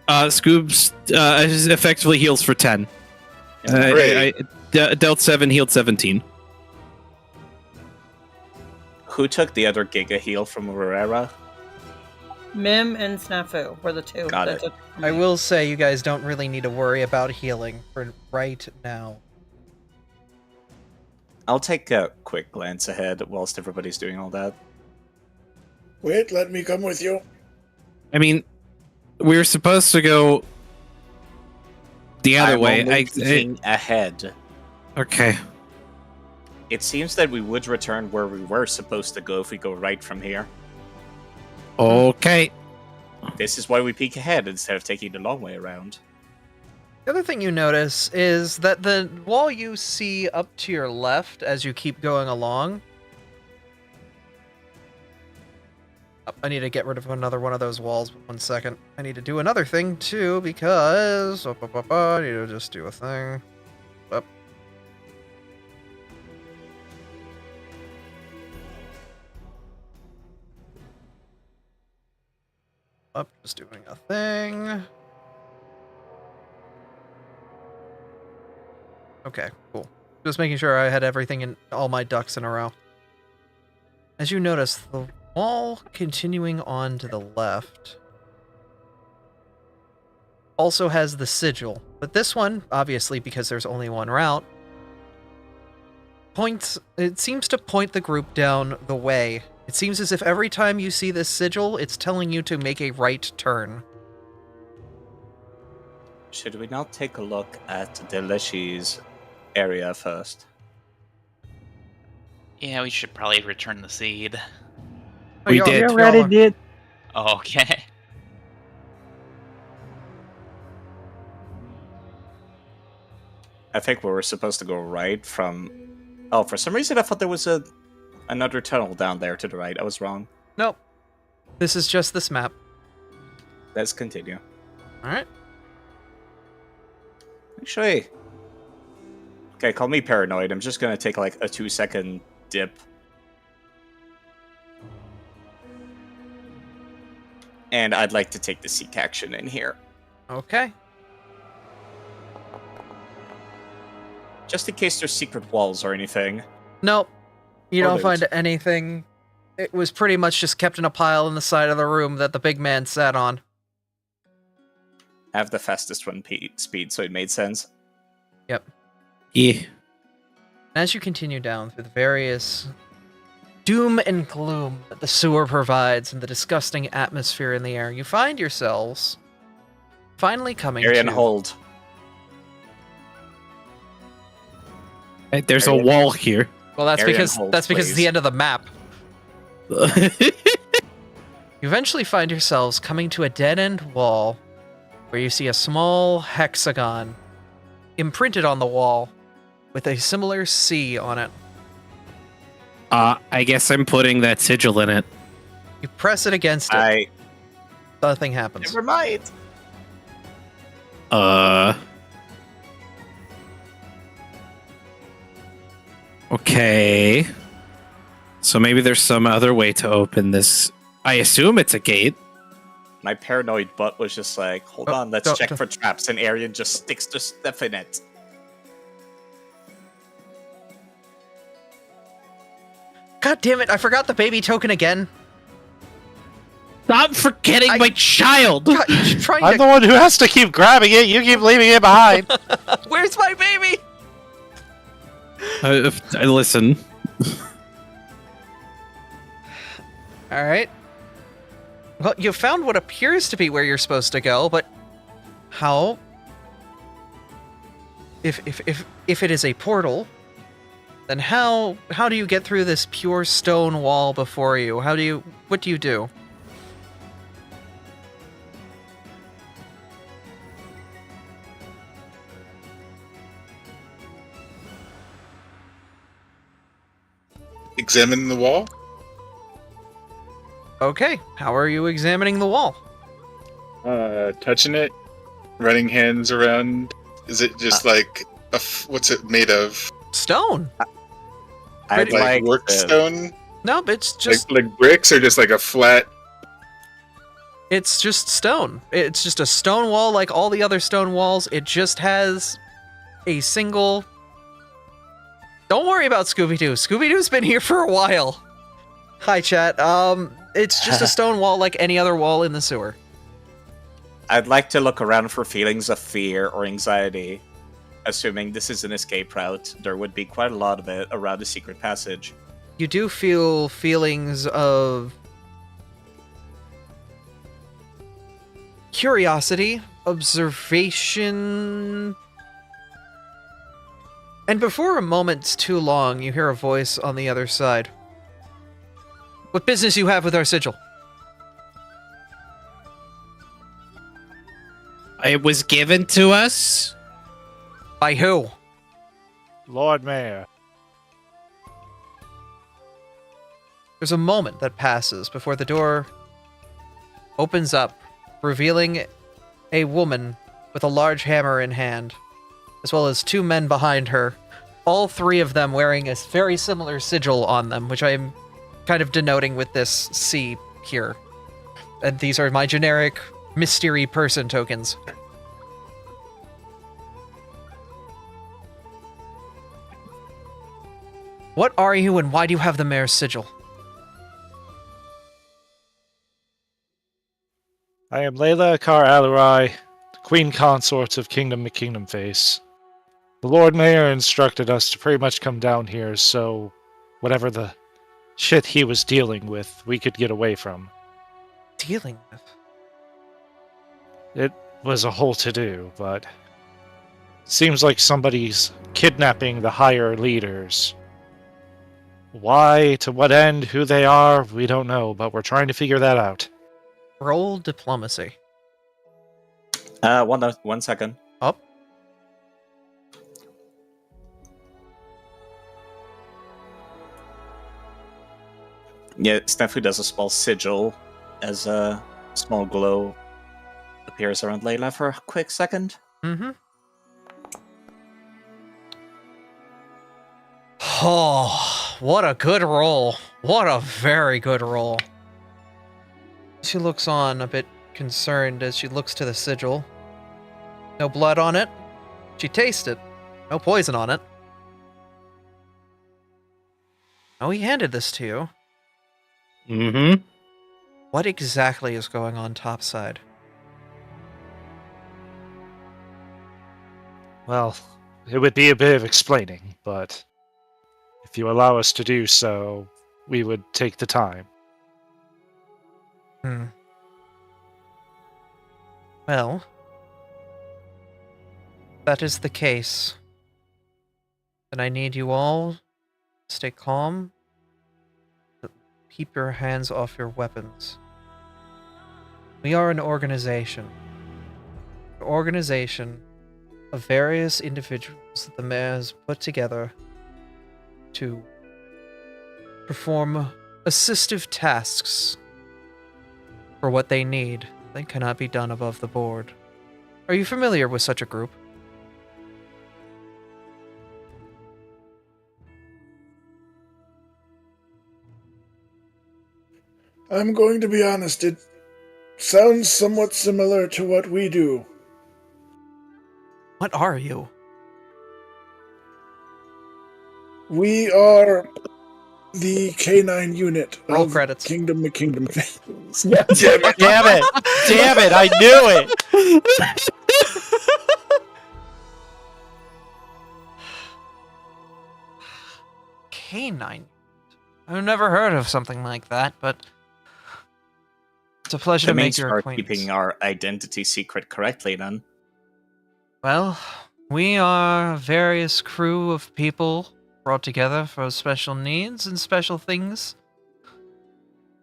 Scoobs effectively heals for 10. I dealt 7, healed 17. Who took the other Giga heal from Herrera? Mim and Snafu were the 2. Got that it. took- I will say you guys don't really need to worry about healing for right now. I'll take a quick glance ahead whilst everybody's doing all that. Wait, let me come with you. I mean, we were supposed to go the other I'm way. only thinking ahead. Okay. It seems that we would return where we were supposed to go if we go right from here. Okay. This is why we peek ahead instead of taking the long way around. The other thing you notice is that the wall you see up to your left as you keep going along... Oh, I need to get rid of another one of those walls. 1 second. I need to do another thing, too, because... I need to just do a thing. Up. up, just doing a thing. Okay, cool. Just making sure I had everything in all my ducks in a row. As you notice, the wall continuing on to the left also has the sigil, but this one, obviously because there's only one route, it seems to point the group down the way. It seems as if every time you see this sigil, it's telling you to make a right turn. Should we not take a look at Delishi's area first? Yeah, we should probably return the seed. We did. You already did. Oh, okay. I think we were supposed to go right from... Oh, for some reason I thought there was another tunnel down there to the right. I was wrong. Nope. This is just this map. Let's continue. Alright. Actually... Okay, call me paranoid. I'm just gonna take like a 2-second dip. And I'd like to take the seek action in here. Okay. Just in case there's secret walls or anything. Nope. You Or don't loot. find anything. It was pretty much just kept in a pile in the side of the room that the big man sat on. I have the fastest run speed, so it made sense. Yep. Yeah. As you continue down through the various doom and gloom that the sewer provides and the disgusting atmosphere in the air, you find yourselves finally coming Area to... and hold. Hey, there's a wall here. Well, that's Area and because hold, it's please. the end of the map. You eventually find yourselves coming to a dead-end wall where you see a small hexagon imprinted on the wall with a similar C on it. I guess I'm putting that sigil in it. You press it against it. Nothing happens. Never mind. Okay. So maybe there's some other way to open this. I assume it's a gate. My paranoid butt was just like, hold on, let's check for traps, and Arian just sticks to stuff in it. God damn it, I forgot the baby token again. Stop forgetting my child! God, you're trying I'm the one who has to keep grabbing it. You keep leaving it behind. Where's my baby? I listen. Alright. Well, you found what appears to be where you're supposed to go, but how? If it is a portal, then how do you get through this pure stone wall before you? What do you do? Examine the wall. Okay, how are you examining the wall? Touching it, running hands around. Is it just like what's it made of? Stone. I'd Like work to- stone? No, it's just Like bricks or just like a flat? it's just stone. It's just a stone wall like all the other stone walls. It just has a single... Don't worry about Scooby-Doo. Scooby-Doo's been here for a while. Hi, chat. It's just a stone wall like any other wall in the sewer. I'd like to look around for feelings of fear or anxiety. Assuming this is an escape route, there would be quite a lot of it around the secret passage. You do feel feelings of curiosity, observation, and before a moment's too long, you hear a voice on the other side. What business you have with our sigil? It was given to us? By who? Lord Mayor. There's a moment that passes before the door opens up, revealing a woman with a large hammer in hand, as well as two men behind her, all three of them wearing a very similar sigil on them, which I'm kind of denoting with this C here. And these are my generic mystery person tokens. What are you, and why do you have the mayor's sigil? I am Layla Akar Alarai, the Queen Consort of Kingdom McKingdom Face. The Lord Mayor instructed us to pretty much come down here so whatever the shit he was dealing with, we could get away from. Dealing with? It was a whole to-do, but seems like somebody's kidnapping the higher leaders. Why, to what end, who they are, we don't know, but we're trying to figure that out. Roll diplomacy. 1 second. Up. Yeah, Snafu does a small sigil as a small glow appears around Layla for a quick second. Mm-hmm. Oh, what a good roll. What a very good roll. She looks on, a bit concerned as she looks to the sigil. No blood on it. She tastes it. No poison on it. Oh, he handed this to you. Mm-hmm. What exactly is going on topside? Well, it would be a bit of explaining, but if you allow us to do so, we would take the time. Well, if that is the case, then I need you all to stay calm. Keep your hands off your weapons. We are an organization. An organization of various individuals that the mayor has put together to perform assistive tasks for what they need. They cannot be done above the board. Are you familiar with such a group? I'm going to be honest, it sounds somewhat similar to what we do. What are you? We are the K-9 unit Roll of credits. Kingdom McKingdom. Yeah, damn it! Damn it! I knew it! K-9. I've never heard of something like that, but it's a pleasure That to make means your we're acquaintance. keeping our identity secret correctly, then. Well, we are a various crew of people brought together for special needs and special things.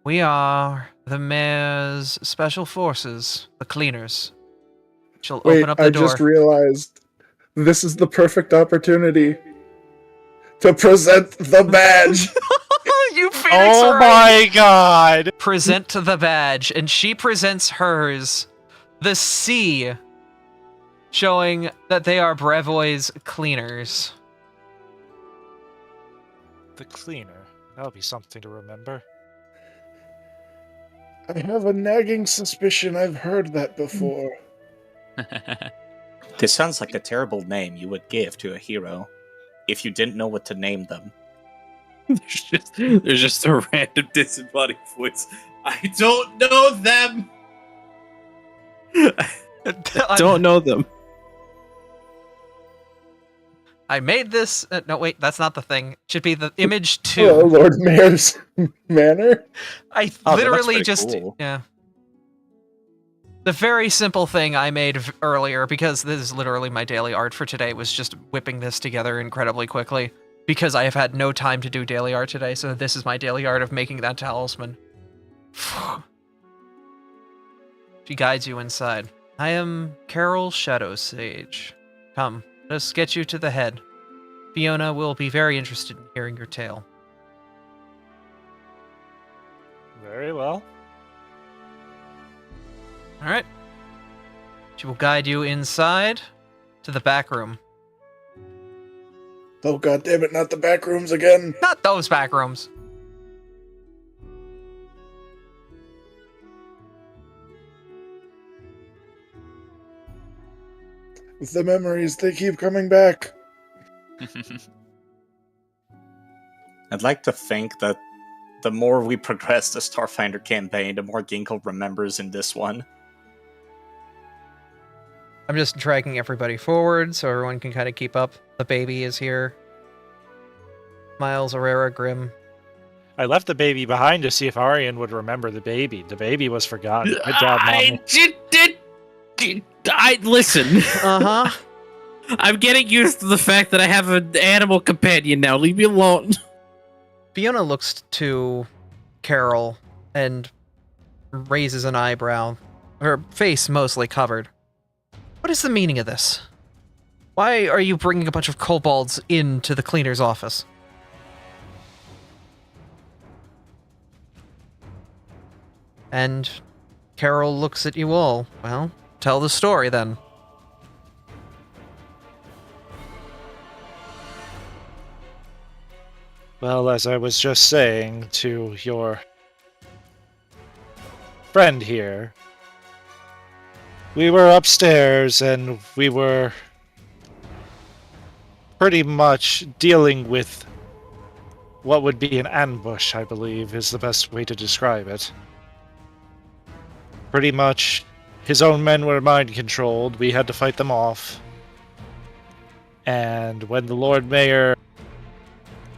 We are the mayor's special forces, the cleaners. She'll Wait, open up the I door. just realized this is the perfect opportunity to present the badge. You Phoenix Oh Wright! my god! Present the badge, and she presents hers. The C, showing that they are Brevoy's cleaners. The cleaner. That'll be something to remember. I have a nagging suspicion I've heard that before. This sounds like a terrible name you would give to a hero if you didn't know what to name them. There's just a random disembodied voice. I don't know them. I don't know them. I made this. No, wait, that's not the thing. Should be the image 2. Hello, Lord Mayor's Manor. I Oh, literally that's just pretty cool. yeah. The very simple thing I made earlier, because this is literally my daily art for today, was just whipping this together incredibly quickly. Because I have had no time to do daily art today, so this is my daily art of making that talisman. She guides you inside. I am Carol Shadow Sage. Come, let us get you to the head. Fiona will be very interested in hearing your tale. Very well. Alright. She will guide you inside to the back room. Oh, God damn it, not the back rooms again. Not those back rooms. The memories, they keep coming back. I'd like to think that the more we progress the Starfinder campaign, the more Ginkle remembers in this one. I'm just dragging everybody forward so everyone can kind of keep up. The baby is here. Miles, Aurora, Grim. I left the baby behind to see if Arian would remember the baby. The baby was forgotten. Good job, Mommy. Listen. Uh-huh. I'm getting used to the fact that I have an animal companion now. Leave me alone. Fiona looks to Carol and raises an eyebrow, her face mostly covered. What is the meaning of this? Why are you bringing a bunch of kobolds into the cleaner's office? And Carol looks at you all. Well, tell the story then. Well, as I was just saying to your friend here, we were upstairs and we were pretty much dealing with what would be an ambush, I believe, is the best way to describe it. Pretty much, his own men were mind-controlled. We had to fight them off. And when the Lord Mayor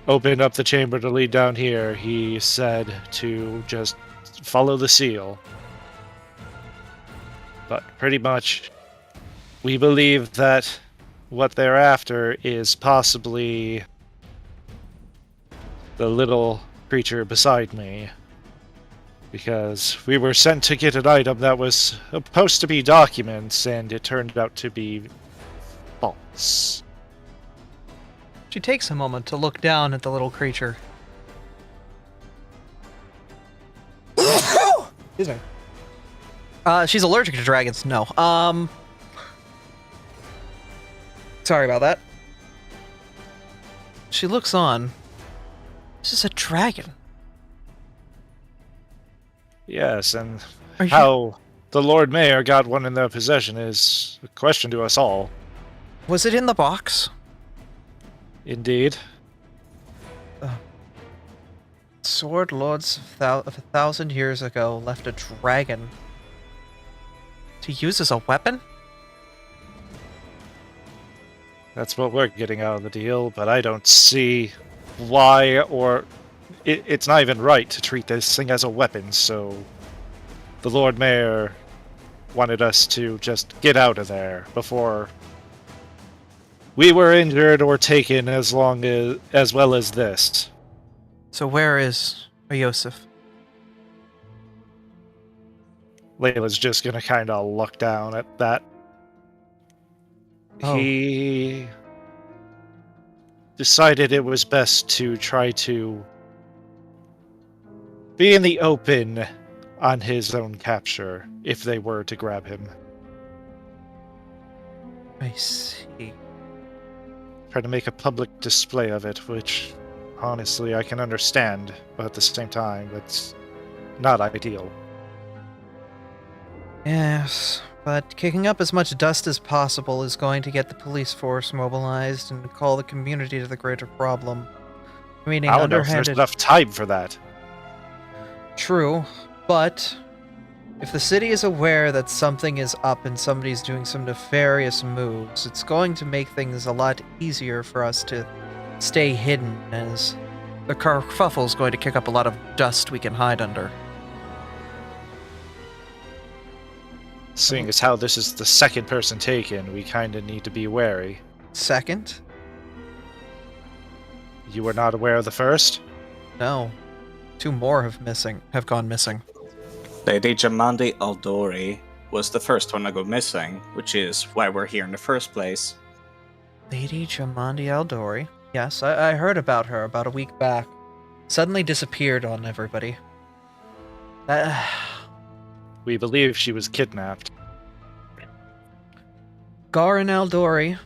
opened up the chamber to lead down here, he said to just follow the seal. But pretty much, we believe that what they're after is possibly the little creature beside me. Because we were sent to get an item that was supposed to be documents, and it turned out to be false. She takes a moment to look down at the little creature. Excuse me. She's allergic to dragons. No. Sorry about that. She looks on. This is a dragon. Yes, and how the Lord Mayor got one in their possession is a question to us all. Was it in the box? Indeed. Sword lords of 1,000 years ago left a dragon to use as a weapon? That's what we're getting out of the deal, but I don't see why or... It's not even right to treat this thing as a weapon, so... The Lord Mayor wanted us to just get out of there before we were injured or taken as well as this. So where is Yosef? Layla's just gonna kind of look down at that. Oh. He decided it was best to try to be in the open on his own capture if they were to grab him. I see. Try to make a public display of it, which honestly I can understand, but at the same time it's not ideal. Yes, but kicking up as much dust as possible is going to get the police force mobilized and call the community to the greater problem. Meaning I don't know if there's enough time for that. True, but if the city is aware that something is up and somebody's doing some nefarious moves, it's going to make things a lot easier for us to stay hidden, as the kerfuffle's going to kick up a lot of dust we can hide under. Seeing as how this is the second person taken, we kinda need to be wary. Second? You were not aware of the first? No. 2 more have gone missing. Lady Jamandi Aldori was the first one to go missing, which is why we're here in the first place. Lady Jamandi Aldori. Yes, I heard about her about a week back. Suddenly disappeared on everybody. We believe she was kidnapped. Garin Aldori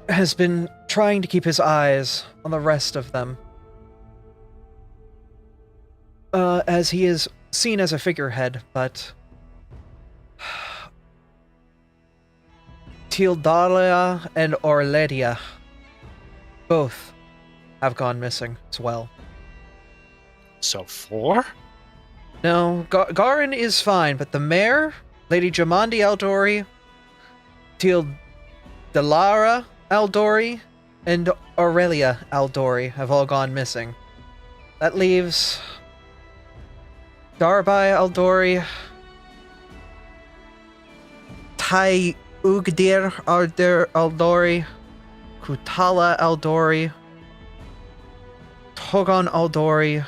has been trying to keep his eyes on the rest of them, as he is seen as a figurehead, but Tildalia and Orledia. Both have gone missing as well. So 4? No, Garin is fine, but the mayor, Lady Jamandi Aldori, Tildalara Aldori, and Aurelia Aldori have all gone missing. That leaves Darbai Aldori, Tai Ugdir Aldori, Kutala Aldori, Togon Aldori,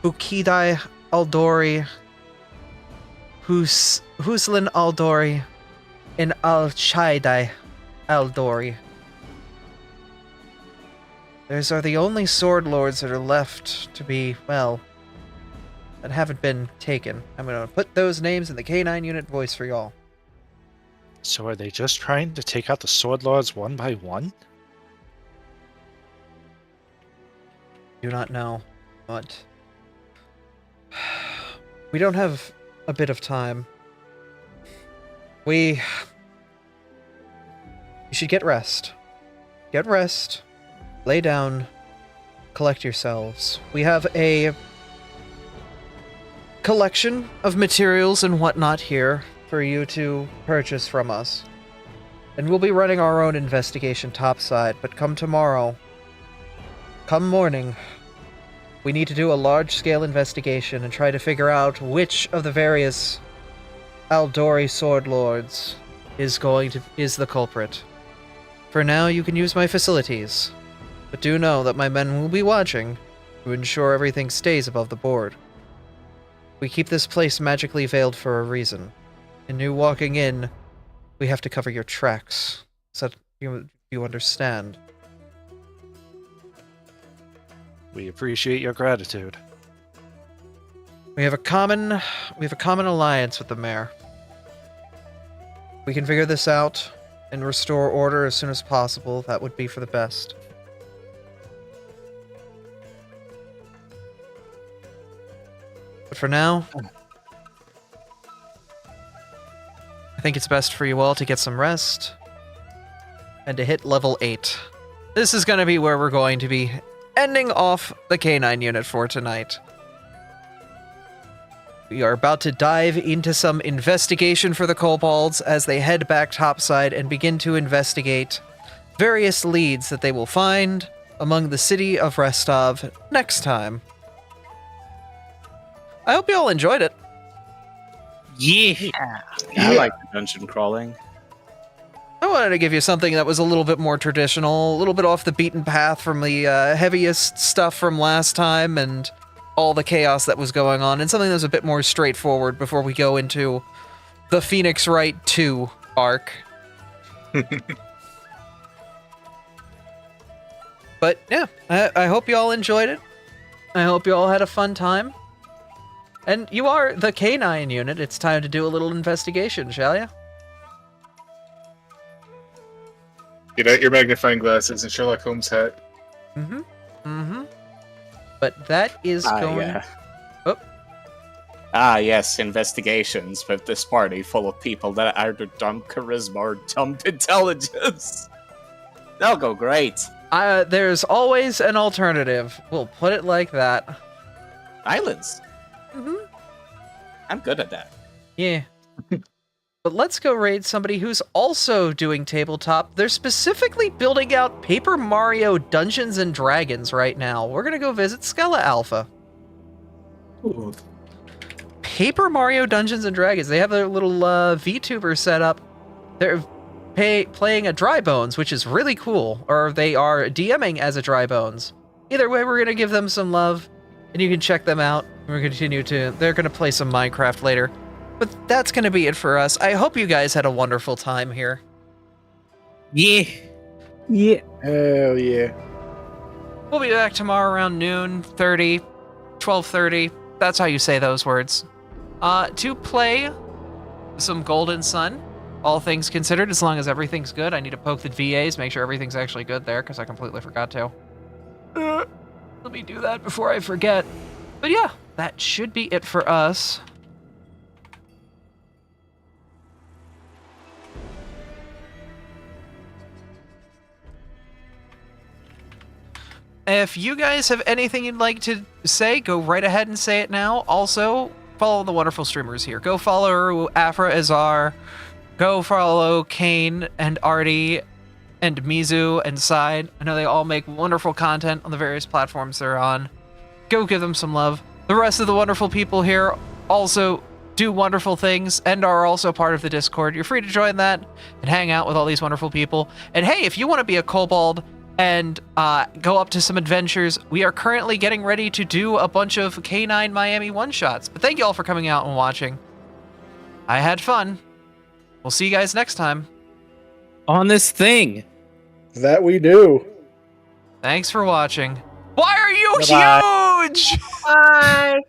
Bukidai Aldori, Huslin Aldori, and Al-Chaidai Aldori. Those are the only sword lords that are left to be, well, that haven't been taken. I'm going to put those names in the K-9 unit voice for y'all. So are they just trying to take out the sword lords one by one? Do not know, but we don't have a bit of time. You should get rest. Get rest. Lay down. Collect yourselves. We have a collection of materials and whatnot here for you to purchase from us. And we'll be running our own investigation topside, but come tomorrow, come morning, we need to do a large-scale investigation and try to figure out which of the various Aldori sword lords is the culprit. For now, you can use my facilities, but do know that my men will be watching to ensure everything stays above the board. We keep this place magically veiled for a reason. And you walking in, we have to cover your tracks, so that you understand. We appreciate your gratitude. We have a common alliance with the mayor. We can figure this out and restore order as soon as possible. That would be for the best. But for now, I think it's best for you all to get some rest and to hit level 8. This is going to be where we're going to be ending off the K-9 unit for tonight. We are about to dive into some investigation for the Kobolds as they head back topside and begin to investigate various leads that they will find among the city of Restov next time. I hope you all enjoyed it. Yeah. I like the dungeon crawling. I wanted to give you something that was a little bit more traditional, a little bit off the beaten path from the heaviest stuff from last time and all the chaos that was going on, and something that was a bit more straightforward before we go into the Phoenix Wright 2 arc. But yeah, I hope you all enjoyed it. I hope you all had a fun time. And you are the K-9 unit. It's time to do a little investigation, shall ya? Get out your magnifying glasses and Sherlock Holmes hat. Mm-hmm. Mm-hmm. But that is going... Yeah. Oh. Yes, investigations with this party full of people that are either dumb charisma or dumb intelligence. They'll go great. There's always an alternative. We'll put it like that. Islands. Mm-hmm. I'm good at that. Yeah. But let's go raid somebody who's also doing tabletop. They're specifically building out Paper Mario Dungeons and Dragons right now. We're gonna go visit Skella Alpha. Ooh. Paper Mario Dungeons and Dragons. They have their little VTuber set up. They're playing a Dry Bones, which is really cool. Or they are DMing as a Dry Bones. Either way, we're gonna give them some love, and you can check them out. We're gonna continue to. They're gonna play some Minecraft later. But that's going to be it for us. I hope you guys had a wonderful time here. Yeah. Yeah. Hell yeah. We'll be back tomorrow around noon, 12:30. That's how you say those words. To play some Golden Sun. All things considered, as long as everything's good. I need to poke the VAs, make sure everything's actually good there, because I completely forgot to. Let me do that before I forget. But yeah, that should be it for us. if you guys have anything you'd like to say, go right ahead and say it now. Also, follow the wonderful streamers here. Go follow Abra Azar. Go follow Kane and Artie and Mizu and Side. I know they all make wonderful content on the various platforms they're on. Go give them some love. The rest of the wonderful people here also do wonderful things and are also part of the Discord. You're free to join that and hang out with all these wonderful people. And hey, if you want to be a kobold and go up to some adventures, we are currently getting ready to do a bunch of K-9 Miami one-shots. But thank you all for coming out and watching. I had fun. We'll see you guys next time. On this thing. That we do. Thanks for watching. Why are you Bye-bye. huge? Bye.